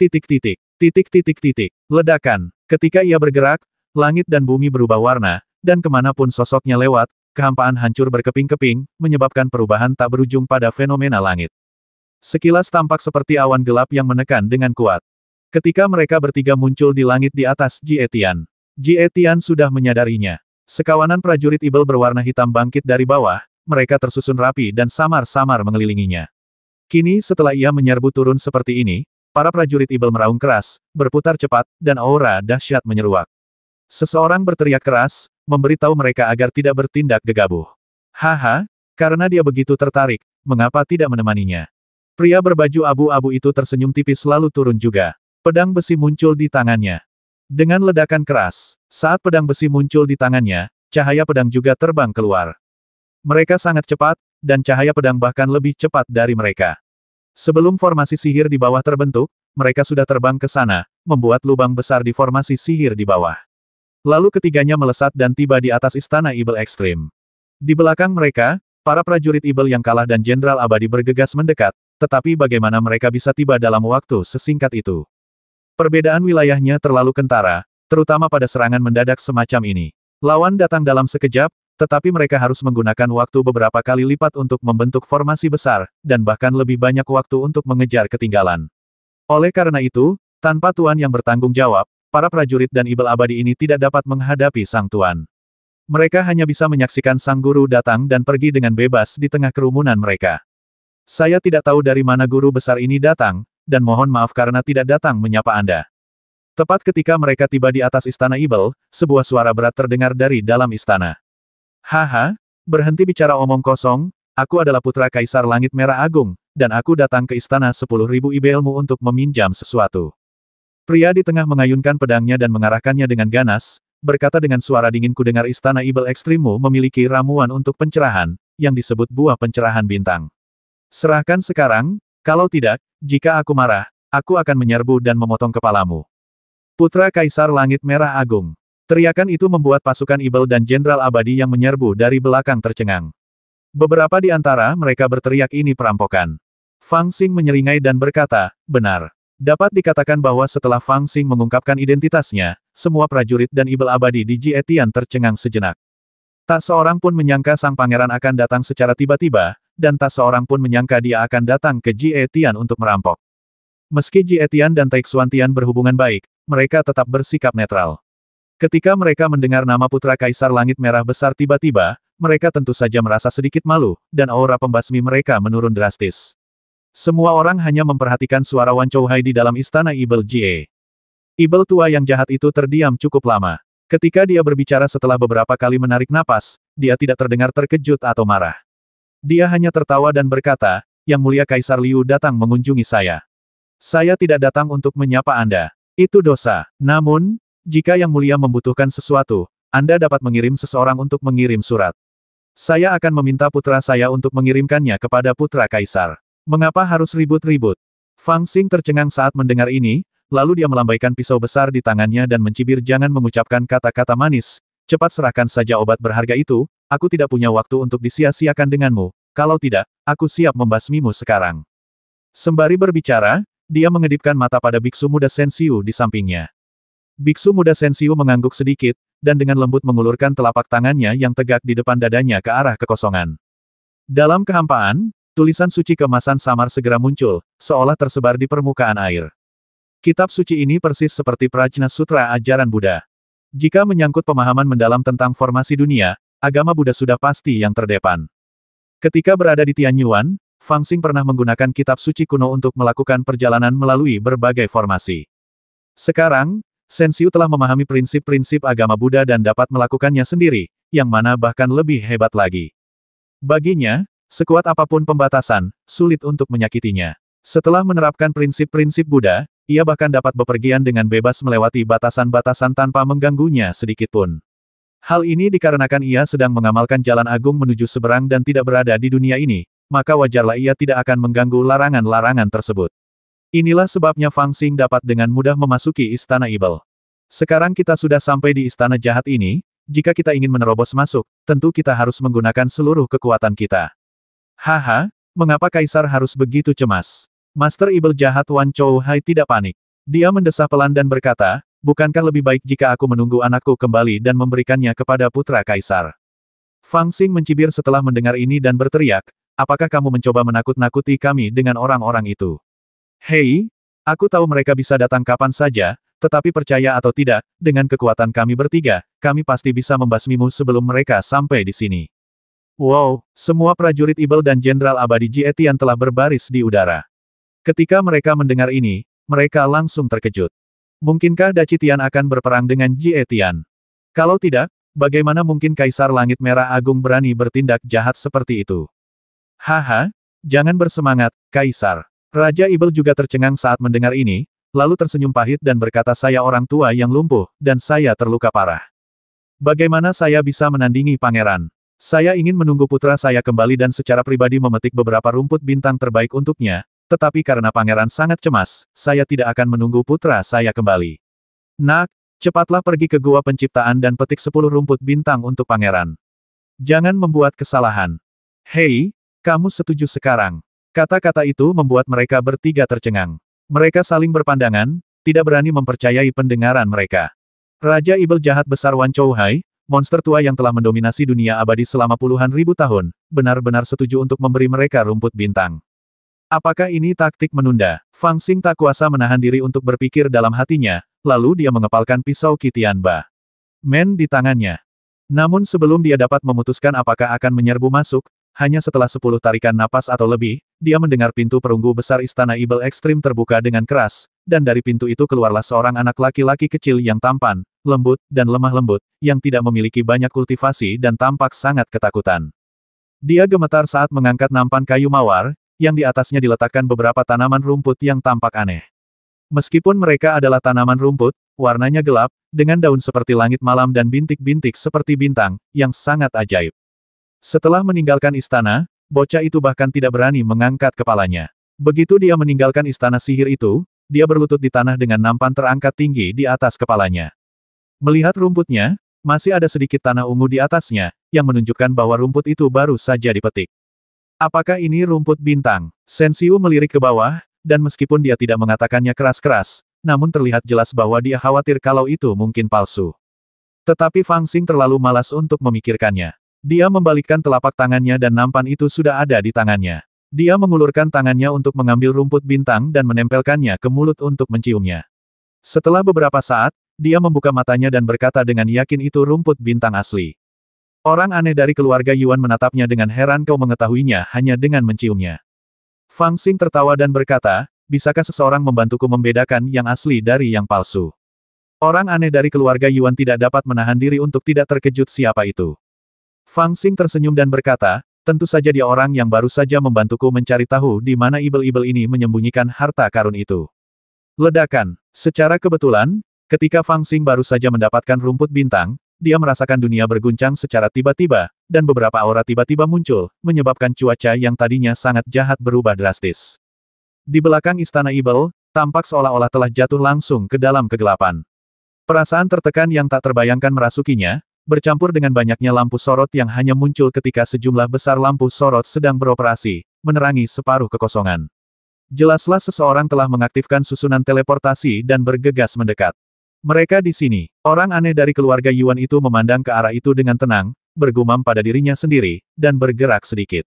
Ledakan. Ketika ia bergerak, langit dan bumi berubah warna, dan kemanapun sosoknya lewat, kehampaan hancur berkeping-keping, menyebabkan perubahan tak berujung pada fenomena langit. Sekilas tampak seperti awan gelap yang menekan dengan kuat. Ketika mereka bertiga muncul di langit di atas Jie Tian. Jie Tian sudah menyadarinya. Sekawanan prajurit Ibel berwarna hitam bangkit dari bawah, mereka tersusun rapi dan samar-samar mengelilinginya. Kini setelah ia menyerbu turun seperti ini, para prajurit Ibel meraung keras, berputar cepat, dan aura dahsyat menyeruak. Seseorang berteriak keras, memberitahu mereka agar tidak bertindak gegabah. Haha, karena dia begitu tertarik, mengapa tidak menemaninya? Pria berbaju abu-abu itu tersenyum tipis lalu turun juga. Pedang besi muncul di tangannya. Dengan ledakan keras, saat pedang besi muncul di tangannya, cahaya pedang juga terbang keluar. Mereka sangat cepat, dan cahaya pedang bahkan lebih cepat dari mereka. Sebelum formasi sihir di bawah terbentuk, mereka sudah terbang ke sana, membuat lubang besar di formasi sihir di bawah. Lalu ketiganya melesat dan tiba di atas istana Ibel Ekstrim. Di belakang mereka, para prajurit Ibel yang kalah dan Jenderal Abadi bergegas mendekat, tetapi bagaimana mereka bisa tiba dalam waktu sesingkat itu? Perbedaan wilayahnya terlalu kentara, terutama pada serangan mendadak semacam ini. Lawan datang dalam sekejap, tetapi mereka harus menggunakan waktu beberapa kali lipat untuk membentuk formasi besar, dan bahkan lebih banyak waktu untuk mengejar ketinggalan. Oleh karena itu, tanpa tuan yang bertanggung jawab, para prajurit dan Ibel Abadi ini tidak dapat menghadapi sang tuan. Mereka hanya bisa menyaksikan sang guru datang dan pergi dengan bebas di tengah kerumunan mereka. Saya tidak tahu dari mana guru besar ini datang, dan mohon maaf karena tidak datang menyapa Anda. Tepat ketika mereka tiba di atas istana Ibel, sebuah suara berat terdengar dari dalam istana. Haha, berhenti bicara omong kosong, aku adalah putra Kaisar Langit Merah Agung, dan aku datang ke istana 10.000 ibelmu untuk meminjam sesuatu. Pria di tengah mengayunkan pedangnya dan mengarahkannya dengan ganas, berkata dengan suara dingin kudengar istana Ibel Ekstrimmu memiliki ramuan untuk pencerahan, yang disebut buah pencerahan bintang. Serahkan sekarang, kalau tidak, jika aku marah, aku akan menyerbu dan memotong kepalamu. Putra Kaisar Langit Merah Agung. Teriakan itu membuat pasukan Ibel dan Jenderal Abadi yang menyerbu dari belakang tercengang. Beberapa di antara mereka berteriak ini perampokan. Fang Xing menyeringai dan berkata, benar. Dapat dikatakan bahwa setelah Fang Xing mengungkapkan identitasnya, semua prajurit dan Ibel Abadi di Jie Tian tercengang sejenak. Tak seorang pun menyangka sang pangeran akan datang secara tiba-tiba, dan tak seorang pun menyangka dia akan datang ke Jie Tian untuk merampok. Meski Jie Tian dan Taixuan Tian berhubungan baik, mereka tetap bersikap netral. Ketika mereka mendengar nama putra Kaisar Langit Merah besar tiba-tiba, mereka tentu saja merasa sedikit malu, dan aura pembasmi mereka menurun drastis. Semua orang hanya memperhatikan suara Wan Chouhai di dalam istana Ibel Jie. Ibel tua yang jahat itu terdiam cukup lama. Ketika dia berbicara setelah beberapa kali menarik napas, dia tidak terdengar terkejut atau marah. Dia hanya tertawa dan berkata, Yang Mulia Kaisar Liu datang mengunjungi saya. Saya tidak datang untuk menyapa Anda. Itu dosa. Namun, jika Yang Mulia membutuhkan sesuatu, Anda dapat mengirim seseorang untuk mengirim surat. Saya akan meminta putra saya untuk mengirimkannya kepada putra Kaisar. Mengapa harus ribut-ribut? Fang Xing tercengang saat mendengar ini, lalu dia melambaikan pisau besar di tangannya dan mencibir jangan mengucapkan kata-kata manis. cepat serahkan saja obat berharga itu, aku tidak punya waktu untuk disia-siakan denganmu, kalau tidak, aku siap membasmimu sekarang. Sembari berbicara, dia mengedipkan mata pada biksu muda Sensiu di sampingnya. Biksu muda Sensiu mengangguk sedikit, dan dengan lembut mengulurkan telapak tangannya yang tegak di depan dadanya ke arah kekosongan. Dalam kehampaan, tulisan suci keemasan samar segera muncul, seolah tersebar di permukaan air. Kitab suci ini persis seperti Prajna Sutra ajaran Buddha. Jika menyangkut pemahaman mendalam tentang formasi dunia, agama Buddha sudah pasti yang terdepan. Ketika berada di Tianyuan, Fang Xing pernah menggunakan kitab suci kuno untuk melakukan perjalanan melalui berbagai formasi. Sekarang, Sensiu telah memahami prinsip-prinsip agama Buddha dan dapat melakukannya sendiri, yang mana bahkan lebih hebat lagi. Baginya, sekuat apapun pembatasan, sulit untuk menyakitinya. Setelah menerapkan prinsip-prinsip Buddha, ia bahkan dapat bepergian dengan bebas melewati batasan-batasan tanpa mengganggunya sedikitpun. Hal ini dikarenakan ia sedang mengamalkan jalan agung menuju seberang dan tidak berada di dunia ini, maka wajarlah ia tidak akan mengganggu larangan-larangan tersebut. Inilah sebabnya Fang Xing dapat dengan mudah memasuki Istana Ibel. Sekarang kita sudah sampai di Istana Jahat ini, jika kita ingin menerobos masuk, tentu kita harus menggunakan seluruh kekuatan kita. Haha, mengapa Kaisar harus begitu cemas? Master Ibel Jahat Wan Chou Hai tidak panik. Dia mendesah pelan dan berkata, bukankah lebih baik jika aku menunggu anakku kembali dan memberikannya kepada putra Kaisar? Fang Xing mencibir setelah mendengar ini dan berteriak, apakah kamu mencoba menakut-nakuti kami dengan orang-orang itu? Hei, aku tahu mereka bisa datang kapan saja, tetapi percaya atau tidak, dengan kekuatan kami bertiga, kami pasti bisa membasmimu sebelum mereka sampai di sini. Wow, semua prajurit Ibel dan Jenderal Abadi Jie Tian telah berbaris di udara. Ketika mereka mendengar ini, mereka langsung terkejut. Mungkinkah Daci Tian akan berperang dengan Jie Tian? Kalau tidak, bagaimana mungkin Kaisar Langit Merah Agung berani bertindak jahat seperti itu? Haha, jangan bersemangat, Kaisar. Raja Ibel juga tercengang saat mendengar ini, lalu tersenyum pahit dan berkata saya orang tua yang lumpuh, dan saya terluka parah. Bagaimana saya bisa menandingi pangeran? Saya ingin menunggu putra saya kembali dan secara pribadi memetik beberapa rumput bintang terbaik untuknya, tetapi karena pangeran sangat cemas, saya tidak akan menunggu putra saya kembali. Nak, cepatlah pergi ke Gua Penciptaan dan petik 10 rumput bintang untuk pangeran. Jangan membuat kesalahan. Hei, kamu setuju sekarang? Kata-kata itu membuat mereka bertiga tercengang. Mereka saling berpandangan, tidak berani mempercayai pendengaran mereka. Raja Ibel Jahat Besar Wan Chou Hai, monster tua yang telah mendominasi dunia abadi selama puluhan ribu tahun, benar-benar setuju untuk memberi mereka rumput bintang. Apakah ini taktik menunda? Fang Xing tak kuasa menahan diri untuk berpikir dalam hatinya, lalu dia mengepalkan pisau Qitian Ba Men di tangannya. Namun sebelum dia dapat memutuskan apakah akan menyerbu masuk, hanya setelah 10 tarikan napas atau lebih, dia mendengar pintu perunggu besar Istana Ibel Ekstrim terbuka dengan keras, dan dari pintu itu keluarlah seorang anak laki-laki kecil yang tampan, lembut, dan lemah lembut, yang tidak memiliki banyak kultivasi dan tampak sangat ketakutan. Dia gemetar saat mengangkat nampan kayu mawar, yang di atasnya diletakkan beberapa tanaman rumput yang tampak aneh. Meskipun mereka adalah tanaman rumput, warnanya gelap, dengan daun seperti langit malam dan bintik-bintik seperti bintang, yang sangat ajaib. Setelah meninggalkan istana, bocah itu bahkan tidak berani mengangkat kepalanya. Begitu dia meninggalkan istana sihir itu, dia berlutut di tanah dengan nampan terangkat tinggi di atas kepalanya. Melihat rumputnya, masih ada sedikit tanah ungu di atasnya, yang menunjukkan bahwa rumput itu baru saja dipetik. Apakah ini rumput bintang? Sensiu melirik ke bawah, dan meskipun dia tidak mengatakannya keras-keras, namun terlihat jelas bahwa dia khawatir kalau itu mungkin palsu. Tetapi Fang Xing terlalu malas untuk memikirkannya. Dia membalikkan telapak tangannya dan nampan itu sudah ada di tangannya. Dia mengulurkan tangannya untuk mengambil rumput bintang dan menempelkannya ke mulut untuk menciumnya. Setelah beberapa saat, dia membuka matanya dan berkata dengan yakin itu rumput bintang asli. Orang aneh dari keluarga Yuan menatapnya dengan heran kau mengetahuinya hanya dengan menciumnya. Fang Xing tertawa dan berkata, bisakah seseorang membantuku membedakan yang asli dari yang palsu? Orang aneh dari keluarga Yuan tidak dapat menahan diri untuk tidak terkejut siapa itu. Fang Xing tersenyum dan berkata, tentu saja dia orang yang baru saja membantuku mencari tahu di mana ibel-ibel ini menyembunyikan harta karun itu. Ledakan. Secara kebetulan, ketika Fang Xing baru saja mendapatkan rumput bintang, dia merasakan dunia berguncang secara tiba-tiba, dan beberapa aura tiba-tiba muncul, menyebabkan cuaca yang tadinya sangat jahat berubah drastis. Di belakang istana Ibel, tampak seolah-olah telah jatuh langsung ke dalam kegelapan. Perasaan tertekan yang tak terbayangkan merasukinya, bercampur dengan banyaknya lampu sorot yang hanya muncul ketika sejumlah besar lampu sorot sedang beroperasi, menerangi separuh kekosongan. Jelaslah seseorang telah mengaktifkan susunan teleportasi dan bergegas mendekat. Mereka di sini. Orang aneh dari keluarga Yuan itu memandang ke arah itu dengan tenang, bergumam pada dirinya sendiri, dan bergerak sedikit.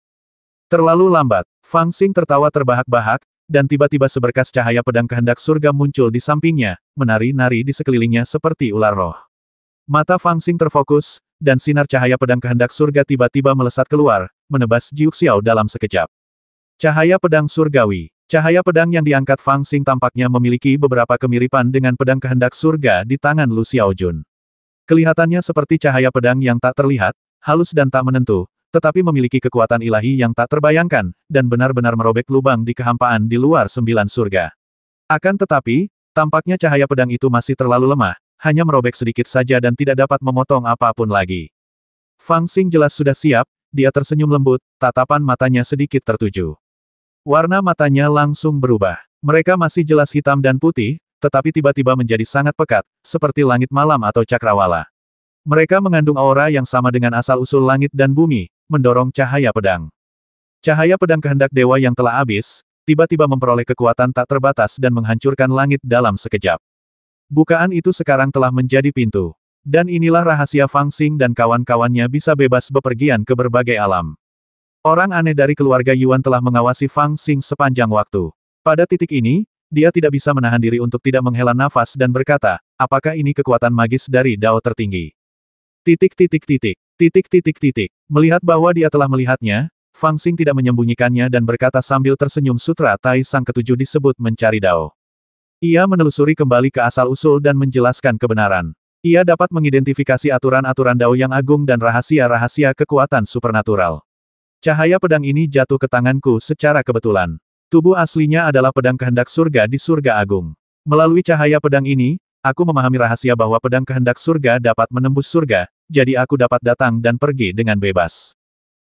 Terlalu lambat. Fang Xing tertawa terbahak-bahak, dan tiba-tiba seberkas cahaya pedang kehendak surga muncul di sampingnya, menari-nari di sekelilingnya seperti ular roh. Mata Fang Xing terfokus, dan sinar cahaya pedang kehendak surga tiba-tiba melesat keluar, menebas Jiu Xiao dalam sekejap. Cahaya pedang surgawi. Cahaya pedang yang diangkat Fang Xing tampaknya memiliki beberapa kemiripan dengan pedang kehendak surga di tangan Lu Xiaojun. Kelihatannya seperti cahaya pedang yang tak terlihat, halus dan tak menentu, tetapi memiliki kekuatan ilahi yang tak terbayangkan, dan benar-benar merobek lubang di kehampaan di luar 9 surga. Akan tetapi, tampaknya cahaya pedang itu masih terlalu lemah, hanya merobek sedikit saja dan tidak dapat memotong apapun lagi. Fang Xing jelas sudah siap, dia tersenyum lembut, tatapan matanya sedikit tertuju. Warna matanya langsung berubah. Mereka masih jelas hitam dan putih, tetapi tiba-tiba menjadi sangat pekat, seperti langit malam atau cakrawala. Mereka mengandung aura yang sama dengan asal-usul langit dan bumi, mendorong cahaya pedang. Cahaya pedang kehendak dewa yang telah habis, tiba-tiba memperoleh kekuatan tak terbatas dan menghancurkan langit dalam sekejap. Bukaan itu sekarang telah menjadi pintu. Dan inilah rahasia Fang Xing dan kawan-kawannya bisa bebas bepergian ke berbagai alam. Orang aneh dari keluarga Yuan telah mengawasi Fang Xing sepanjang waktu. Pada titik ini, dia tidak bisa menahan diri untuk tidak menghela nafas dan berkata, apakah ini kekuatan magis dari Dao tertinggi? Titik. Melihat bahwa dia telah melihatnya, Fang Xing tidak menyembunyikannya dan berkata sambil tersenyum Sutra Tai Sang ketujuh disebut mencari Dao. Ia menelusuri kembali ke asal-usul dan menjelaskan kebenaran. Ia dapat mengidentifikasi aturan-aturan Dao yang agung dan rahasia-rahasia kekuatan supernatural. Cahaya pedang ini jatuh ke tanganku secara kebetulan. Tubuh aslinya adalah pedang kehendak surga di surga agung. Melalui cahaya pedang ini, aku memahami rahasia bahwa pedang kehendak surga dapat menembus surga, jadi aku dapat datang dan pergi dengan bebas.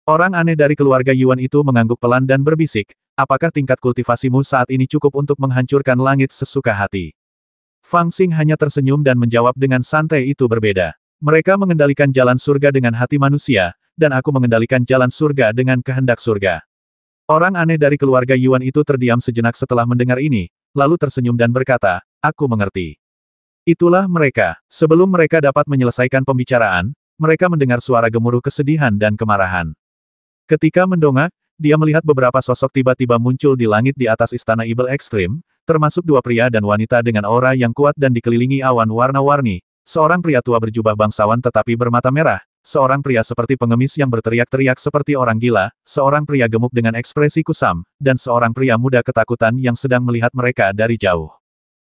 Orang aneh dari keluarga Yuan itu mengangguk pelan dan berbisik, apakah tingkat kultivasimu saat ini cukup untuk menghancurkan langit sesuka hati? Fang Xing hanya tersenyum dan menjawab dengan santai itu berbeda. Mereka mengendalikan jalan surga dengan hati manusia, dan aku mengendalikan jalan surga dengan kehendak surga. Orang aneh dari keluarga Yuan itu terdiam sejenak setelah mendengar ini, lalu tersenyum dan berkata, aku mengerti. Itulah mereka. Sebelum mereka dapat menyelesaikan pembicaraan, mereka mendengar suara gemuruh kesedihan dan kemarahan. Ketika mendongak, dia melihat beberapa sosok tiba-tiba muncul di langit di atas istana Ibel Ekstrim, termasuk dua pria dan wanita dengan aura yang kuat dan dikelilingi awan warna-warni. Seorang pria tua berjubah bangsawan tetapi bermata merah, seorang pria seperti pengemis yang berteriak-teriak seperti orang gila, seorang pria gemuk dengan ekspresi kusam, dan seorang pria muda ketakutan yang sedang melihat mereka dari jauh.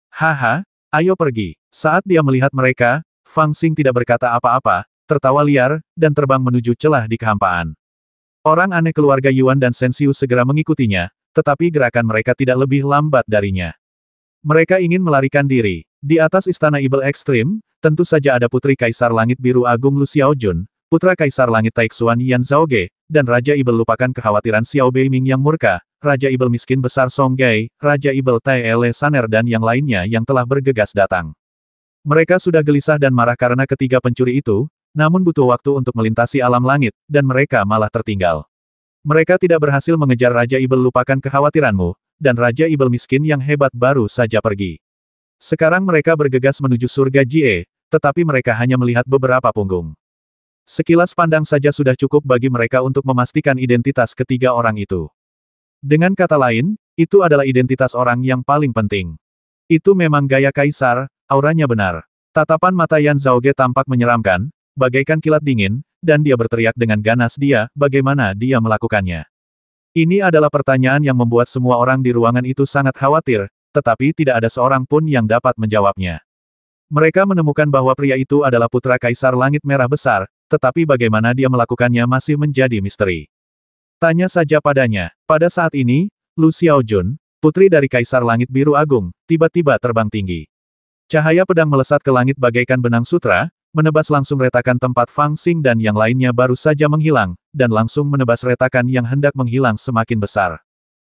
Haha, ayo pergi. Saat dia melihat mereka, Fang Xing tidak berkata apa-apa, tertawa liar, dan terbang menuju celah di kehampaan. Orang aneh keluarga Yuan dan Sensiu segera mengikutinya, tetapi gerakan mereka tidak lebih lambat darinya. Mereka ingin melarikan diri. Di atas istana Ibel Ekstrim, tentu saja ada Putri Kaisar Langit Biru Agung Lu Xiaojun, Putra Kaisar Langit Taixuan Yan Zhaoge, dan Raja Ibel lupakan kekhawatiran Xiao Beiming yang murka, Raja Ibel miskin besar Song Gai, Raja Ibel Tai Ele Saner dan yang lainnya yang telah bergegas datang. Mereka sudah gelisah dan marah karena ketiga pencuri itu, namun butuh waktu untuk melintasi alam langit, dan mereka malah tertinggal. Mereka tidak berhasil mengejar Raja Ibel lupakan kekhawatiranmu, dan Raja Ibel miskin yang hebat baru saja pergi. Sekarang mereka bergegas menuju surga Jie, tetapi mereka hanya melihat beberapa punggung. Sekilas pandang saja sudah cukup bagi mereka untuk memastikan identitas ketiga orang itu. Dengan kata lain, itu adalah identitas orang yang paling penting. Itu memang gaya kaisar, auranya benar. Tatapan mata Yan Zhaoge tampak menyeramkan, bagaikan kilat dingin, dan dia berteriak dengan ganas bagaimana dia melakukannya. Ini adalah pertanyaan yang membuat semua orang di ruangan itu sangat khawatir, tetapi tidak ada seorang pun yang dapat menjawabnya. Mereka menemukan bahwa pria itu adalah putra Kaisar Langit Merah Besar, tetapi bagaimana dia melakukannya masih menjadi misteri. Tanya saja padanya. Pada saat ini, Lu Xiaojun, putri dari Kaisar Langit Biru Agung, tiba-tiba terbang tinggi. Cahaya pedang melesat ke langit bagaikan benang sutra, menebas langsung retakan tempat Fang Xing dan yang lainnya baru saja menghilang, dan langsung menebas retakan yang hendak menghilang semakin besar.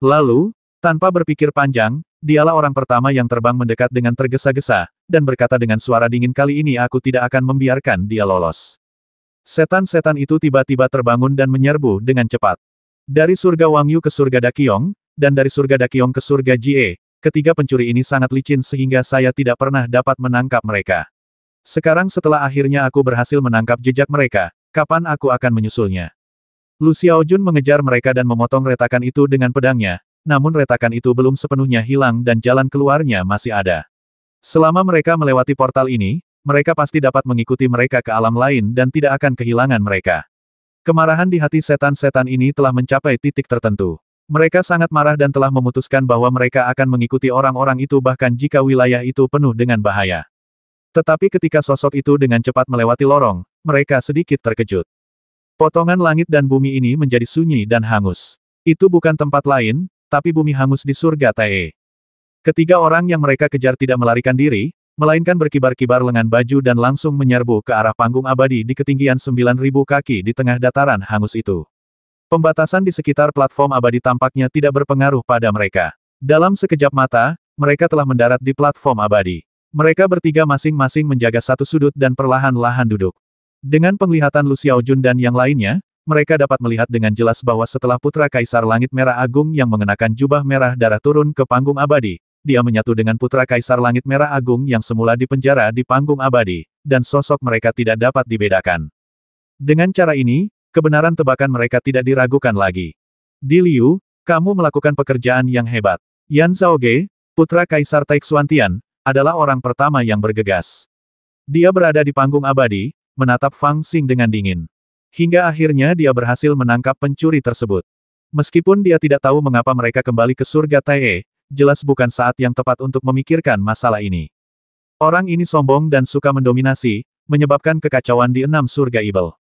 Lalu, tanpa berpikir panjang, dialah orang pertama yang terbang mendekat dengan tergesa-gesa, dan berkata dengan suara dingin, kali ini aku tidak akan membiarkan dia lolos. Setan-setan itu tiba-tiba terbangun dan menyerbu dengan cepat. Dari surga Wang Yu ke surga Daqiong, dan dari surga Daqiong ke surga Jie, ketiga pencuri ini sangat licin sehingga saya tidak pernah dapat menangkap mereka. Sekarang setelah akhirnya aku berhasil menangkap jejak mereka, kapan aku akan menyusulnya? Lu Xiaojun mengejar mereka dan memotong retakan itu dengan pedangnya, namun retakan itu belum sepenuhnya hilang dan jalan keluarnya masih ada. Selama mereka melewati portal ini, mereka pasti dapat mengikuti mereka ke alam lain dan tidak akan kehilangan mereka. Kemarahan di hati setan-setan ini telah mencapai titik tertentu. Mereka sangat marah dan telah memutuskan bahwa mereka akan mengikuti orang-orang itu bahkan jika wilayah itu penuh dengan bahaya. Tetapi ketika sosok itu dengan cepat melewati lorong, mereka sedikit terkejut. Potongan langit dan bumi ini menjadi sunyi dan hangus. Itu bukan tempat lain, tapi bumi hangus di surga Tae. Ketiga orang yang mereka kejar tidak melarikan diri, melainkan berkibar-kibar lengan baju dan langsung menyerbu ke arah panggung abadi di ketinggian 9.000 kaki di tengah dataran hangus itu. Pembatasan di sekitar platform abadi tampaknya tidak berpengaruh pada mereka. Dalam sekejap mata, mereka telah mendarat di platform abadi. Mereka bertiga masing-masing menjaga satu sudut dan perlahan-lahan duduk. Dengan penglihatan Lu Xiaojun dan yang lainnya, mereka dapat melihat dengan jelas bahwa setelah Putra Kaisar Langit Merah Agung yang mengenakan jubah merah darah turun ke panggung abadi, dia menyatu dengan Putra Kaisar Langit Merah Agung yang semula dipenjara di panggung abadi, dan sosok mereka tidak dapat dibedakan. Dengan cara ini, kebenaran tebakan mereka tidak diragukan lagi. Di Liu, kamu melakukan pekerjaan yang hebat. Yan Zhaoge, Putra Kaisar Taixuantian, adalah orang pertama yang bergegas. Dia berada di panggung abadi, menatap Fang Xing dengan dingin. Hingga akhirnya dia berhasil menangkap pencuri tersebut. Meskipun dia tidak tahu mengapa mereka kembali ke surga Tae, jelas bukan saat yang tepat untuk memikirkan masalah ini. Orang ini sombong dan suka mendominasi, menyebabkan kekacauan di 6 surga Ibel.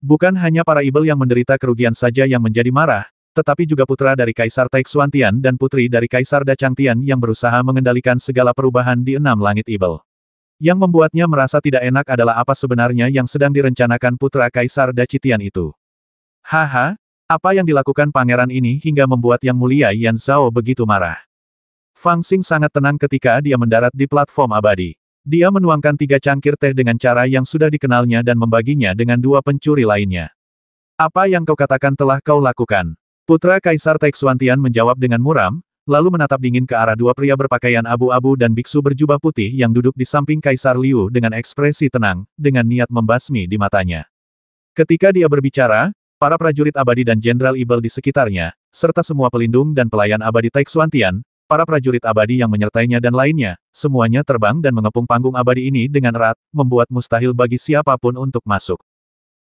Bukan hanya para Ibel yang menderita kerugian saja yang menjadi marah, tetapi juga putra dari Kaisar Taixuantian dan putri dari Kaisar Dachangtian yang berusaha mengendalikan segala perubahan di 6 langit Ibel. Yang membuatnya merasa tidak enak adalah apa sebenarnya yang sedang direncanakan putra Kaisar Dachitian itu. Haha, apa yang dilakukan pangeran ini hingga membuat Yang Mulia Yan Zhao begitu marah. Fang Xing sangat tenang ketika dia mendarat di platform abadi. Dia menuangkan 3 cangkir teh dengan cara yang sudah dikenalnya dan membaginya dengan 2 pencuri lainnya. Apa yang kau katakan telah kau lakukan? Putra Kaisar Taixuantian menjawab dengan muram, lalu menatap dingin ke arah 2 pria berpakaian abu-abu dan biksu berjubah putih yang duduk di samping Kaisar Liu dengan ekspresi tenang, dengan niat membasmi di matanya. Ketika dia berbicara, para prajurit abadi dan jenderal Ibel di sekitarnya, serta semua pelindung dan pelayan abadi Taixuantian, para prajurit abadi yang menyertainya dan lainnya, semuanya terbang dan mengepung panggung abadi ini dengan erat, membuat mustahil bagi siapapun untuk masuk.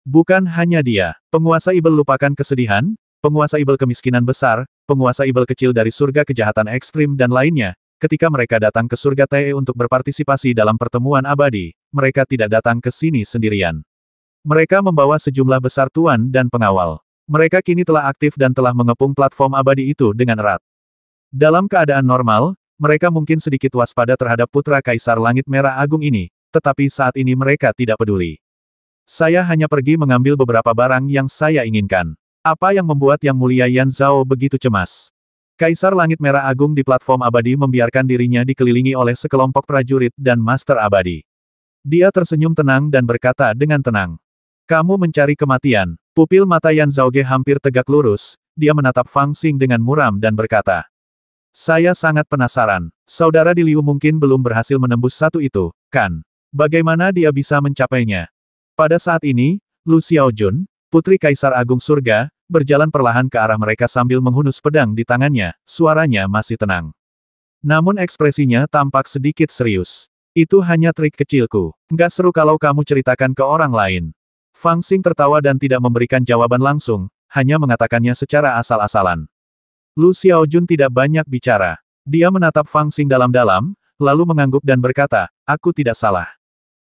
Bukan hanya dia, penguasa Ibel lupakan kesedihan, penguasa Ibel kemiskinan besar, penguasa Ibel kecil dari surga kejahatan ekstrim dan lainnya, ketika mereka datang ke surga Tae untuk berpartisipasi dalam pertemuan abadi, mereka tidak datang ke sini sendirian. Mereka membawa sejumlah besar tuan dan pengawal. Mereka kini telah aktif dan telah mengepung platform abadi itu dengan erat. Dalam keadaan normal, mereka mungkin sedikit waspada terhadap Putra Kaisar Langit Merah Agung ini, tetapi saat ini mereka tidak peduli. Saya hanya pergi mengambil beberapa barang yang saya inginkan. Apa yang membuat Yang Mulia Yan Zhao begitu cemas? Kaisar Langit Merah Agung di platform abadi membiarkan dirinya dikelilingi oleh sekelompok prajurit dan master abadi. Dia tersenyum tenang dan berkata dengan tenang. Kamu mencari kematian. Pupil mata Yan Zhaoge hampir tegak lurus, dia menatap Fang Xing dengan muram dan berkata. Saya sangat penasaran. Saudara di Liu mungkin belum berhasil menembus satu itu, kan? Bagaimana dia bisa mencapainya? Pada saat ini, Lu Xiaojun, Putri Kaisar Agung Surga, berjalan perlahan ke arah mereka sambil menghunus pedang di tangannya, suaranya masih tenang. Namun ekspresinya tampak sedikit serius. Itu hanya trik kecilku. Nggak seru kalau kamu ceritakan ke orang lain. Fang Xing tertawa dan tidak memberikan jawaban langsung, hanya mengatakannya secara asal-asalan. Lu Xiaojun tidak banyak bicara. Dia menatap Fang Xing dalam-dalam, lalu mengangguk dan berkata, aku tidak salah.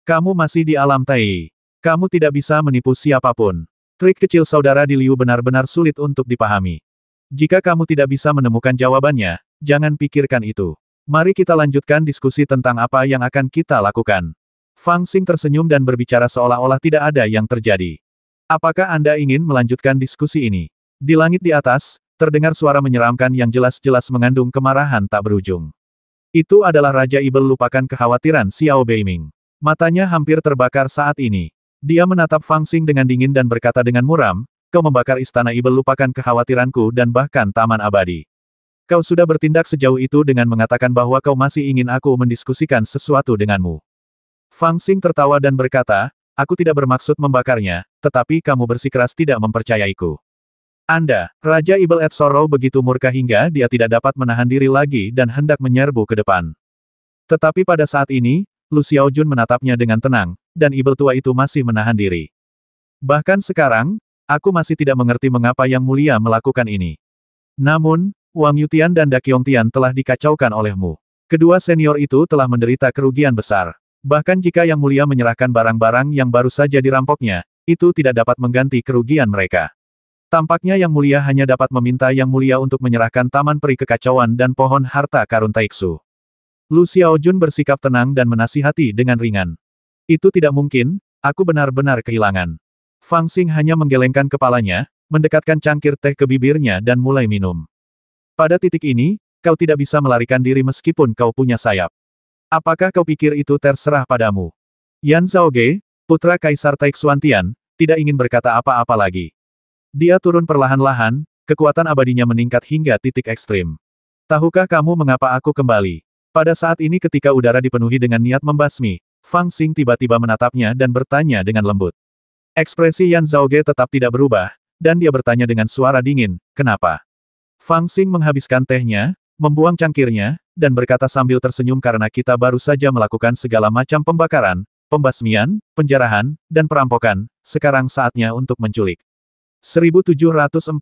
Kamu masih di alam Tai. Kamu tidak bisa menipu siapapun. Trik kecil saudara di Liu benar-benar sulit untuk dipahami. Jika kamu tidak bisa menemukan jawabannya, jangan pikirkan itu. Mari kita lanjutkan diskusi tentang apa yang akan kita lakukan. Fang Xing tersenyum dan berbicara seolah-olah tidak ada yang terjadi. Apakah Anda ingin melanjutkan diskusi ini? Di langit di atas, terdengar suara menyeramkan yang jelas-jelas mengandung kemarahan tak berujung. Itu adalah Raja Ibel lupakan kekhawatiran Xiao Beiming. Matanya hampir terbakar saat ini. Dia menatap Fang Xing dengan dingin dan berkata dengan muram, kau membakar istana Ibel lupakan kekhawatiranku dan bahkan taman abadi. Kau sudah bertindak sejauh itu dengan mengatakan bahwa kau masih ingin aku mendiskusikan sesuatu denganmu. Fang Xing tertawa dan berkata, aku tidak bermaksud membakarnya, tetapi kamu bersikeras tidak mempercayaiku. Anda, Raja Ibel Ed Sorrow begitu murka hingga dia tidak dapat menahan diri lagi dan hendak menyerbu ke depan. Tetapi pada saat ini, Lu Xiaojun menatapnya dengan tenang, dan Ibel tua itu masih menahan diri. Bahkan sekarang, aku masih tidak mengerti mengapa Yang Mulia melakukan ini. Namun, Wang Yutian dan Da Qiongtian telah dikacaukan olehmu. Kedua senior itu telah menderita kerugian besar. Bahkan jika Yang Mulia menyerahkan barang-barang yang baru saja dirampoknya, itu tidak dapat mengganti kerugian mereka. Tampaknya Yang Mulia hanya dapat meminta Yang Mulia untuk menyerahkan Taman Peri Kekacauan dan Pohon Harta Karun Taiksu. Lu Xiaojun bersikap tenang dan menasihati dengan ringan. Itu tidak mungkin, aku benar-benar kehilangan. Fang Xing hanya menggelengkan kepalanya, mendekatkan cangkir teh ke bibirnya dan mulai minum. Pada titik ini, kau tidak bisa melarikan diri meskipun kau punya sayap. Apakah kau pikir itu terserah padamu? Yan Zhaoge, putra Kaisar Taixuantian, tidak ingin berkata apa-apa lagi. Dia turun perlahan-lahan, kekuatan abadinya meningkat hingga titik ekstrim. Tahukah kamu mengapa aku kembali? Pada saat ini ketika udara dipenuhi dengan niat membasmi, Fang Xing tiba-tiba menatapnya dan bertanya dengan lembut. Ekspresi Yan Zhaoge tetap tidak berubah, dan dia bertanya dengan suara dingin, kenapa? Fang Xing menghabiskan tehnya, membuang cangkirnya, dan berkata sambil tersenyum karena kita baru saja melakukan segala macam pembakaran, pembasmian, penjarahan, dan perampokan, sekarang saatnya untuk menculik. 1740